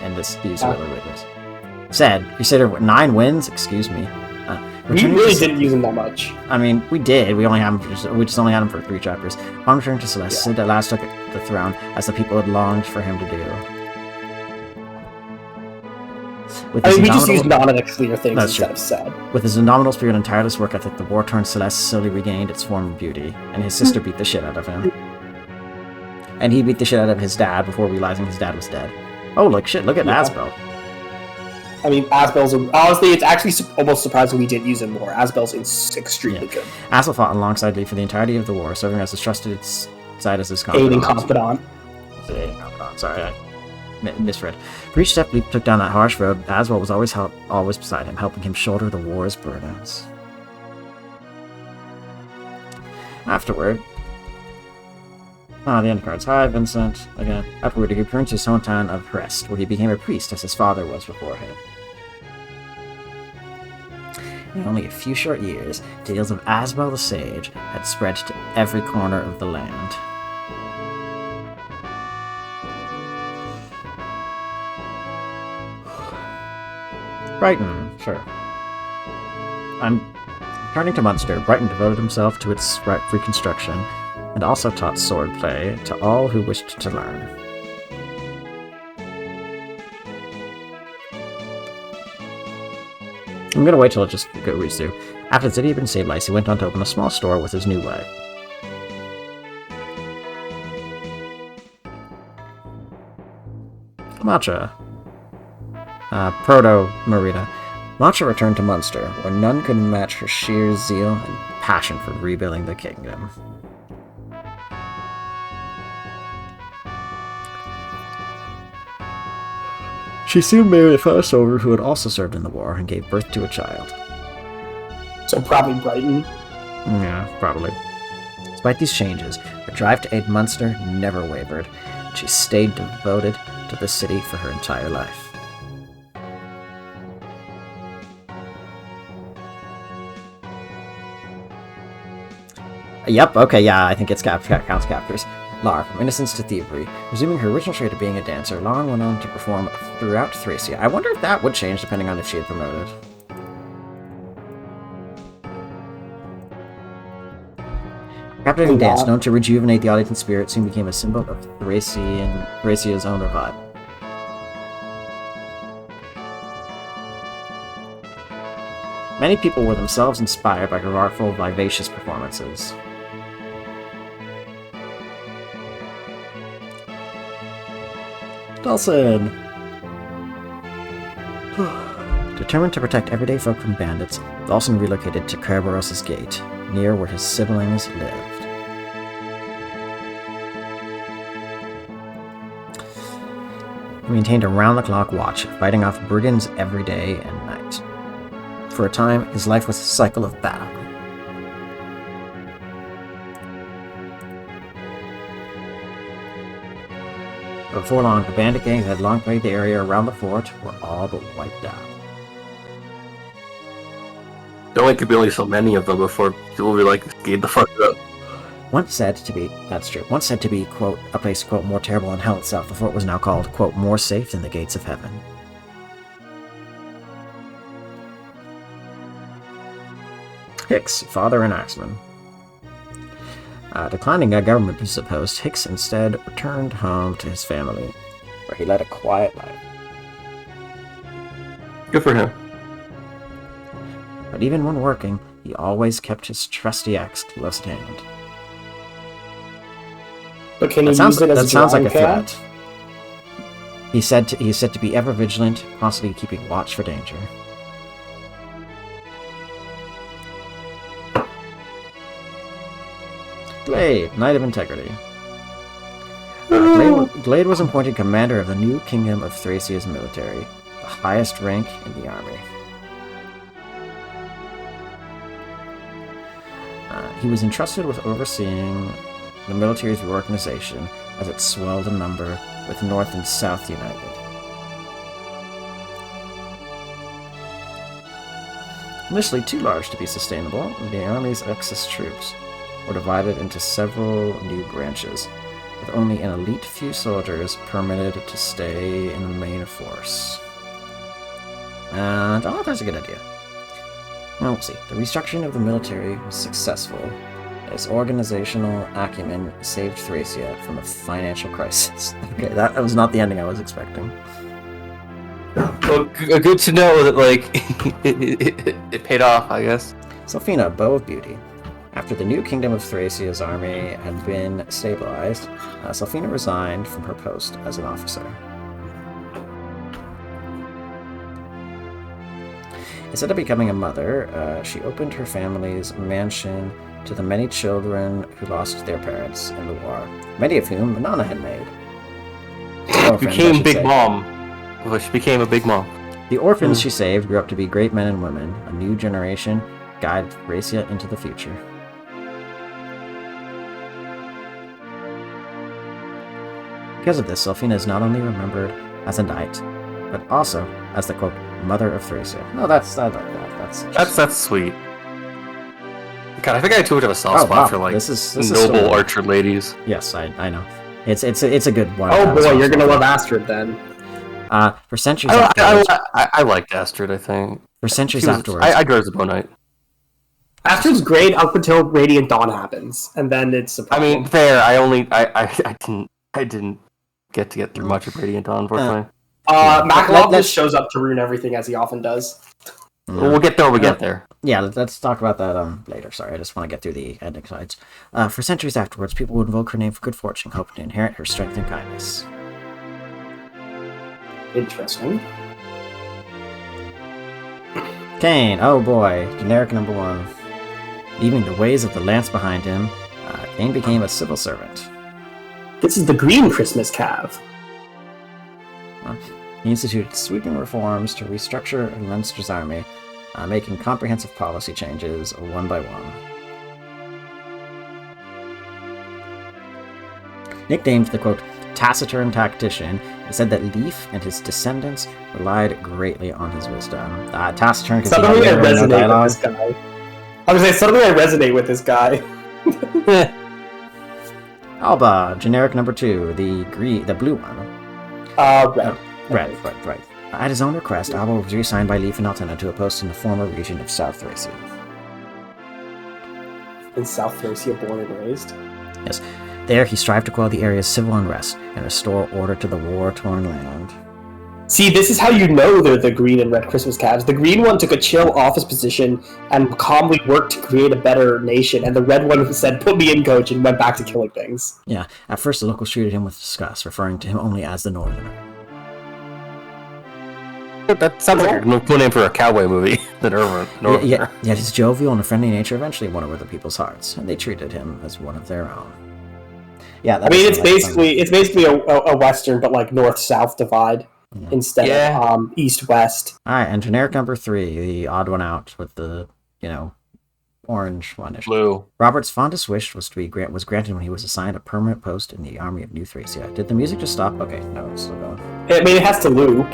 And these early witness. Said, consider 9 wins? Excuse me. We really didn't use him that much. I mean, we did. We just only had him for 3 chapters. Upon returning to Celeste, Cid at last took the throne, as the people had longed for him to do. We just used non to clear things instead of Cid. With his indomitable spirit and tireless work ethic, the war-torn Celeste slowly regained its former beauty, and his sister beat the shit out of him. And he beat the shit out of his dad before realizing his dad was dead. Oh, look at Asbel. I mean, Asbel's honestly, it's actually almost surprising we didn't use him more. Asbel's extremely good. Asbel fought alongside Lee for the entirety of the war, serving as his trusted side as his confidant. Aiding confidant. Sorry, I misread. For each step Lee took down that harsh road, Asbel was always beside him, helping him shoulder the war's burdens. Afterward, the end cards. Hi, Vincent. Again. Afterward, he returned to his hometown of Brest, where he became a priest as his father was before him. In only a few short years, tales of Asbel the Sage had spread to every corner of the land. Brighton, sure. Returning to Munster, Brighton devoted himself to its reconstruction, and also taught swordplay to all who wished to learn. I'm gonna wait till it just reads through. After the city had been stabilized, he went on to open a small store with his new wife. Matcha. Proto-Marita. Matcha returned to Munster, where none could match her sheer zeal and passion for rebuilding the kingdom. She soon married a fellow soldier who had also served in the war and gave birth to a child. So probably Brighton. Yeah, probably. Despite these changes, her drive to aid Munster never wavered, and she stayed devoted to the city for her entire life. Yep, okay, yeah, I think it's counts captors. Lar, from innocence to thievery. Resuming her original trade of being a dancer, Lar went on to perform throughout Thracia. I wonder if that would change depending on if she had promoted. Captivating dance, known to rejuvenate the audience in spirit, soon became a symbol of Thracia's own revival. Many people were themselves inspired by her artful, vivacious performances. Dulcin! Determined to protect everyday folk from bandits, Dulcin relocated to Kerberos' Gate, near where his siblings lived. He maintained a round-the-clock watch, fighting off brigands every day and night. For a time, his life was a cycle of battle. Before long, the bandit gangs that had long plagued the area around the fort were all but wiped out. There only could be only so many of them before people would be like, get the fuck up. Once said to be, quote, a place, quote, more terrible than hell itself, the fort was now called, quote, more safe than the gates of heaven. Hicks, father and axeman. Declining a government post, Hicks instead returned home to his family, where he led a quiet life. Good for him. But even when working, he always kept his trusty axe close at hand. But can you use it as that sounds like a pad? threat. He said to be ever vigilant, constantly keeping watch for danger. Glade, Knight of Integrity. Glade was appointed commander of the new kingdom of Thracia's military, the highest rank in the army. He was entrusted with overseeing the military's reorganization as it swelled in number, with North and South united. Initially too large to be sustainable, the army's excess troops were divided into several new branches, with only an elite few soldiers permitted to stay in the main force. And, that's a good idea. Well, let's see. The restructuring of the military was successful. Its organizational acumen saved Thracia from a financial crisis. Okay, that was not the ending I was expecting. Well, good to know that, like, it paid off, I guess. Selphina, Bow of Beauty. After the new kingdom of Thracia's army had been stabilized, Selphina resigned from her post as an officer. Instead of becoming a mother, she opened her family's mansion to the many children who lost their parents in the war, many of whom Nana had made. Became big mom. Well, she became a big mom. The orphans she saved grew up to be great men and women. A new generation guided Thracia into the future. Because of this, Selphina is not only remembered as a knight, but also as the, quote, mother of Thracia. Oh, that's sweet. God, I think I too much of a soft spot for, like, this noble archer ladies. Yes, I know. It's a good one. Oh boy, you're gonna love Astrid then. For centuries I liked Astrid, I think. For centuries afterwards. I drew as a bow knight. Astrid's great up until Radiant Dawn happens, and then it's a problem. I mean, I didn't get through much of Radiant Dawn, unfortunately. Makalov just shows up to ruin everything as he often does. Well, we'll get there when we get there. Yeah, let's talk about that later. Sorry, I just want to get through the ending sides. For centuries afterwards, people would invoke her name for good fortune, hoping to inherit her strength and kindness. Interesting. Cain, oh boy, generic number 1. Leaving the ways of the lance behind him, Cain became a civil servant. This is the green Christmas Cav. He instituted sweeping reforms to restructure Leinster's army, making comprehensive policy changes one by one. Nicknamed the, quote, taciturn tactician, it said that Leif and his descendants relied greatly on his wisdom. Taciturn because suddenly I resonate with this guy. I was gonna say, suddenly I resonate with this guy. Alba, generic number 2, the blue one. Red. Right. At his own request, Alba was reassigned by Leif and Altena to a post in the former region of South Thracia. In South Thracia, born and raised? Yes. There, he strived to quell the area's civil unrest and restore order to the war-torn land. See, this is how you know they're the green and red Christmas Cavs. The green one took a chill office position and calmly worked to create a better nation, and the red one said, put me in, coach, and went back to killing things. Yeah, at first the locals treated him with disgust, referring to him only as the Northerner. That sounds like a cool name for a cowboy movie. The Northerner. Yet his jovial and friendly nature eventually won over the people's hearts, and they treated him as one of their own. Yeah, I mean, it's basically a Western, but like North-South divide. Yeah. Instead of East-West. Alright, and generic number 3, the odd one out with the, orange one. Blue. Robert's fondest wish was granted when he was assigned a permanent post in the army of New Thracia. Did the music just stop? Okay, no, it's still going. I mean, it has to loop.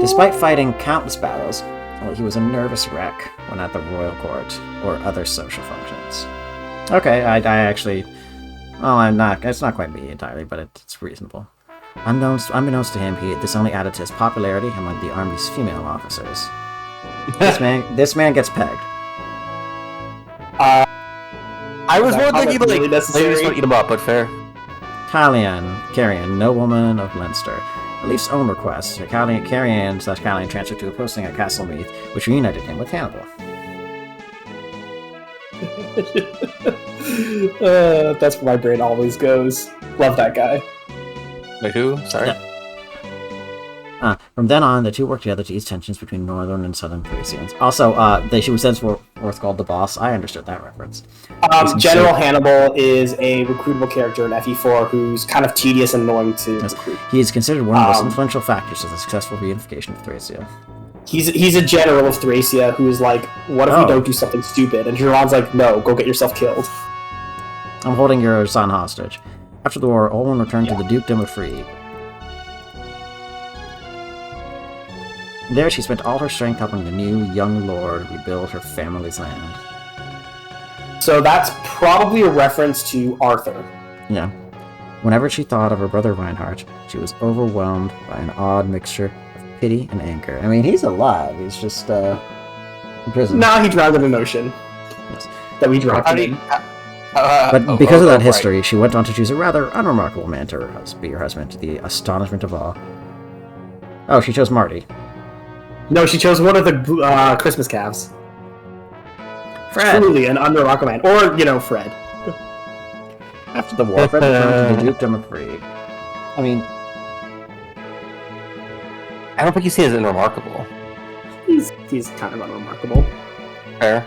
Despite fighting countless battles, he was a nervous wreck when at the royal court or other social functions. Okay, I actually... Well, it's not quite me entirely, but it's reasonable. Unbeknownst to him, this only added to his popularity among the army's female officers. This man gets pegged. I I was more thinking like really they just want to eat them up, but fair. Carrion, nobleman of Leinster. At Leif's own request, Carrion/Callian transferred to a posting at Castle Meath, which reunited him with Hannibal. That's where my brain always goes. Love that guy. Wait, who? Sorry. Yeah. From then on, the two worked together to ease tensions between northern and southern Thracians. Also, she was thenceforth called the Boss. I understood that reference. General Hannibal is a recruitable character in FE4 who's kind of tedious and annoying to recruit. He is considered one of the most influential factors of the successful reunification of Thracia. He's a general of Thracia who is like, what if we don't do something stupid? And Geron's like, no, go get yourself killed. I'm holding your son hostage. After the war, Olwen returned to the Dukedom of Free. There she spent all her strength helping the new young lord rebuild her family's land. So that's probably a reference to Arthur. Yeah. Whenever she thought of her brother Reinhardt, she was overwhelmed by an odd mixture of pity and anger. I mean, he's alive. He's just, in prison. Nah, he drowned in an ocean. Yes. That we dropped him in. But because of that history, she went on to choose a rather unremarkable man to be her husband, to the astonishment of all. Oh, she chose Marty. No, she chose one of the Christmas calves. Fred! Truly an unremarkable man. Or, Fred. After the war, Fred returned to the Dukedom of Free. I mean... I don't think you see it as unremarkable. He's kind of unremarkable. Fair.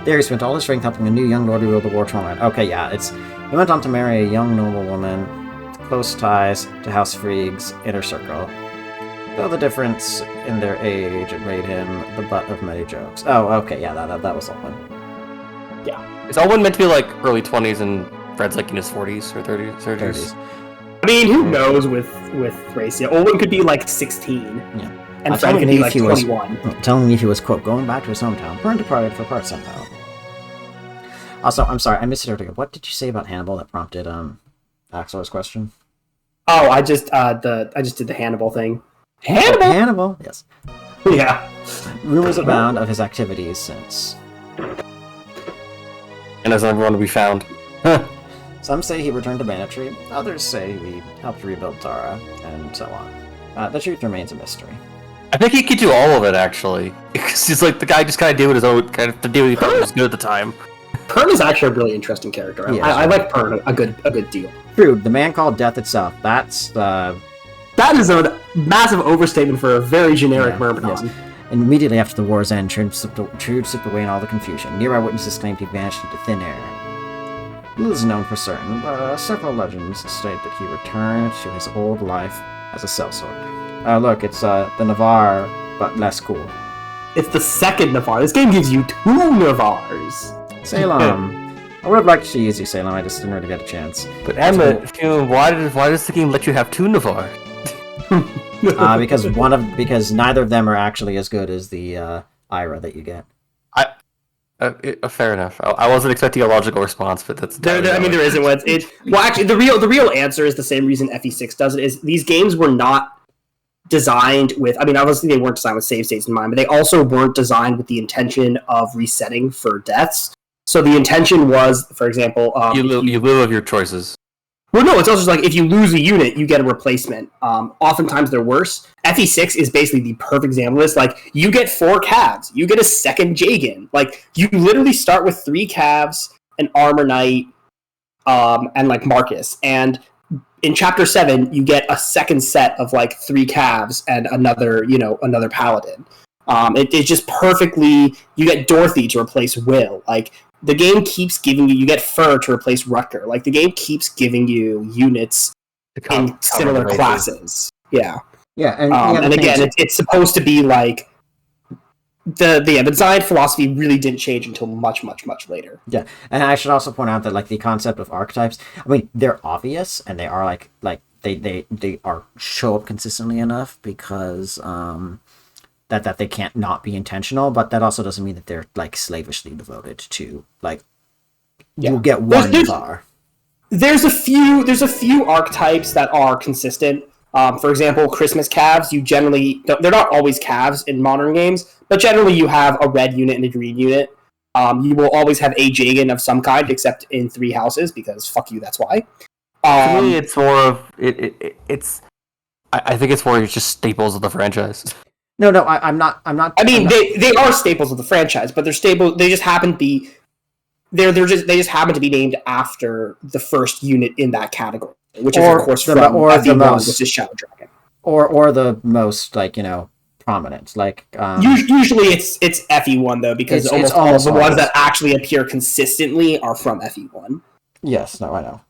There he spent all his strength helping a new young lord rebuild the war-torn land. Okay, yeah, he went on to marry a young noble woman, with close ties to House Freeg's inner circle. Though the difference in their age made him the butt of many jokes. Oh, okay, yeah, that was Olwen. Yeah. Is Olwen meant to be like early 20s and Fred's like in his 40s or 30s? I mean, who knows with Thracia? Olwen could be like 16. Yeah. And Fred could be like 21. Telling me he was, quote, going back to his hometown, burned departed for part somehow. Also, I'm sorry, I missed it earlier. What did you say about Hannibal that prompted Axel's question? Oh, I just did the Hannibal thing. Hannibal! Oh, Hannibal, yes. Yeah. Rumors abound of his activities since. And as everyone to be found. Some say he returned to Banatry, others say he helped rebuild Tara, and so on. The truth remains a mystery. I think he could do all of it, actually. Because he's like, the guy just kind of did what his own, kind of did what he thought was good at the time. Pern is actually a really interesting character. I like Pern a good deal. True, the man called Death itself. That is a massive overstatement for a very generic Myrmidon. Yes. And immediately after the war's end, Trude slipped away in all the confusion. Nearby witnesses claimed he vanished into thin air. Little is known for certain, but several legends state that he returned to his old life as a sellsword. Look, it's the Navarre, but less cool. It's the second Navarre. This game gives you 2 Navarres. Salem. I would have liked to use you, Salem. I just didn't really get a chance. But Emma, why does the game let you have 2 Navarre? because neither of them are actually as good as the Ira that you get. Fair enough. I wasn't expecting a logical response, but that's. There isn't one. Well, actually, the real answer is the same reason FE6 does it. Is these games were not designed with. I mean, obviously they weren't designed with save states in mind, but they also weren't designed with the intention of resetting for deaths. So the intention was, for example, you live of your choices. Well, no, it's also just like if you lose a unit, you get a replacement. Oftentimes they're worse. FE6 is basically the perfect example of this. Like, you get 4 calves, you get a second Jagan. Like, you literally start with 3 calves, an armor knight, and like Marcus. And in chapter 7, you get a second set of like 3 calves and another paladin. It just perfectly. You get Dorothy to replace Will. Like, the game keeps giving you get Fur to replace Rutger. Like, the game keeps giving you units in similar classes. Yeah. Yeah, and again, it's supposed to be like the design philosophy really didn't change until much, much, much later. Yeah, and I should also point out that like the concept of archetypes, I mean, they're obvious and they are like they are show up consistently enough because that they can't not be intentional, but that also doesn't mean that they're like slavishly devoted to like you'll get one bar. There's a few archetypes that are consistent. For example, Christmas calves, they're not always calves in modern games, but generally you have a red unit and a green unit. You will always have a Jagan of some kind, except in 3 houses, because fuck you, that's why. To me, it's more of it's. I think it's more just staples of the franchise. No, I'm not. I mean, they are staples of the franchise, but they're stable. They just happen to be. They just happen to be named after the first unit in that category, which is of course from FE1, which is Shadow Dragon. Or the most prominent, usually it's FE1 though, because almost all of the ones that actually appear consistently are from FE1. Yes, no, I know.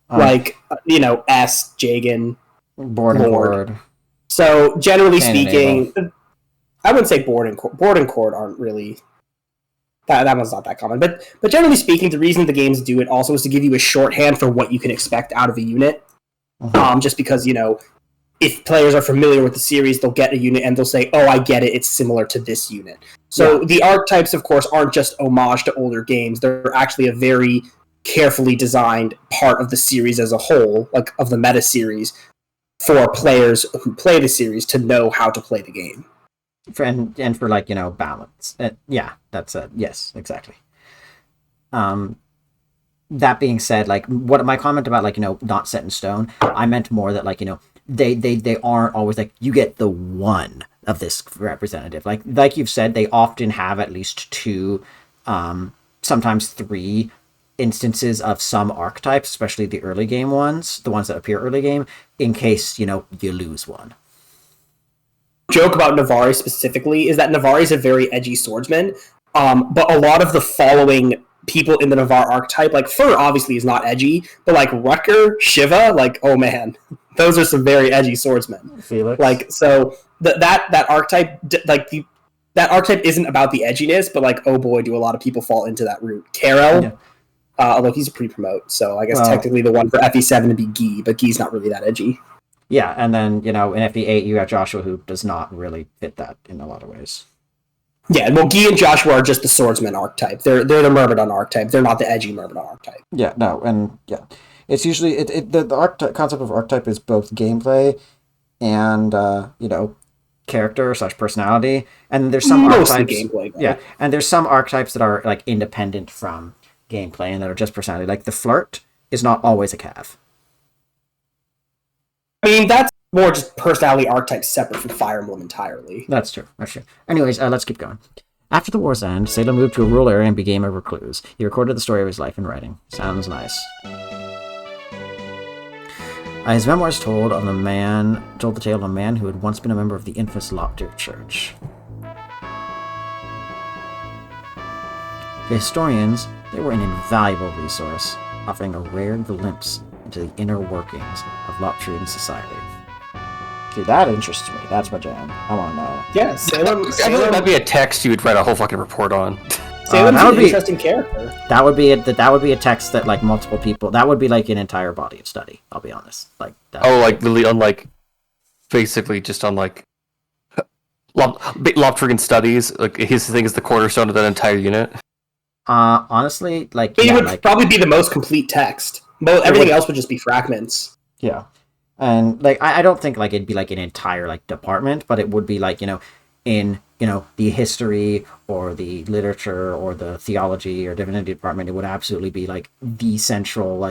S, Jagan, Board and Cord. So generally speaking, I wouldn't say Board and Cord aren't really. That one's not that common, but generally speaking, the reason the games do it also is to give you a shorthand for what you can expect out of a unit. Just because if players are familiar with the series, they'll get a unit and they'll say, "Oh, I get it. It's similar to this unit." So the archetypes, of course, aren't just homage to older games. They're actually a very carefully designed part of the series as a whole, like of the meta series, for players who play the series to know how to play the game. And for balance. That's it. Yes, exactly. That being said, what my comment about not set in stone, I meant more that they aren't always you get the one of this representative. Like you've said, they often have at least 2, sometimes 3 instances of some archetypes, especially the early game ones, the ones that appear early game, in case you lose one. Joke about Navari specifically is that Navari is a very edgy swordsman, but a lot of the following people in the Navar archetype, Fur obviously is not edgy, but Rucker, Shiva, oh man, those are some very edgy swordsmen. Felix. So that archetype, that archetype isn't about the edginess, but oh boy, do a lot of people fall into that route. Karel, although he's a pre-promote, so I guess technically the one for FE7 would be Guy, but Guy's not really that edgy. Yeah, and then, in FE8, you have Joshua, who does not really fit that in a lot of ways. Yeah, well, Guy and Joshua are just the swordsman archetype. They're the Myrmidon archetype. They're not the edgy Myrmidon archetype. Yeah, no, and, it's usually, the concept of archetype is both gameplay and, character/personality, and there's some archetypes... gameplay, though. Yeah, and there's some archetypes that are, independent from gameplay and that are just personality. The Flirt is not always a Cav. I mean, that's more just personality archetypes separate from Fire Emblem entirely. That's true. Anyways, let's keep going. After the war's end, Salem moved to a rural area and became a recluse. He recorded the story of his life in writing. Sounds nice. His memoirs told the tale of a man who had once been a member of the infamous Lopter Church. To historians, they were an invaluable resource, offering a rare glimpse into the inner workings of Loptrian society. See, that interests me. That's my jam. I want to know. Yeah, Salem, that'd be a text you would write a whole fucking report on. Salem's an interesting character. That would be a text that multiple people. That would be an entire body of study. I'll be honest. Literally on basically just on Loptrian studies. His thing is the cornerstone of that entire unit. Honestly, it would probably be the most complete text. But everything else would just be fragments. Yeah. And I don't think it'd be an entire department, but it would be in the history or the literature or the theology or divinity department, it would absolutely be the central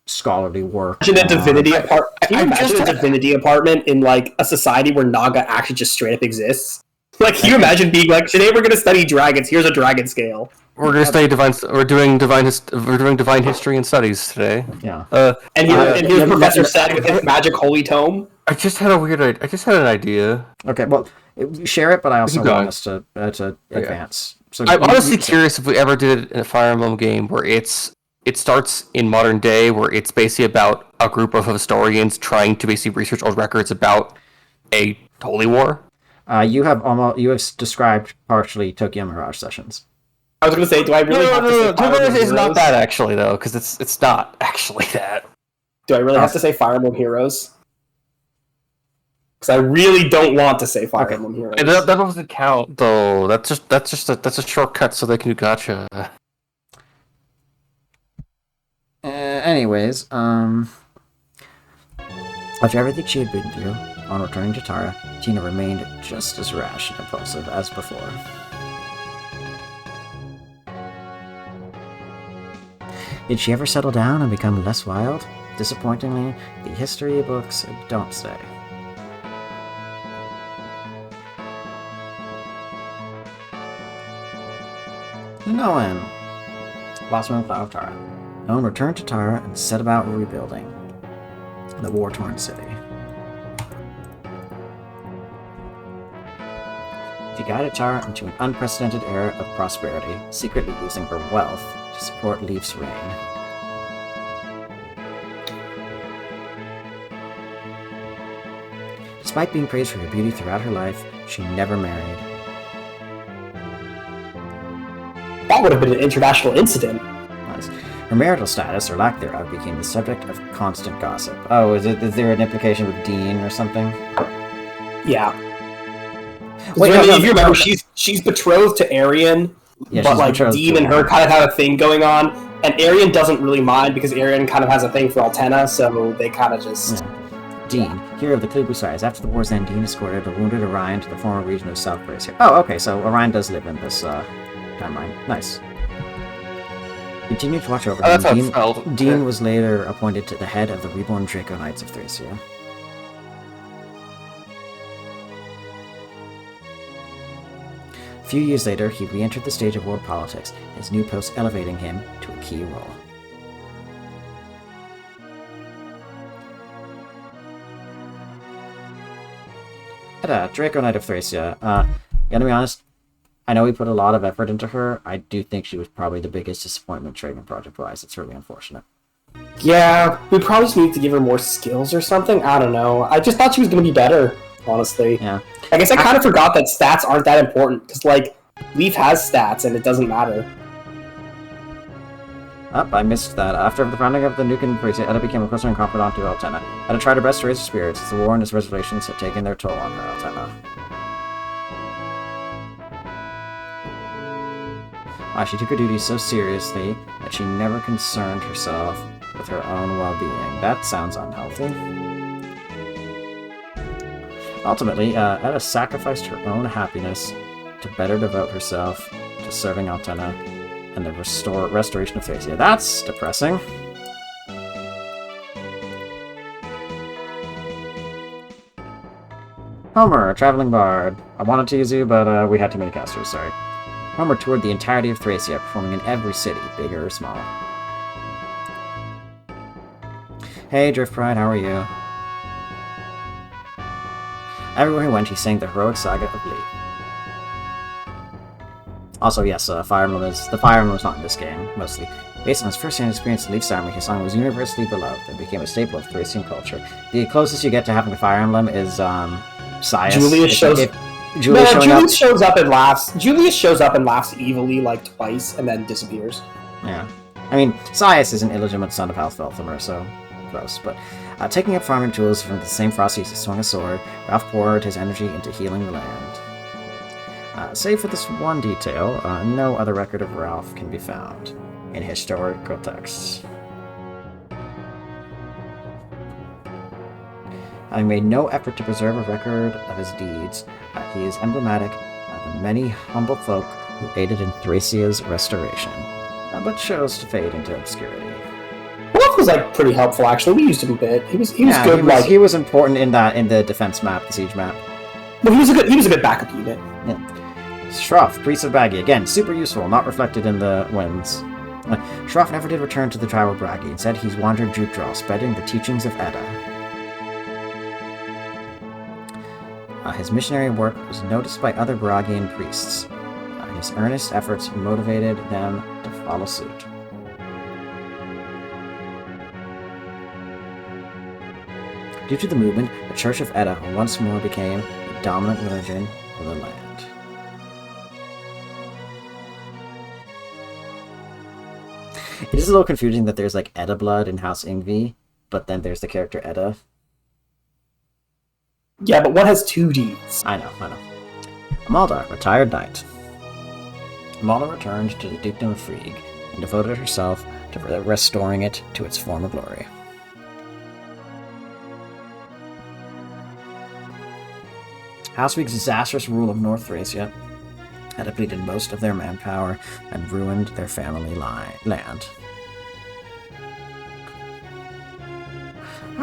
scholarly work. Imagine a divinity department in a society where Naga actually just straight up exists. Can you imagine being today we're gonna study dragons, here's a dragon scale. We're gonna study divine. We're doing divine history and studies today. Yeah. And here's Professor Sad with his magic holy tome. I just had an idea. Okay, well, share it, but I also want us to advance. So I'm honestly curious if we ever did it in a Fire Emblem game where it starts in modern day, where it's basically about a group of historians trying to basically research old records about a holy war. You have described partially Tokyo Mirage Sessions. I was going to say, do I really have to say Fire Emblem Heroes? It's not that, actually, though, because it's not actually that. Do I really have to say Fire Emblem Heroes? Because I really don't want to say Fire Emblem Heroes. That doesn't count, though. That's a shortcut so they can do gacha. Anyways, after everything she had been through, on returning to Tara, Tina remained just as rash and impulsive as before. Did she ever settle down and become less wild? Disappointingly, the history books don't say. Noan. Lost Moon Cloud of Tara. Noan returned to Tara and set about rebuilding the war-torn city. She guided Tara into an unprecedented era of prosperity, secretly using her wealth to support Leaf's reign. Despite being praised for her beauty throughout her life, she never married. That would have been an international incident. Nice. Her marital status, or lack thereof, became the subject of constant gossip. Oh, is there an implication with Dean or something? Yeah. Wait, if you remember, she's betrothed to Arian, but like Dean and her kind of have a thing going on, and Arian doesn't really mind because Arian kind of has a thing for Altena, so they kind of just... Yeah. Dean, hero of the Klugusais. After the war's end, Dean escorted a wounded Orion to the former region of South Thracia. Oh, okay, so Orion does live in this timeline. Nice. Continued to watch over him. Dean was later appointed to the head of the reborn Draco Knights of Thracia. A few years later, he re-entered the stage of world politics, his new post elevating him to a key role. Draco Knight of Thracia. Gotta be honest, I know we put a lot of effort into her. I do think she was probably the biggest disappointment Dragon Project-wise. It's really unfortunate. Yeah, we probably just need to give her more skills or something. I don't know. I just thought she was going to be better, honestly. Yeah. I guess I kind of forgot that stats aren't that important, because, like, Leaf has stats, and it doesn't matter. I missed that. After the founding of the Nukan Thracia, Edda became a closer and confidant to Altena. Edda tried her best to raise her spirits, as the war and its reservations had taken their toll on her, Altena. She took her duties so seriously that she never concerned herself with her own well-being. That sounds unhealthy. Ultimately, Edda sacrificed her own happiness to better devote herself to serving Altena and the restoration of Thracia. That's depressing. Homer, a traveling bard. I wanted to use you, but we had too many casters, sorry. Homer toured the entirety of Thracia, performing in every city, big or small. Hey, Drift Pride, how are you? Everywhere he went, he sang the heroic saga of Leaf. Also, yes, Fire Emblem is not in this game, mostly. Based on his first-hand experience in Leaf's army, his song was universally beloved and became a staple of Thracian culture. The closest you get to having a Fire Emblem is Sias. Julius shows up and laughs. Julius shows up and laughs evilly like twice and then disappears. Yeah. I mean, Sias is an illegitimate son of Halfvelthamer, so close. But taking up farming tools from the same Frost he swung a sword, Ralph poured his energy into healing the land. Save for this one detail, no other record of Ralph can be found in historical texts. Having made no effort to preserve a record of his deeds, he is emblematic of the many humble folk who aided in Thracia's restoration, but chose to fade into obscurity. Ralph was like pretty helpful, actually. We used him a bit. He was good. He was important in the defense map, the siege map. Well, he was a good backup unit. Yeah. Shroff, Priest of Bragi, again, super useful, not reflected in the wins. Shroff never did return to the tribe of Bragi. Instead, he's wandered Jukdral, spreading the teachings of Edda. His missionary work was noticed by other Bragian priests. His earnest efforts motivated them to follow suit. Due to the movement, the Church of Edda once more became the dominant religion of the land. It is a little confusing that there's like Edda blood in House Ingvi, but then there's the character Edda. Yeah, but one has two Ds. I know. Amalda, retired knight. Amalda returned to the Dukedom of Frigg and devoted herself to restoring it to its former glory. House Frigg's disastrous rule of North Thracia had depleted most of their manpower and ruined their family land.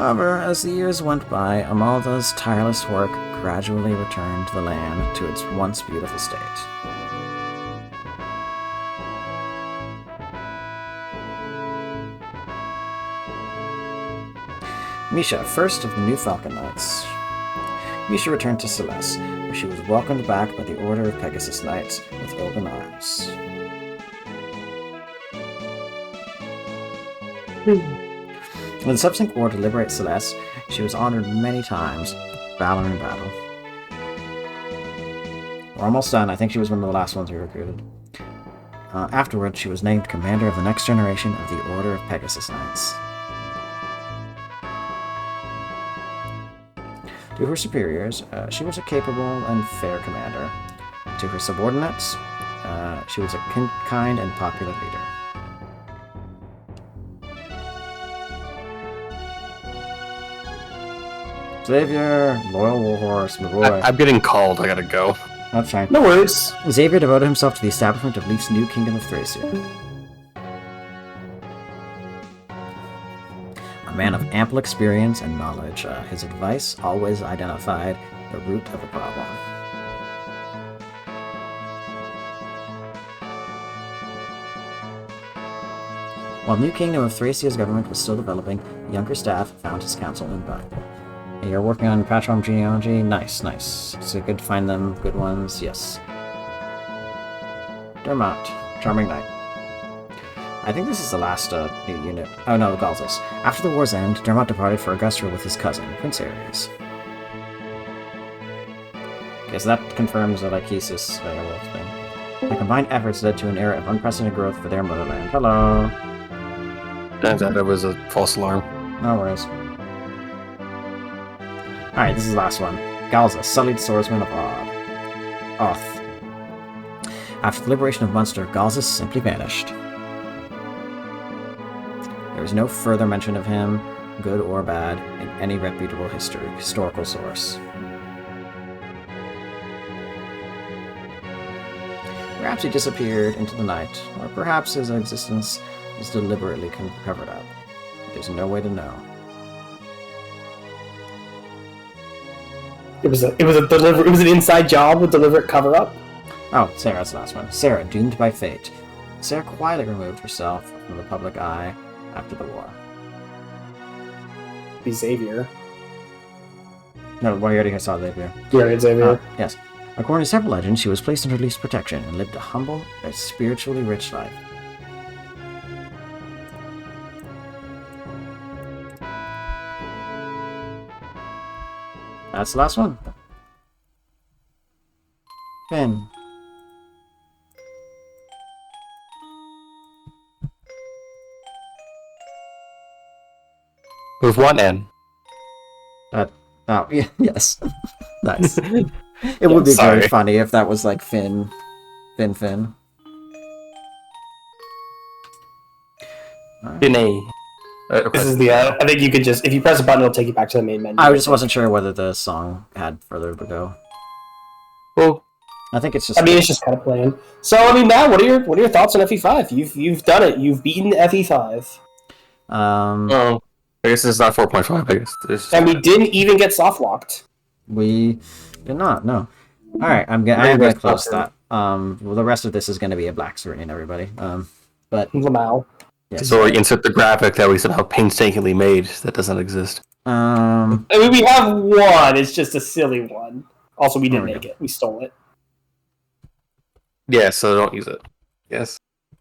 However, as the years went by, Amalda's tireless work gradually returned the land to its once beautiful state. Misha, first of the new Falcon Knights. Misha returned to Celeste, where she was welcomed back by the Order of Pegasus Knights with open arms. When the subsequent war to liberate Celeste, she was honored many times, battle in battle. We're almost done. I think she was one of the last ones we recruited. Afterwards, she was named commander of the next generation of the Order of Pegasus Knights. To her superiors, she was a capable and fair commander. To her subordinates, she was a kind and popular leader. Xavier, loyal warhorse, my boy. I'm getting called. I gotta go. That's fine. No worries. Xavier devoted himself to the establishment of Leaf's new kingdom of Thracia. A man of ample experience and knowledge, his advice always identified the root of the problem. While the new kingdom of Thracia's government was still developing, the younger staff found his counsel invaluable. You're working on Patron genealogy? Nice, nice. So good to find them good ones, yes. Dermot, Charming Knight. I think this is the last new unit. Oh no, Galzus. After the war's end, Dermot departed for Augustra with his cousin, Prince Ares. Okay, so that confirms the Lykesis werewolf thing. Their combined efforts led to an era of unprecedented growth for their motherland. Hello! Turns out it was a false alarm. No worries. Alright, this is the last one. Galza, sullied swordsman of Oth. After the liberation of Munster, Galza simply vanished. There is no further mention of him, good or bad, in any reputable historical source. Perhaps he disappeared into the night, or perhaps his existence was deliberately covered up. There's no way to know. It was an inside job with deliberate cover up. Oh, Sarah's the last one. Sarah, doomed by fate. Sarah quietly removed herself from the public eye after the war. Be Xavier. No, we already saw Xavier. You already Xavier. Yes. According to several legends, she was placed under Leaf's protection and lived a humble yet spiritually rich life. That's the last one. Finn. With one N. Oh, yeah, yes. Nice. It would be very funny if that was like Finn. Finn. Finny. This is the. I think you could just, if you press a button, it'll take you back to the main menu. I just wasn't sure whether the song had further to go. Well, I think it's just. I mean, it's just kind of plain. So, I mean, Matt, what are your thoughts on FE5? You've done it. You've beaten FE5. oh, I guess it's not 4.5. I guess. And we didn't even get soft locked. We did not. No. All right, I'm gonna close that. Well, the rest of this is gonna be a black screen, everybody. But Lamau. yes. So we insert the graphic that we somehow painstakingly made that doesn't exist. I mean, we have one. It's just a silly one. Also, we didn't make it. We stole it. Yeah, so don't use it. Yes.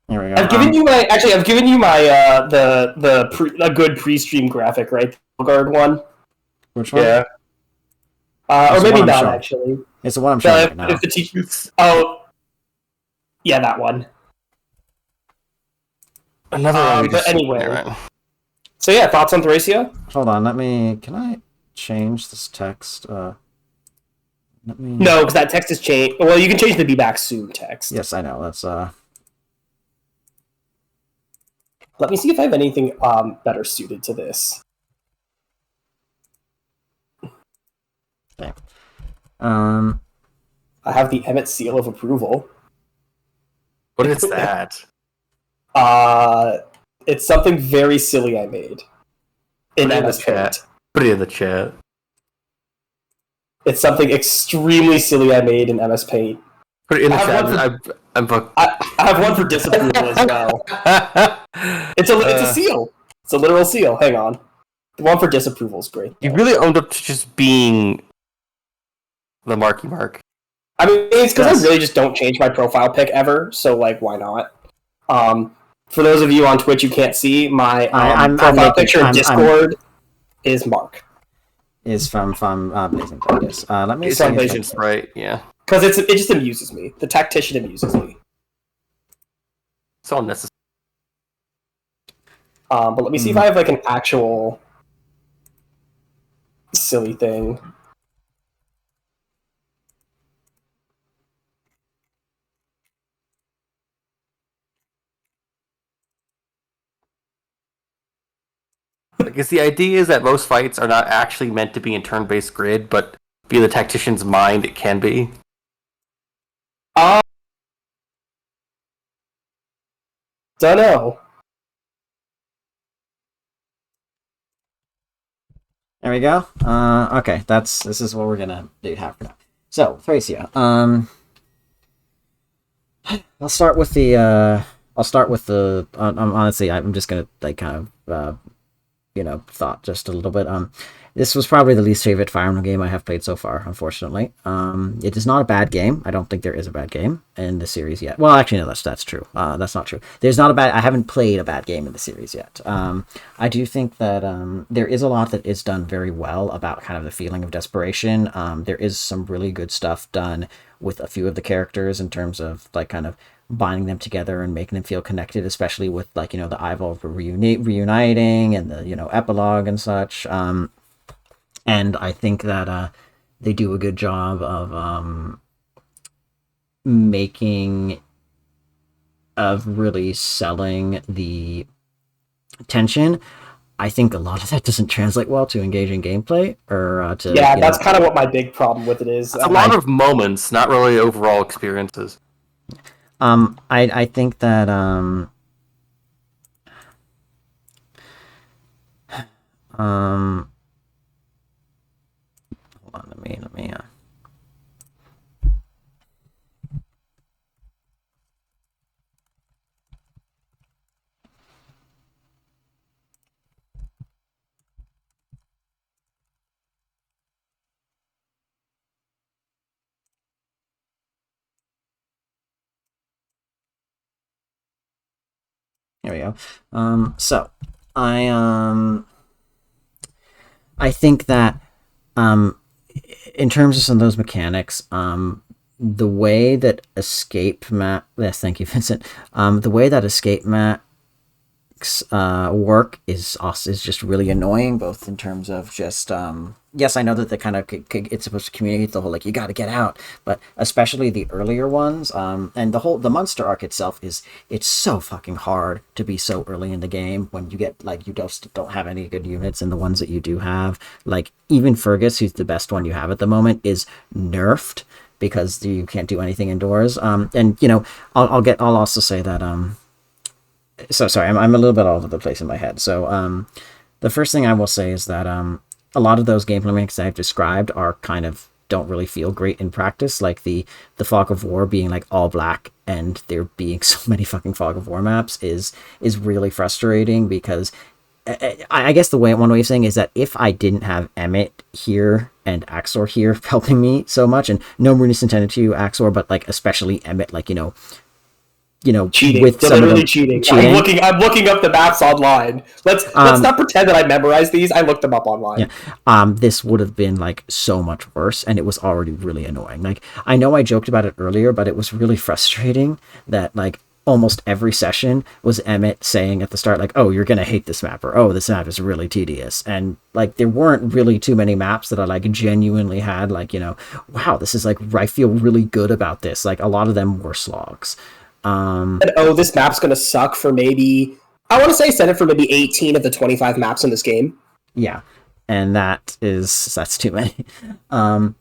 Here we go. I've given you my. Actually, I've given you my a good pre-stream graphic, right? The guard one. Which one? Yeah. Or maybe not actually. It's the one I'm showing right now. If the teacher. Oh. Yeah, that one. Another one. But anyway. Right. So yeah, thoughts on Thracia? Hold on, can I change this text? No, because that text is changed. Well, you can change the "be back soon" text. Yes, I know. That's Let me see if I have anything better suited to this. Okay. I have the Emmett seal of approval. What is that? It's something very silly I made in Put it in the MS Paint. chat. Put it in the chat. It's something extremely silly I made in MS Paint. Put it in the I have chat. I have one for disapproval as well. It's a seal. It's a literal seal. Hang on. The one for disapproval is great. You really owned up to just being the Marky Mark. I mean, it's because I really just don't change my profile pic ever, so, like, why not? For those of you on Twitch who can't see, my profile picture in Discord is Mark. Is from Blazing Focus. Let me it's on Blazing Sprite, yeah. Because it just amuses me. The tactician amuses me. It's all necessary. But let me see if I have, like, an actual silly thing. Because the idea is that most fights are not actually meant to be in turn-based grid, but via the tactician's mind, it can be. Dunno. There we go. Okay, this is what we're gonna have for now. So, Thracia. I'll start with the. Honestly, I'm just gonna like kind of thought just a little bit. This was probably the least favorite Fire Emblem game I have played so far, unfortunately. It is not a bad game. I don't think there is a bad game in the series yet. Well, actually, no, that's true. That's not true. I haven't played a bad game in the series yet. I do think that there is a lot that is done very well about kind of the feeling of desperation. There is some really good stuff done with a few of the characters in terms of like kind of binding them together and making them feel connected, especially with like, the Eyeball reuniting and the, epilogue and such. And I think that they do a good job of really selling the tension. I think a lot of that doesn't translate well to engaging gameplay or to. Yeah, that's kind of what my big problem with it is. It's a lot of moments, not really overall experiences. I think that hold on, let me There we go. So I think that in terms of some of those mechanics, the way that escape map, yes, thank you, Vincent. The way that escape map work is just really annoying, both in terms of just yes, I know that the kind of it's supposed to communicate the whole like you got to get out, but especially the earlier ones, and the Munster arc itself it's so fucking hard to be so early in the game when you get like you don't have any good units, and the ones that you do have, like even Fergus, who's the best one you have at the moment, is nerfed because you can't do anything indoors. And I'll also say that so sorry, I'm a little bit all over the place in my head. So the first thing I will say is that a lot of those gameplay mechanics I've described are kind of don't really feel great in practice, like the Fog of War being like all black and there being so many fucking Fog of War maps is really frustrating, because I guess one way of saying is that if I didn't have Emmett here and Axor here helping me so much, and no rudeness intended to you, Axor, but like especially Emmett, like cheating. With They're literally cheating. I'm looking up the maps online. Let's not pretend that I memorized these. I looked them up online. Yeah. This would have been like so much worse, and it was already really annoying. Like I know I joked about it earlier, but it was really frustrating that like almost every session was Emmett saying at the start like, "Oh, you're gonna hate this map," or "Oh, this map is really tedious," and like there weren't really too many maps that I like genuinely had like wow, this is like I feel really good about this. Like a lot of them were slogs. And this map's gonna suck for maybe I want to say set it for maybe 18 of the 25 maps in this game. Yeah, and that's too many. And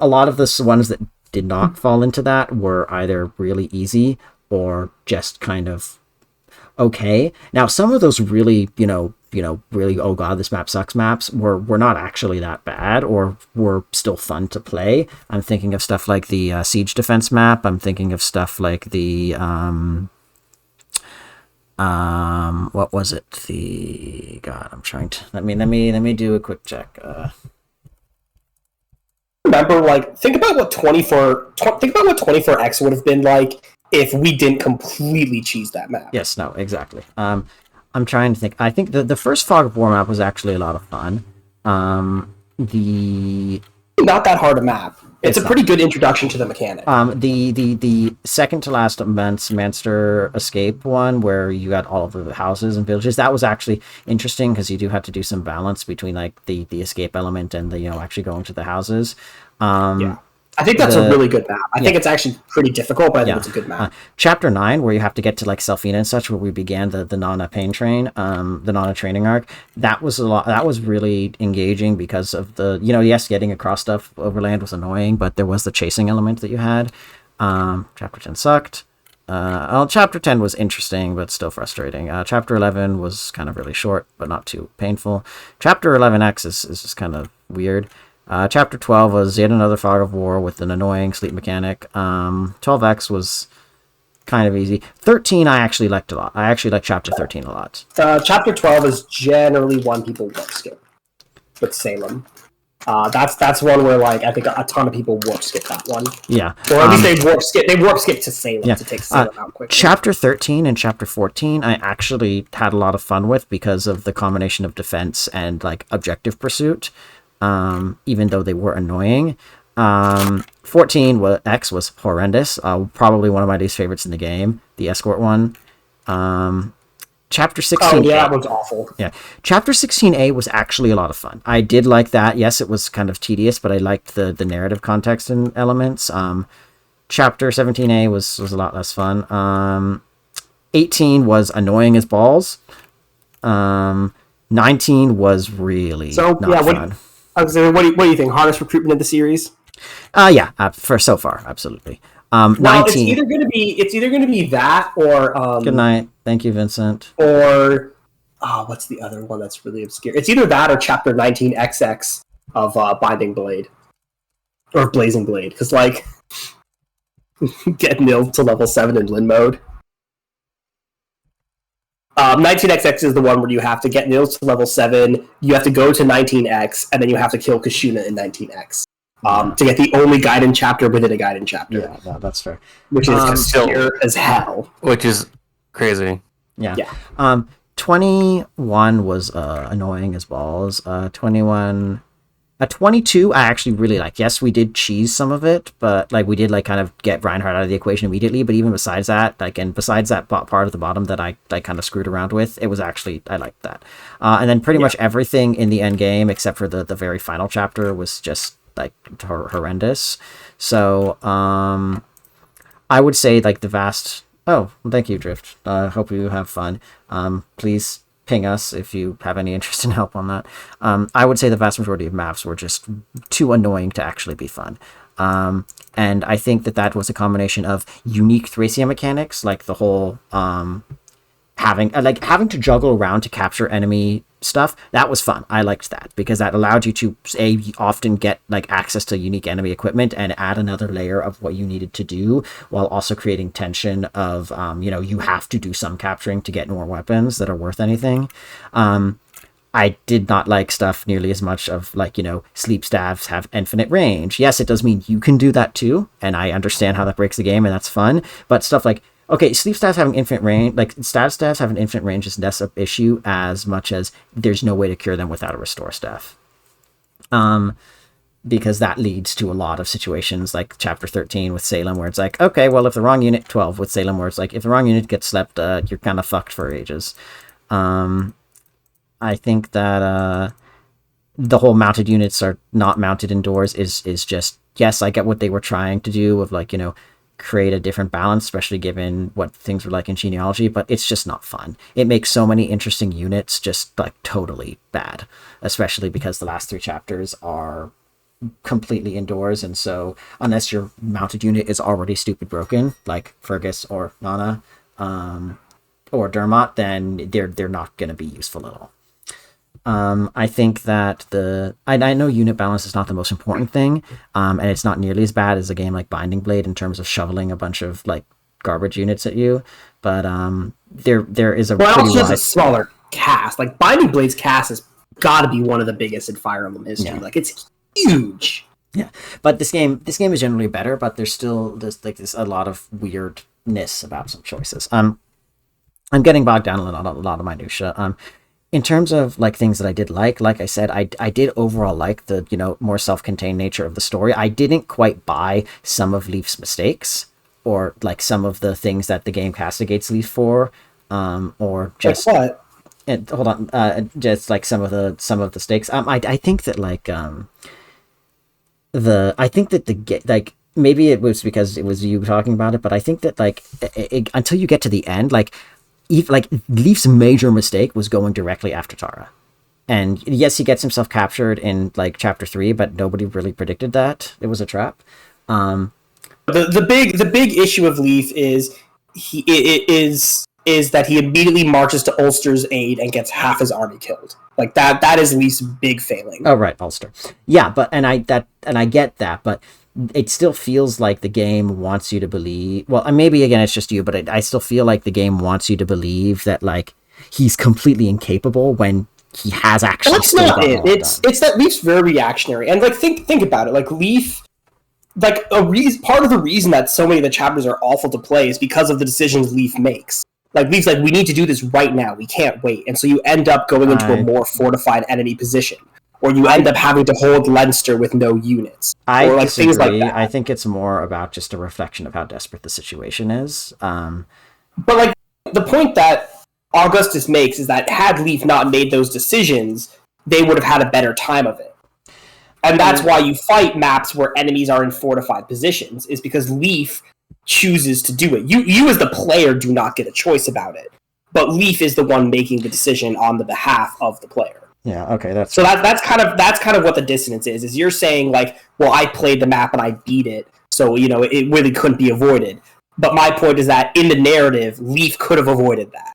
a lot of the ones that did not fall into that were either really easy or just kind of okay. Now, some of those really, really, oh god, this map sucks maps were not actually that bad, or were still fun to play. I'm thinking of stuff like the siege defense map. I'm thinking of stuff like the what was it? The God, I'm trying to let me do a quick check. Remember, like, think about what 24x would have been like if we didn't completely cheese that map. Yes, no, exactly. I'm trying to think. I think the first Fog of War map was actually a lot of fun. The Not that hard a map. It's a pretty good introduction to the mechanic. The second to last Manster Escape one, where you got all of the houses and villages, that was actually interesting because you do have to do some balance between like the escape element and the actually going to the houses. Yeah. I think that's a really good map. I think it's actually pretty difficult, but I think it's a good map. Chapter 9, where you have to get to like Selfina and such, where we began the Nana pain train, the Nana training arc. That was a lot. That was really engaging because of the yes, getting across stuff overland was annoying, but there was the chasing element that you had. Chapter 10 sucked. Chapter 10 was interesting, but still frustrating. Chapter 11 was kind of really short, but not too painful. Chapter 11X is just kind of weird. Chapter 12 was yet another Fog of War with an annoying sleep mechanic. 12X was kind of easy. 13 I actually liked a lot. I actually like Chapter 13 a lot. Chapter 12 is generally one people warp skip with Salem. That's one where like I think a ton of people warp skip that one. Yeah. Or at least they warp skip to Salem to take Salem out quickly. Chapter 13 and Chapter 14 I actually had a lot of fun with because of the combination of defense and like objective pursuit. Even though they were annoying. 14 X was horrendous. Probably one of my least favorites in the game. The escort one. Chapter 16. Oh yeah, that was awful. Yeah, Chapter 16A was actually a lot of fun. I did like that. Yes, it was kind of tedious, but I liked the narrative context and elements. Chapter 17A was a lot less fun. 18 was annoying as balls. 19 was really not fun. What do you think? Hardest recruitment of the series? For so far, absolutely. Well, 19. it's either going to be that or Good night. Thank you, Vincent. Or what's the other one that's really obscure? It's either that or Chapter 19XX of Binding Blade or Blazing Blade, because like get nil to level 7 in Lin mode. 19XX is the one where you have to get Nils to level 7, you have to go to 19X, and then you have to kill Kashuna in 19X to get the only Gaiden chapter within a Gaiden chapter. Yeah, no, that's fair. Which is obscure as hell. Which is crazy. Yeah. 21 was annoying as balls. 22 I actually really like. Yes, we did cheese some of it, but like we did like kind of get Reinhardt out of the equation immediately, but even besides that, besides that part of the bottom that I kind of screwed around with, it was actually, I liked that. And then pretty much everything in the end game except for the very final chapter was just like horrendous. So I would say like the vast thank you, Drift. Hope you have fun. Please ping us if you have any interest in help on that. I would say the vast majority of maps were just too annoying to actually be fun. And I think that was a combination of unique Thracia mechanics, like the whole having to juggle around to capture enemy stuff. That was fun. I liked that because that allowed you to often get like access to unique enemy equipment and add another layer of what you needed to do, while also creating tension of you have to do some capturing to get more weapons that are worth anything. I did not like stuff nearly as much of like, sleep staffs have infinite range. Yes, it does mean you can do that too, and I understand how that breaks the game and that's fun, but stuff like, okay, sleep staffs having infinite range, like stat staffs having infinite range is less of an issue as much as there's no way to cure them without a restore staff. Because that leads to a lot of situations like Chapter 13 with Salem, where it's like, okay, well, if the wrong unit, 12 with Salem, where it's like, if the wrong unit gets slept, you're kind of fucked for ages. I think that the whole mounted units are not mounted indoors is just, yes, I get what they were trying to do of like, create a different balance, especially given what things were like in genealogy, but it's just not fun. It makes so many interesting units just like totally bad, especially because the last 3 chapters are completely indoors, and so unless your mounted unit is already stupid broken, like Fergus or Nana, or Dermot, then they're not going to be useful at all. I think that I know unit balance is not the most important thing, and it's not nearly as bad as a game like Binding Blade in terms of shoveling a bunch of like garbage units at you, but there is a pretty wide... a smaller cast. Like Binding Blade's cast has got to be one of the biggest in Fire Emblem history. Yeah. Like it's huge. Yeah, but this game is generally better, but there's a lot of weirdness about some choices. I'm getting bogged down a lot of minutia. In terms of like things that I did like I said, I did overall like the, you know, more self-contained nature of the story. I didn't quite buy some of Leaf's mistakes, or like some of the things that the game castigates Leaf for, or just like what? Hold on, just like some of the stakes. I think that like like maybe it was because it was you talking about it, but I think that like until you get to the end, like Leaf's major mistake was going directly after Tara. And yes, he gets himself captured in like chapter 3, but nobody really predicted that it was a trap. The big issue of Leaf is that he immediately marches to Ulster's aid and gets half his army killed. Like that is Leaf's big failing. Oh right, Ulster. Yeah, but I get that, but it still feels like the game wants you to believe... Well, maybe, again, it's just you, but I still feel like the game wants you to believe that, like, he's completely incapable when he has actually... That's not it. It's that Leaf's very reactionary. And, like, think about it. Like, Leaf... Like, part of the reason that so many of the chapters are awful to play is because of the decisions Leaf makes. Like, Leaf's like, we need to do this right now. We can't wait. And so you end up going into a more fortified enemy position. Or you end up having to hold Leinster with no units. Or like disagree. Things like that. I think it's more about just a reflection of how desperate the situation is. But like the point that Augustus makes is that had Leaf not made those decisions, they would have had a better time of it. And that's why you fight maps where enemies are in fortified positions, is because Leaf chooses to do it. You as the player do not get a choice about it. But Leaf is the one making the decision on the behalf of the player. Yeah, okay, that's kind of what the dissonance is you're saying like, well, I played the map and I beat it, so you know it really couldn't be avoided. But my point is that in the narrative, Leaf could have avoided that.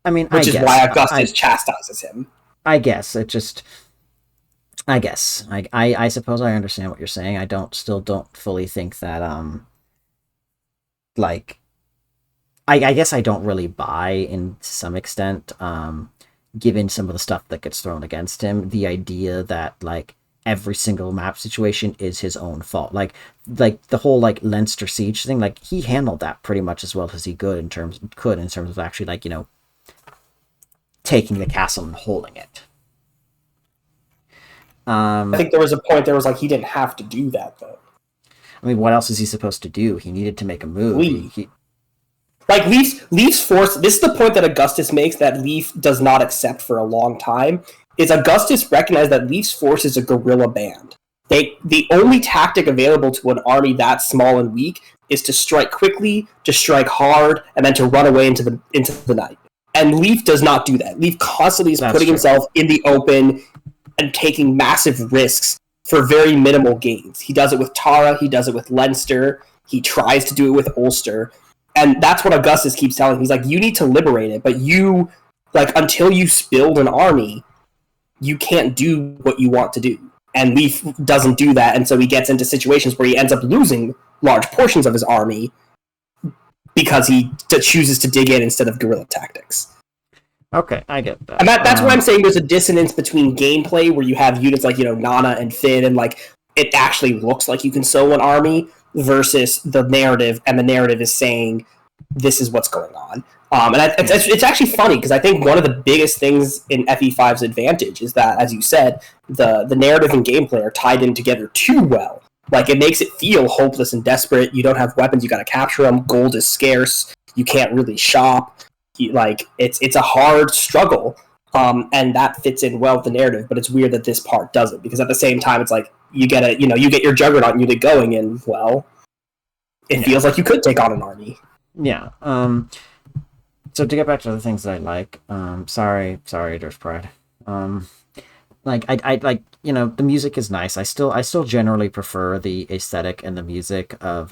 I mean, which is why Augustus chastises him. I suppose I understand what you're saying. I still don't fully think that like I guess I don't really buy in some extent given some of the stuff that gets thrown against him, the idea that like every single map situation is his own fault. Like the whole like Leinster siege thing, like he handled that pretty much as well as he could in terms of actually like, you know, taking the castle and holding it. I think there was a point there was like he didn't have to do that though. I mean, what else is he supposed to do? He needed to make a move. Like Leaf's force. This is the point that Augustus makes that Leaf does not accept for a long time. Is Augustus recognized that Leaf's force is a guerrilla band? The only tactic available to an army that small and weak is to strike quickly, to strike hard, and then to run away into the night. And Leaf does not do that. Leaf constantly is putting himself in the open and taking massive risks for very minimal gains. He does it with Tara. He does it with Leinster. He tries to do it with Ulster. And that's what Augustus keeps telling him. He's like, you need to liberate it, but you, like, until you build an army, you can't do what you want to do. And Leaf doesn't do that, and so he gets into situations where he ends up losing large portions of his army because he chooses to dig in instead of guerrilla tactics. Okay, I get that. And that's why I'm saying there's a dissonance between gameplay, where you have units like, you know, Nana and Finn, and like it actually looks like you can sew an army, versus the narrative, and the narrative is saying this is what's going on. And it's actually funny, because I think one of the biggest things in FE5's advantage is that, as you said, the narrative and gameplay are tied in together too well. Like, it makes it feel hopeless and desperate. You don't have weapons, you gotta capture them, gold is scarce, you can't really shop. It's a hard struggle, and that fits in well with the narrative, but it's weird that this part doesn't, because at the same time, it's like, you get your Juggernaut and you get going, and, well, it feels like you could take on an army. Yeah. So to get back to the things that I like, sorry, there's Pride. Like I like, you know, the music is nice. I still generally prefer the aesthetic and the music of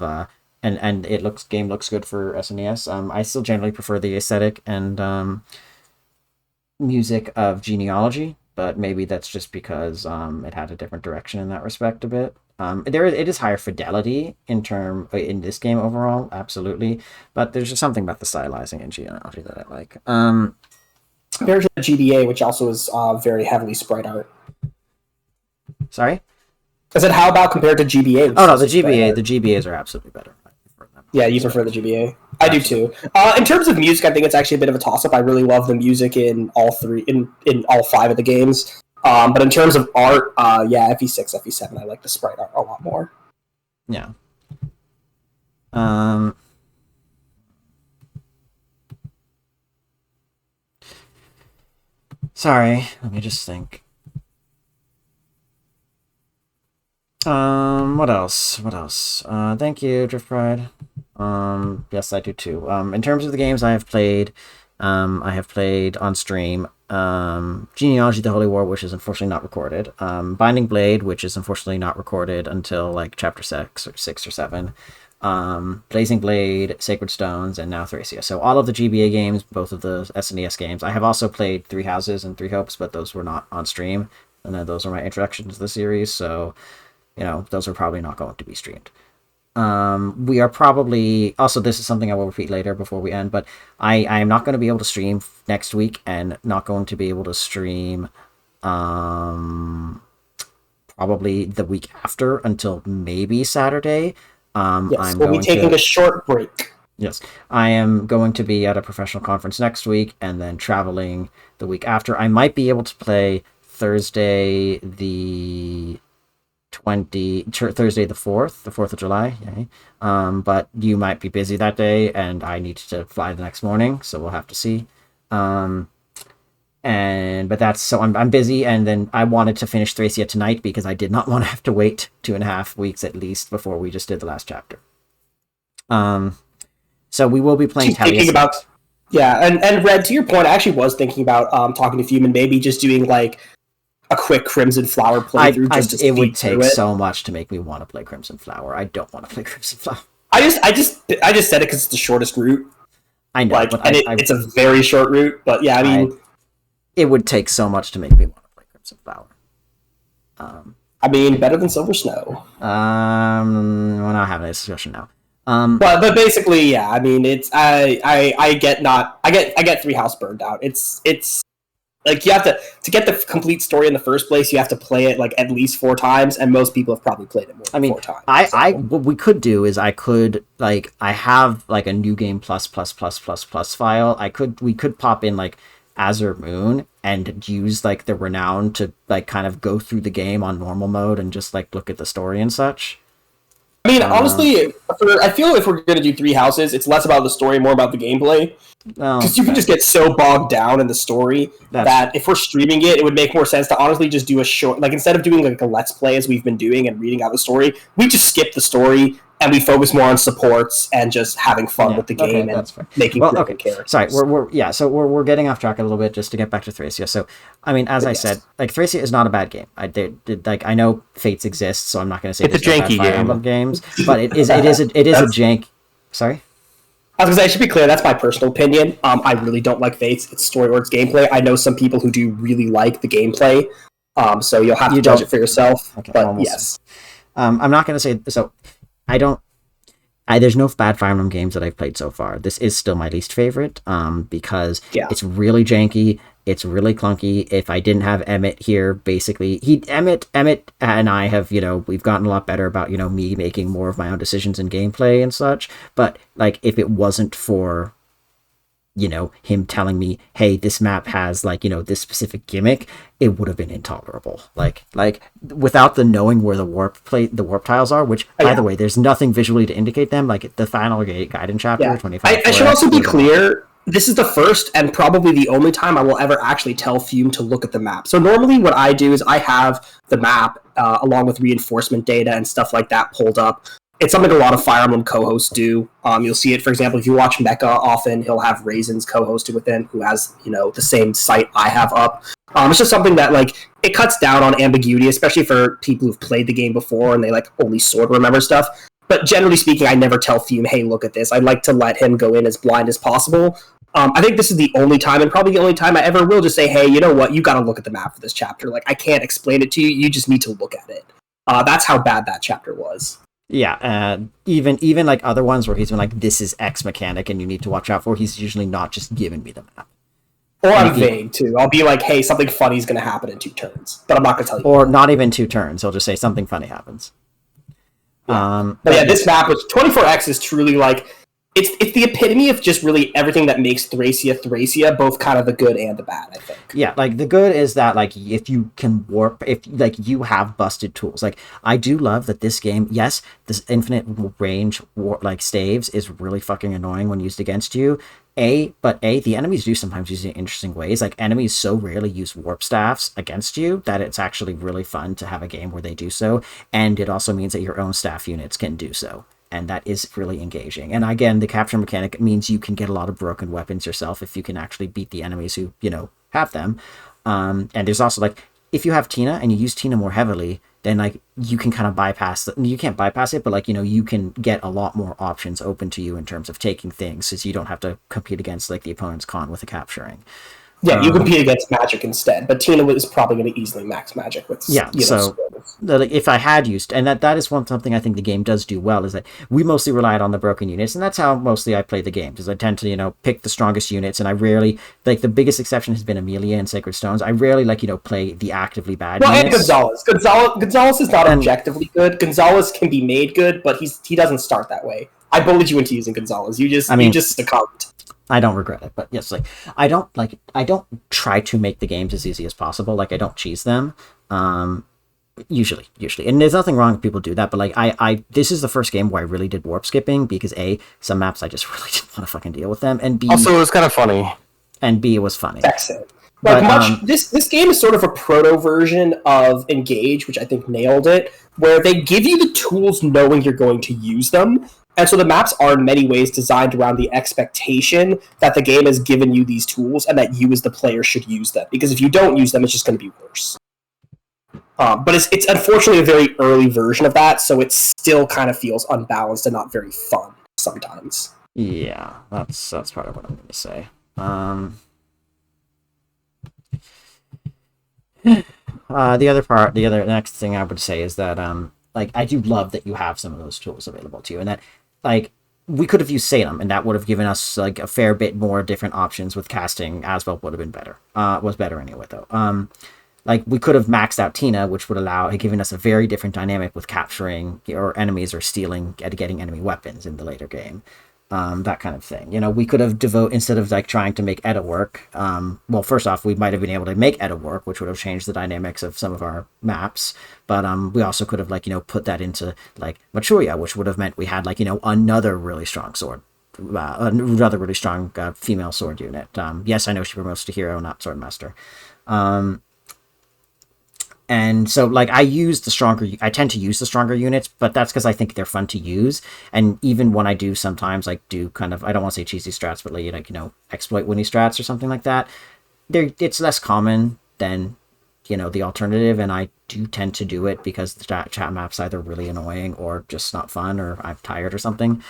and game looks good for SNES. I still generally prefer the aesthetic and music of Genealogy, but maybe that's just because it had a different direction in that respect a bit. It is higher fidelity in this game overall, absolutely, but there's just something about the stylizing in Genealogy that I like. Compared to the GBA, which also is very heavily sprite art. Sorry? I said, how about compared to GBA? Oh no, the GBAs are absolutely better. I prefer them. Yeah, you prefer the GBA. I do too. In terms of music, I think it's actually a bit of a toss-up. I really love the music in all five of the games. But in terms of art, FE6, FE7, I like the sprite art a lot more. Yeah. Sorry, let me just think. What else? Thank you, Drift Pride. Yes, I do too. In terms of the games I have played on stream, Genealogy: The Holy War, which is unfortunately not recorded. Binding Blade, which is unfortunately not recorded until like chapter 6 or 7. Blazing Blade, Sacred Stones, and now Thracia. So all of the GBA games, both of the SNES games. I have also played Three Houses and Three Hopes, but those were not on stream. And then those are my introduction to the series, so those are probably not going to be streamed. We are probably also, this is something I will repeat later before we end, but I am not going to be able to stream next week and not going to be able to stream probably the week after until maybe Saturday. We'll be taking a short break. Yes, I am going to be at a professional conference next week and then traveling the week after. I might be able to play Thursday the 4th, the 4th of July. Yay. But you might be busy that day, and I need to fly the next morning, so we'll have to see. But that's so I'm busy, and then I wanted to finish Thracia tonight because I did not want to have to wait 2.5 weeks at least before we just did the last chapter. So we will be playing Thracia. And Red, to your point, I actually was thinking about talking to Fume and maybe just doing like a quick Crimson Flower playthrough. It would take so much to make me want to play Crimson Flower. I don't want to play Crimson Flower. I just said it because it's the shortest route. I know, it's a very short route. But yeah, I mean, it would take so much to make me want to play Crimson Flower. Better than Silver Snow. We're not having a discussion now. But basically, yeah. I mean, it's I get Three House burned out. It's like you have to get the complete story in the first place. You have to play it like at least 4 times, and most people have probably played it more than 4 times. What we could do is I have like a new game plus file. We could pop in like Azure Moon and use like the Renown to like kind of go through the game on normal mode and just like look at the story and such. I mean, honestly, I feel if we're going to do Three Houses, it's less about the story, more about the gameplay. Because you can just get so bogged down in the story that if we're streaming it, it would make more sense to honestly just do a short... Like, instead of doing like a Let's Play as we've been doing and reading out the story, we just skip the story and we focus more on supports and just having fun with the game and making characters. Sorry, we're getting off track a little bit just to get back to Thracia. So, I mean, as I said, like Thracia is not a bad game. I know Fates exists, so I'm not going to say it's a janky game. Games, but it is a jank. Sorry. I was going to say, I should be clear, that's my personal opinion. I really don't like Fates. It's story or it's gameplay. I know some people who do really like the gameplay, so you'll have to judge it for yourself. Okay, but yes. I'm not going to say... So, there's no bad Fire Emblem games that I've played so far. This is still my least favorite, because it's really janky, it's really clunky. If I didn't have Emmett here, basically, Emmett and I have, we've gotten a lot better about, me making more of my own decisions in gameplay and such. But like, if it wasn't for, him telling me, hey, this map has like, this specific gimmick, it would have been intolerable. Like without the knowing where the warp tiles are, which by the way, there's nothing visually to indicate them. Like the final guidance chapter 25. I should also be clear. This is the first and probably the only time I will ever actually tell Fume to look at the map. So normally what I do is I have the map along with reinforcement data and stuff like that pulled up. It's something a lot of Fire Emblem co-hosts do. You'll see it, for example, if you watch Mecha often, he'll have Raisins co-hosted with him, who has, the same site I have up. It's just something that, like, it cuts down on ambiguity, especially for people who've played the game before and they, like, only sort of remember stuff. But generally speaking, I never tell Fume, hey, look at this. I like to let him go in as blind as possible. I think this is the only time, and probably the only time I ever will, just say, hey, you know what? You got to look at the map for this chapter. Like, I can't explain it to you. You just need to look at it. That's how bad that chapter was. Yeah, even like other ones where he's been like, this is X mechanic and you need to watch out for, he's usually not just giving me the map. Or I'm vague, too. I'll be like, hey, something funny is going to happen in 2 turns. But I'm not going to tell you. Or not even 2 turns. He'll just say something funny happens. Yeah. But yeah, this map was 24X is truly like it's the epitome of just really everything that makes Thracia, both kind of the good and the bad, I think. Yeah, like the good is that like if you can warp, if like you have busted tools. Like I do love that this game, yes, this infinite range like staves is really fucking annoying when used against you. But the enemies do sometimes use it in interesting ways. Like enemies so rarely use warp staffs against you that it's actually really fun to have a game where they do so. And it also means that your own staff units can do so. And that is really engaging. And again, the capture mechanic means you can get a lot of broken weapons yourself if you can actually beat the enemies who, have them. And there's also like, if you have Tina and you use Tina more heavily, then like you can kind of bypass you can't bypass it, but like, you can get a lot more options open to you in terms of taking things, since you don't have to compete against like the opponent's con with the capturing. Yeah, you compete against Magic instead, but Tina is probably going to easily max Magic with if I had used, and that is something I think the game does do well, is that we mostly relied on the broken units, and that's how mostly I play the game, because I tend to pick the strongest units, and I rarely, like, the biggest exception has been Amelia and Sacred Stones. I rarely play the actively bad units. And Gonzalez is not objectively good. Gonzalez can be made good, but he doesn't start that way. I bullied you into using Gonzalez. You just succumbed. I don't regret it, but yes, like I don't try to make the games as easy as possible. Like I don't cheese them. Usually, and there's nothing wrong if people do that. But like I this is the first game where I really did warp skipping, because A, some maps I just really didn't want to fucking deal with them, and B, also it was kind of funny, and B, it was funny. That's it. This game is sort of a proto version of Engage, which I think nailed it, where they give you the tools knowing you're going to use them. And so the maps are in many ways designed around the expectation that the game has given you these tools and that you as the player should use them. Because if you don't use them, it's just going to be worse. But it's unfortunately a very early version of that, so it still kind of feels unbalanced and not very fun sometimes. Yeah, that's part of what I'm going to say. The next thing I would say is that like I do love that you have some of those tools available to you, and that like we could have used Salem, and that would have given us like a fair bit more different options with casting. Aswell would have been better. Was better anyway though. Like we could have maxed out Tina, which would have given us a very different dynamic with capturing your enemies or stealing and getting enemy weapons in the later game. That kind of thing. We could have instead of like trying to make Edda work. Well, first off, we might have been able to make Edda work, which would have changed the dynamics of some of our maps. But we also could have put that into like Machuria, which would have meant we had another really strong sword, another really strong female sword unit. Yes, I know she promotes to hero, not swordmaster. And so, like, I tend to use the stronger units, but that's because I think they're fun to use. And even when I do sometimes, like, do kind of, I don't want to say cheesy strats, but, like, exploit Winnie strats or something like that, it's less common than, the alternative. And I do tend to do it because the chat map's either really annoying or just not fun, or I'm tired or something.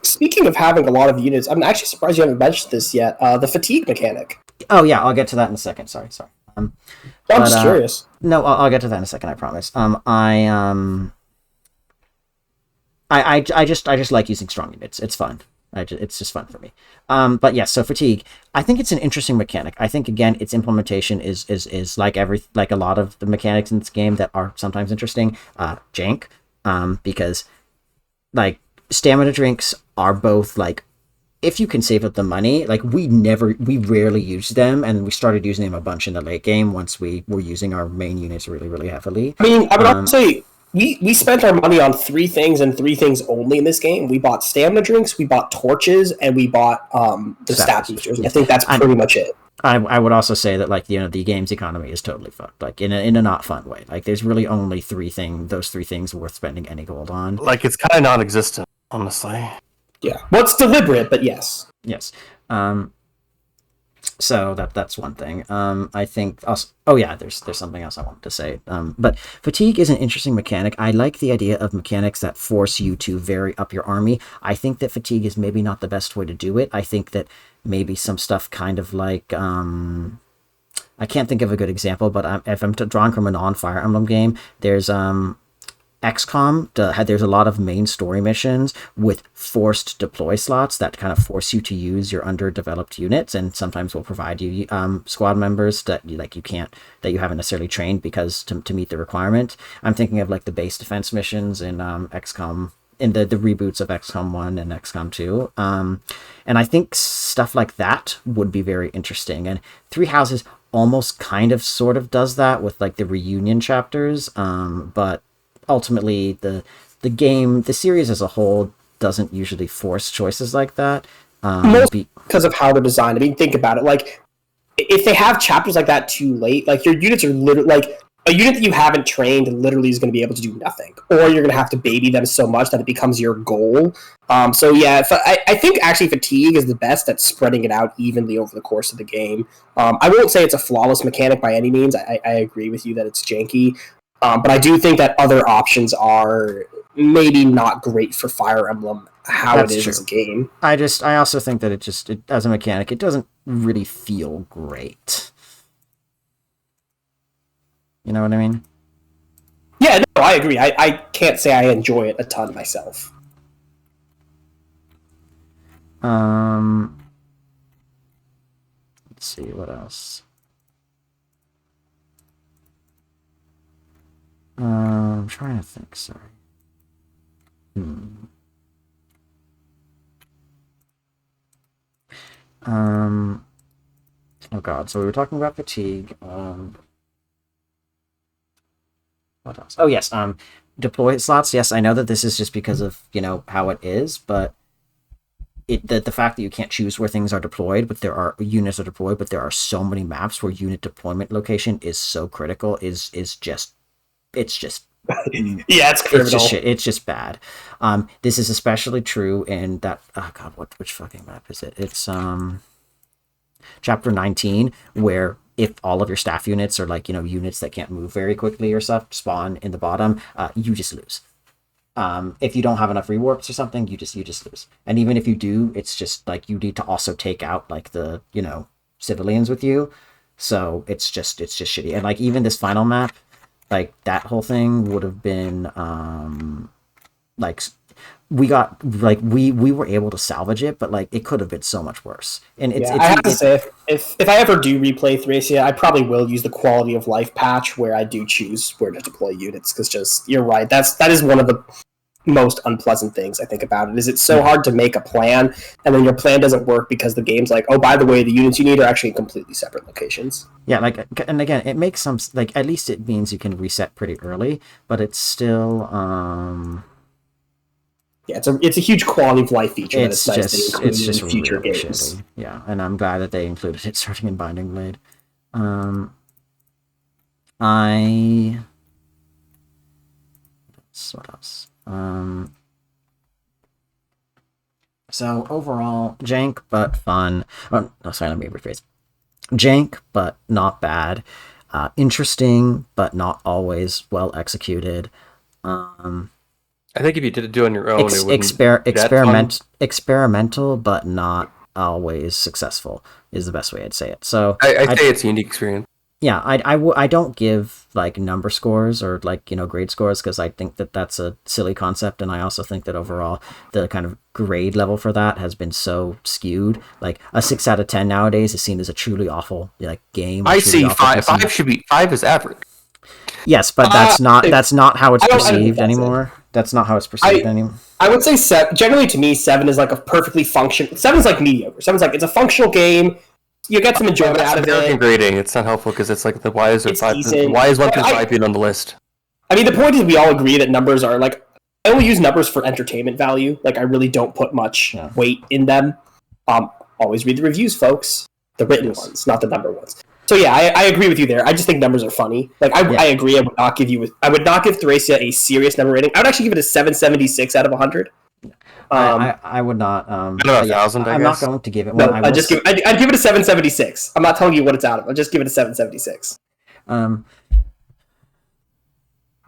Speaking of having a lot of units, I'm actually surprised you haven't mentioned this yet, the fatigue mechanic. Oh, yeah, I'll get to that in a second. Sorry. I'm just curious. No, I'll get to that in a second. I promise. I just like using strong units. It's fun. It's just fun for me. But yes, so fatigue. I think it's an interesting mechanic. I think again, its implementation is like a lot of the mechanics in this game that are sometimes interesting. Jank, because like stamina drinks are both like, if you can save up the money, like we rarely used them, and we started using them a bunch in the late game once we were using our main units really, really heavily. I mean, I would also say we spent our money on 3 things and 3 things only in this game. We bought stamina drinks, we bought torches, and we bought the stat boosters. I think that's pretty much it. I would also say that like the game's economy is totally fucked, like in a not fun way. Like there's really only those three things worth spending any gold on. Like it's kind of non-existent, honestly. Yeah. Well, it's deliberate, but yes. Yes. So that's one thing. I think also. Oh yeah, there's something else I wanted to say. But fatigue is an interesting mechanic. I like the idea of mechanics that force you to vary up your army. I think that fatigue is maybe not the best way to do it. I think that maybe some stuff kind of like I can't think of a good example, but if I'm drawing from a non-Fire Emblem game, there's XCOM, there's a lot of main story missions with forced deploy slots that kind of force you to use your underdeveloped units, and sometimes will provide you squad members that you haven't necessarily trained because to meet the requirement. I'm thinking of like the base defense missions in XCOM, in the reboots of XCOM 1 and XCOM 2. And I think stuff like that would be very interesting. And Three Houses almost kind of sort of does that with like the reunion chapters, but ultimately the series as a whole doesn't usually force choices like that, because of how they're designed. I mean, think about it. Like, if they have chapters like that too late, like your units are literally like a unit that you haven't trained literally is going to be able to do nothing, or you're going to have to baby them so much that it becomes your goal. So yeah, I think actually fatigue is the best at spreading it out evenly over the course of the game. I won't say it's a flawless mechanic by any means. I agree with you that it's janky. But I do think that other options are maybe not great for Fire Emblem, That's it is true. As a game. I also think that it as a mechanic, it doesn't really feel great. You know what I mean? Yeah, no, I agree. I can't say I enjoy it a ton myself. Let's see, what else? I'm trying to think, sorry. Oh god, so we were talking about fatigue. What else? Oh yes, deploy slots. Yes, I know that this is just because of, how it is, but the fact that you can't choose where things are deployed, but there are units are deployed, but there are so many maps where unit deployment location is so critical is just yeah, it's criminal. It's just shit. It's just bad. This is especially true in that. Oh god, which fucking map is it? It's chapter 19, where if all of your staff units are like units that can't move very quickly or stuff spawn in the bottom, you just lose. If you don't have enough rewarps or something, you just lose. And even if you do, it's just like you need to also take out like the civilians with you. So it's just shitty. And like even this final map, like that whole thing would have been like we were able to salvage it, but like it could have been so much worse. And I have to say, if I ever do replay Thracia, I probably will use the quality of life patch where I do choose where to deploy units, because you're right, that is one of the most unpleasant things I think about it. Is it's so hard to make a plan, and then your plan doesn't work because the game's like, oh, by the way, the units you need are actually in completely separate locations. Yeah, like, and again, it makes some like at least it means you can reset pretty early, but it's still yeah, it's a huge quality of life feature. It's just future really games. Shitty. Yeah, and I'm glad that they included it starting in Binding Blade. What else? So overall, jank but fun. Oh, no, sorry, let me rephrase. Jank but not bad. Interesting but not always well executed. I think if you did it on your own, it wouldn't experimental but not always successful is the best way I'd say it. So I'd say it's a unique experience. Yeah, I don't give like number scores or like grade scores, because I think that that's a silly concept, and I also think that overall the kind of grade level for that has been so skewed. Like a 6 out of 10 nowadays is seen as a truly awful game. I see 5. 5 should be 5 is average. Yes, but that's not how it's perceived anymore. That's not how it's perceived anymore. I would say 7. Generally, to me, 7 is like a perfectly functional. 7 is like mediocre. 7 is like it's a functional game. You get some enjoyment out of it. Grading. It's not helpful because it's like the Y's are 5. Why is 1 through 5 on the list? I mean, the point is we all agree that numbers are like. I only use numbers for entertainment value. Like I really don't put much weight in them. Always read the reviews, folks. The written ones, not the number ones. So yeah, I agree with you there. I just think numbers are funny. Like I agree. I would not give Thracia a serious number rating. I would actually give it a 776 out of 100. I would not. I don't know, But yeah, 1,000, I I'm not guess. going to give it No, one. I will. I'd give it a 776. I'm not telling you what it's out of. I'll just give it a 776. Um,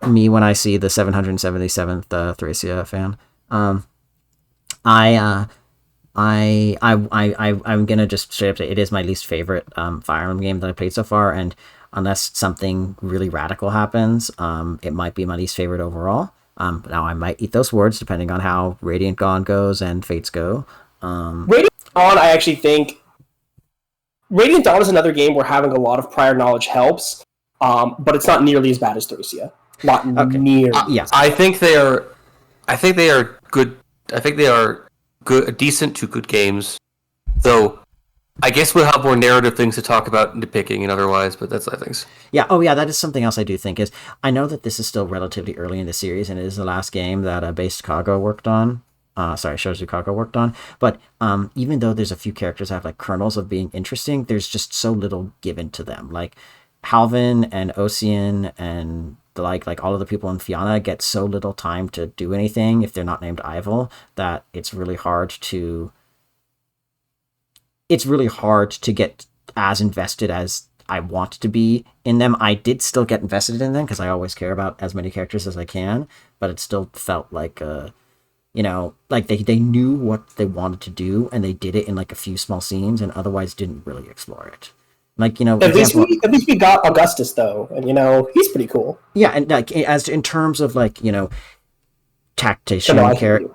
me when I see the 777th Thracia fan. I I'm gonna just straight up say it is my least favorite Fire Emblem game that I played so far, and unless something really radical happens, it might be my least favorite overall. Now I might eat those words depending on how Radiant Dawn goes and Fates go. Radiant Dawn, I actually think Radiant Dawn is another game where having a lot of prior knowledge helps, but it's not nearly as bad as Thracia. Not nearly. Yeah. I think they are. I think they are good. I think they are good, decent to good games. Though, I guess we'll have more narrative things to talk about nitpicking and otherwise. But that's other things. Yeah. Oh, yeah. That is something else I do think is I know that this is still relatively early in the series, and it is the last game that Base Kago worked on. Shoji Kago worked on. But even though there's a few characters that have like kernels of being interesting, there's just so little given to them. Like Halvin and Ocean and like all of the people in Fianna get so little time to do anything if they're not named Ival that it's really hard to get as invested as I want to be in them. I did still get invested in them because I always care about as many characters as I can, but it still felt like like they knew what they wanted to do and they did it in like a few small scenes and otherwise didn't really explore it. Like, at least we got Augustus though, and he's pretty cool. Yeah, and like as in terms of like tactician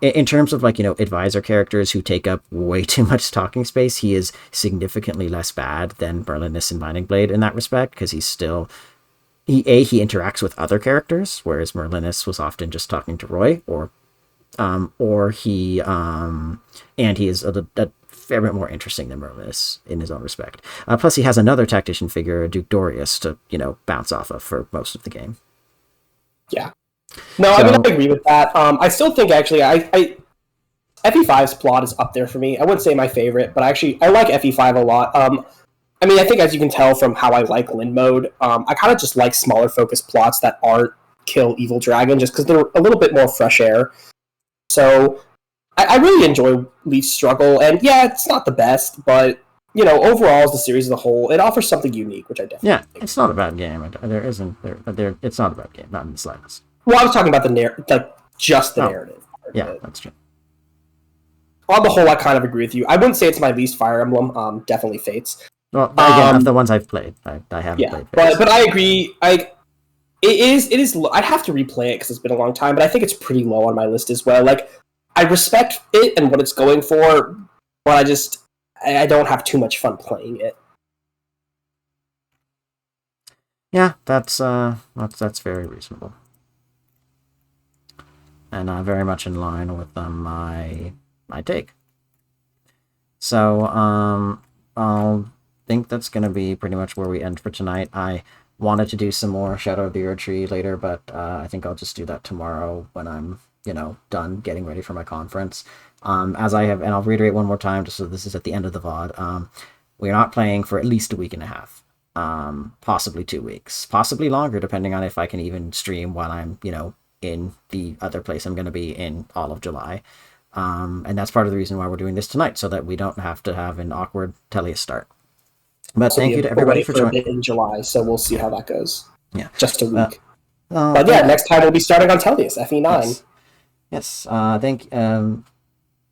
in terms of like advisor characters who take up way too much talking space, he is significantly less bad than Merlinus and Binding Blade in that respect because he's still he interacts with other characters, whereas Merlinus was often just talking to Roy he is a fair bit more interesting than Merlinus in his own respect. Plus, he has another tactician figure, Duke Dorius, to bounce off of for most of the game. Yeah. No, I agree with that. I still think actually, FE5's plot is up there for me. I wouldn't say my favorite, but I like FE5 a lot. I think as you can tell from how I like Lin mode, I kind of just like smaller focused plots that aren't kill evil dragon, just because they're a little bit more fresh air. So I really enjoy Leaf's struggle, and yeah, it's not the best, but overall as the series as a whole, it offers something unique, which I definitely think. It's not a bad game. It's not a bad game, not in the slightest. Well, I was talking about the narrative. Yeah, that's true. On the whole, I kind of agree with you. I wouldn't say it's my least Fire Emblem. Definitely Fates. Well, again, of the ones I've played, I haven't played Fates. But I agree. It is. I'd have to replay it because it's been a long time, but I think it's pretty low on my list as well. Like, I respect it and what it's going for, but I don't have too much fun playing it. Yeah, that's very reasonable, and very much in line with my take. So I'll think that's gonna be pretty much where we end for tonight. I wanted to do some more Shadow of the Erdtree later, but I think I'll just do that tomorrow when I'm done getting ready for my conference. As I have, and I'll reiterate one more time, just so this is at the end of the VOD. We're not playing for at least a week and a half, possibly 2 weeks, possibly longer, depending on if I can even stream while I'm, in the other place I'm going to be in all of July. And that's part of the reason why we're doing this tonight, so that we don't have to have an awkward Tellius start. But thank you to everybody for joining in July, so we'll see how that goes. Yeah, just a week. But yeah, next time we'll be starting on Tellius FE9. Yes.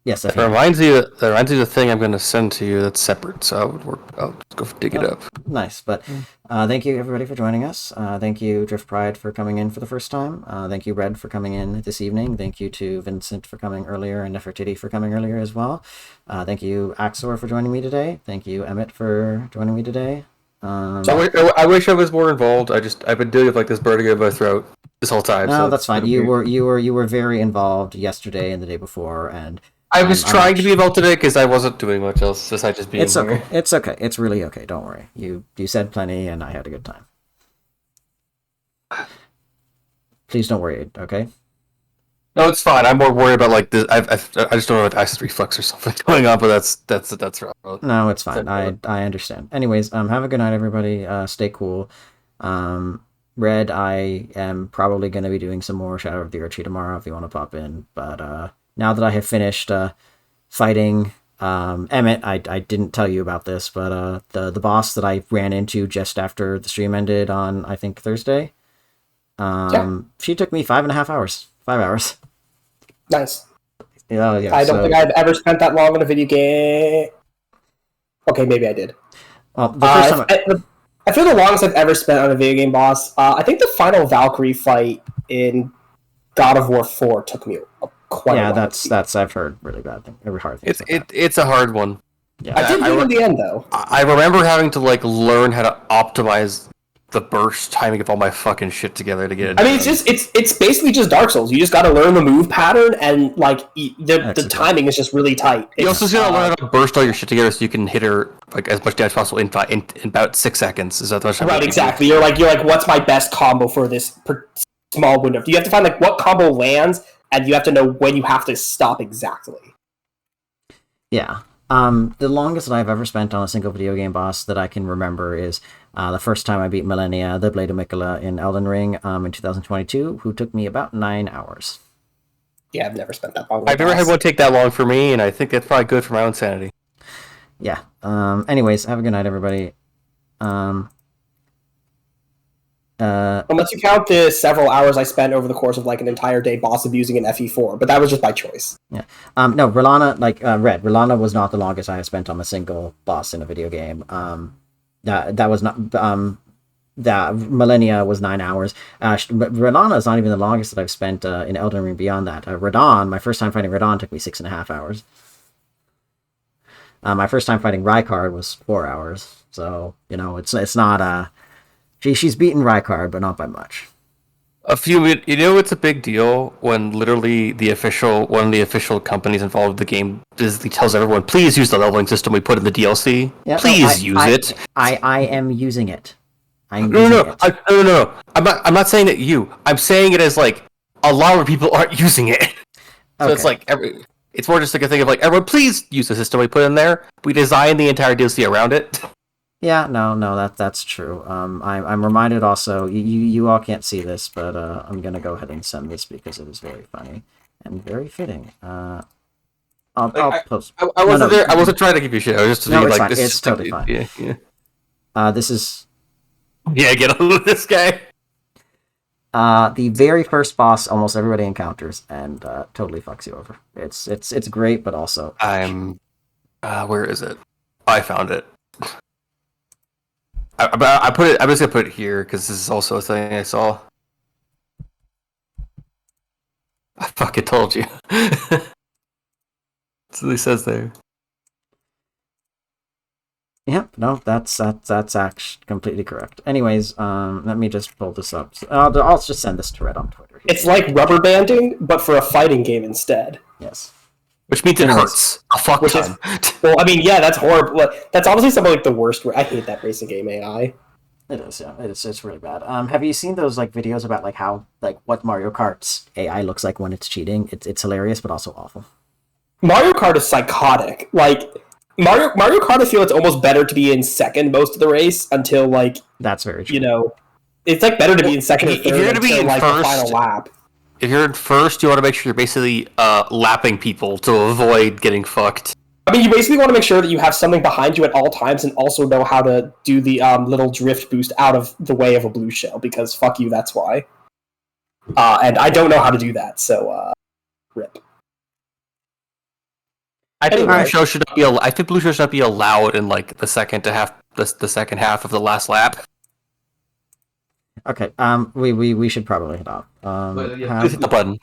Yes. That reminds you of the thing I'm going to send to you that's separate, so I'll go dig it up. Nice, but thank you everybody for joining us. Thank you Drift Pride for coming in for the first time. Thank you Red for coming in this evening. Thank you to Vincent for coming earlier and Nefertiti for coming earlier as well. Thank you Axor for joining me today. Thank you Emmett for joining me today. I wish I was more involved. I've been dealing with like this burning in my throat this whole time. No, so that's fine. You were very involved yesterday and the day before, and I was trying to be involved today because I wasn't doing much else besides just being. It's okay. It's okay. It's really okay. Don't worry. You said plenty, and I had a good time. Please don't worry. Okay. No, it's fine. I'm more worried about like this. I just don't know if acid reflux or something going on, but that's rough. No, it's fine. I understand. Anyways, have a good night, everybody. Stay cool. Red, I am probably going to be doing some more Shadow of the Erdtree tomorrow if you want to pop in. But now that I have finished fighting Emmett, I didn't tell you about this, but the boss that I ran into just after the stream ended on, I think, Thursday, she took me 5.5 hours. 5 hours. Nice. Oh, yeah, I don't think I've ever spent that long on a video game. Okay, maybe I did. Well, the first time I feel the longest I've ever spent on a video game boss, I think the final Valkyrie fight in God of War 4 took me quite a while. Yeah, that's I've heard really bad thing, really hard things. It's a hard one. Yeah. I did do it in the end though. I remember having to like learn how to optimize the burst timing of all my fucking shit together to get it. I mean, it's basically just Dark Souls. You just got to learn the move pattern, and like the timing is just really tight. You also got to learn how to burst all your shit together so you can hit her like as much damage as possible in about 6 seconds. Is that much time? Right, exactly. You're like, what's my best combo for this small window? You have to find like what combo lands, and you have to know when you have to stop exactly. Yeah. The longest that I've ever spent on a single video game boss that I can remember is the first time I beat Millennia, the Blade of Mikola in Elden Ring in 2022, who took me about 9 hours. Yeah, I've never spent that long. I've never had one take that long for me, and I think that's probably good for my own sanity. Yeah. Anyways, have a good night, everybody. Unless you count the several hours I spent over the course of like an entire day boss abusing an FE4, but that was just by choice. Yeah. No, Relana, Relana was not the longest I have spent on a single boss in a video game. That was not, that Millennia was 9 hours. Relana is not even the longest that I've spent in Elden Ring beyond that. Radon, my first time fighting Radon took me 6.5 hours. My first time fighting Rykard was 4 hours. So, it's not, she's beaten Rykard, but not by much. It's a big deal when literally one of the official companies involved in the game basically tells everyone, please use the leveling system we put in the DLC. Yeah, please use it. I am using it. No. I'm not saying that you. I'm saying it as like a lot of people aren't using it. So it's like it's more just like a thing of like, everyone, please use the system we put in there. We designed the entire DLC around it. Yeah, no, that's true. I'm reminded also, you all can't see this, but I'm gonna go ahead and send this because it is very funny and very fitting. I'll post. I wasn't there. I wasn't trying to give you shit. I was just no, being it's like, fine. this it's is totally fine. Yeah. This is. Yeah, get on with this guy. The very first boss almost everybody encounters and totally fucks you over. It's great, but also. Where is it? I found it. I put it. I'm just gonna put it here because this is also a thing I saw. I fucking told you. That's what he says there. Yep, no, that's actually completely correct. Anyways, let me just pull this up. I'll just send this to Red on Twitter. It's like rubber banding, but for a fighting game instead. Yes. Which means it hurts a fuck ton. Well, I mean, yeah, that's horrible. That's honestly some of like the worst. I hate that racing game AI. It is, yeah. It's really bad. Have you seen those like videos about like how like what Mario Kart's AI looks like when it's cheating? It's hilarious, but also awful. Mario Kart is psychotic. Like Mario Kart, I feel it's almost better to be in second most of the race until like that's very true. It's like better to be in second or third. If you're gonna be in like first, the final lap. If you're in first, you want to make sure you're basically lapping people to avoid getting fucked. I mean, you basically want to make sure that you have something behind you at all times and also know how to do the little drift boost out of the way of a blue shell, because fuck you, that's why. And I don't know how to do that, so rip. I think blue shell should not be. I think blue shell should not be allowed in like the second half of the last lap. Okay. We should probably head off. Hit the button.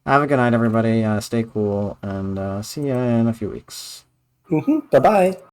Have a good night, everybody. Stay cool, and see you in a few weeks. Bye bye.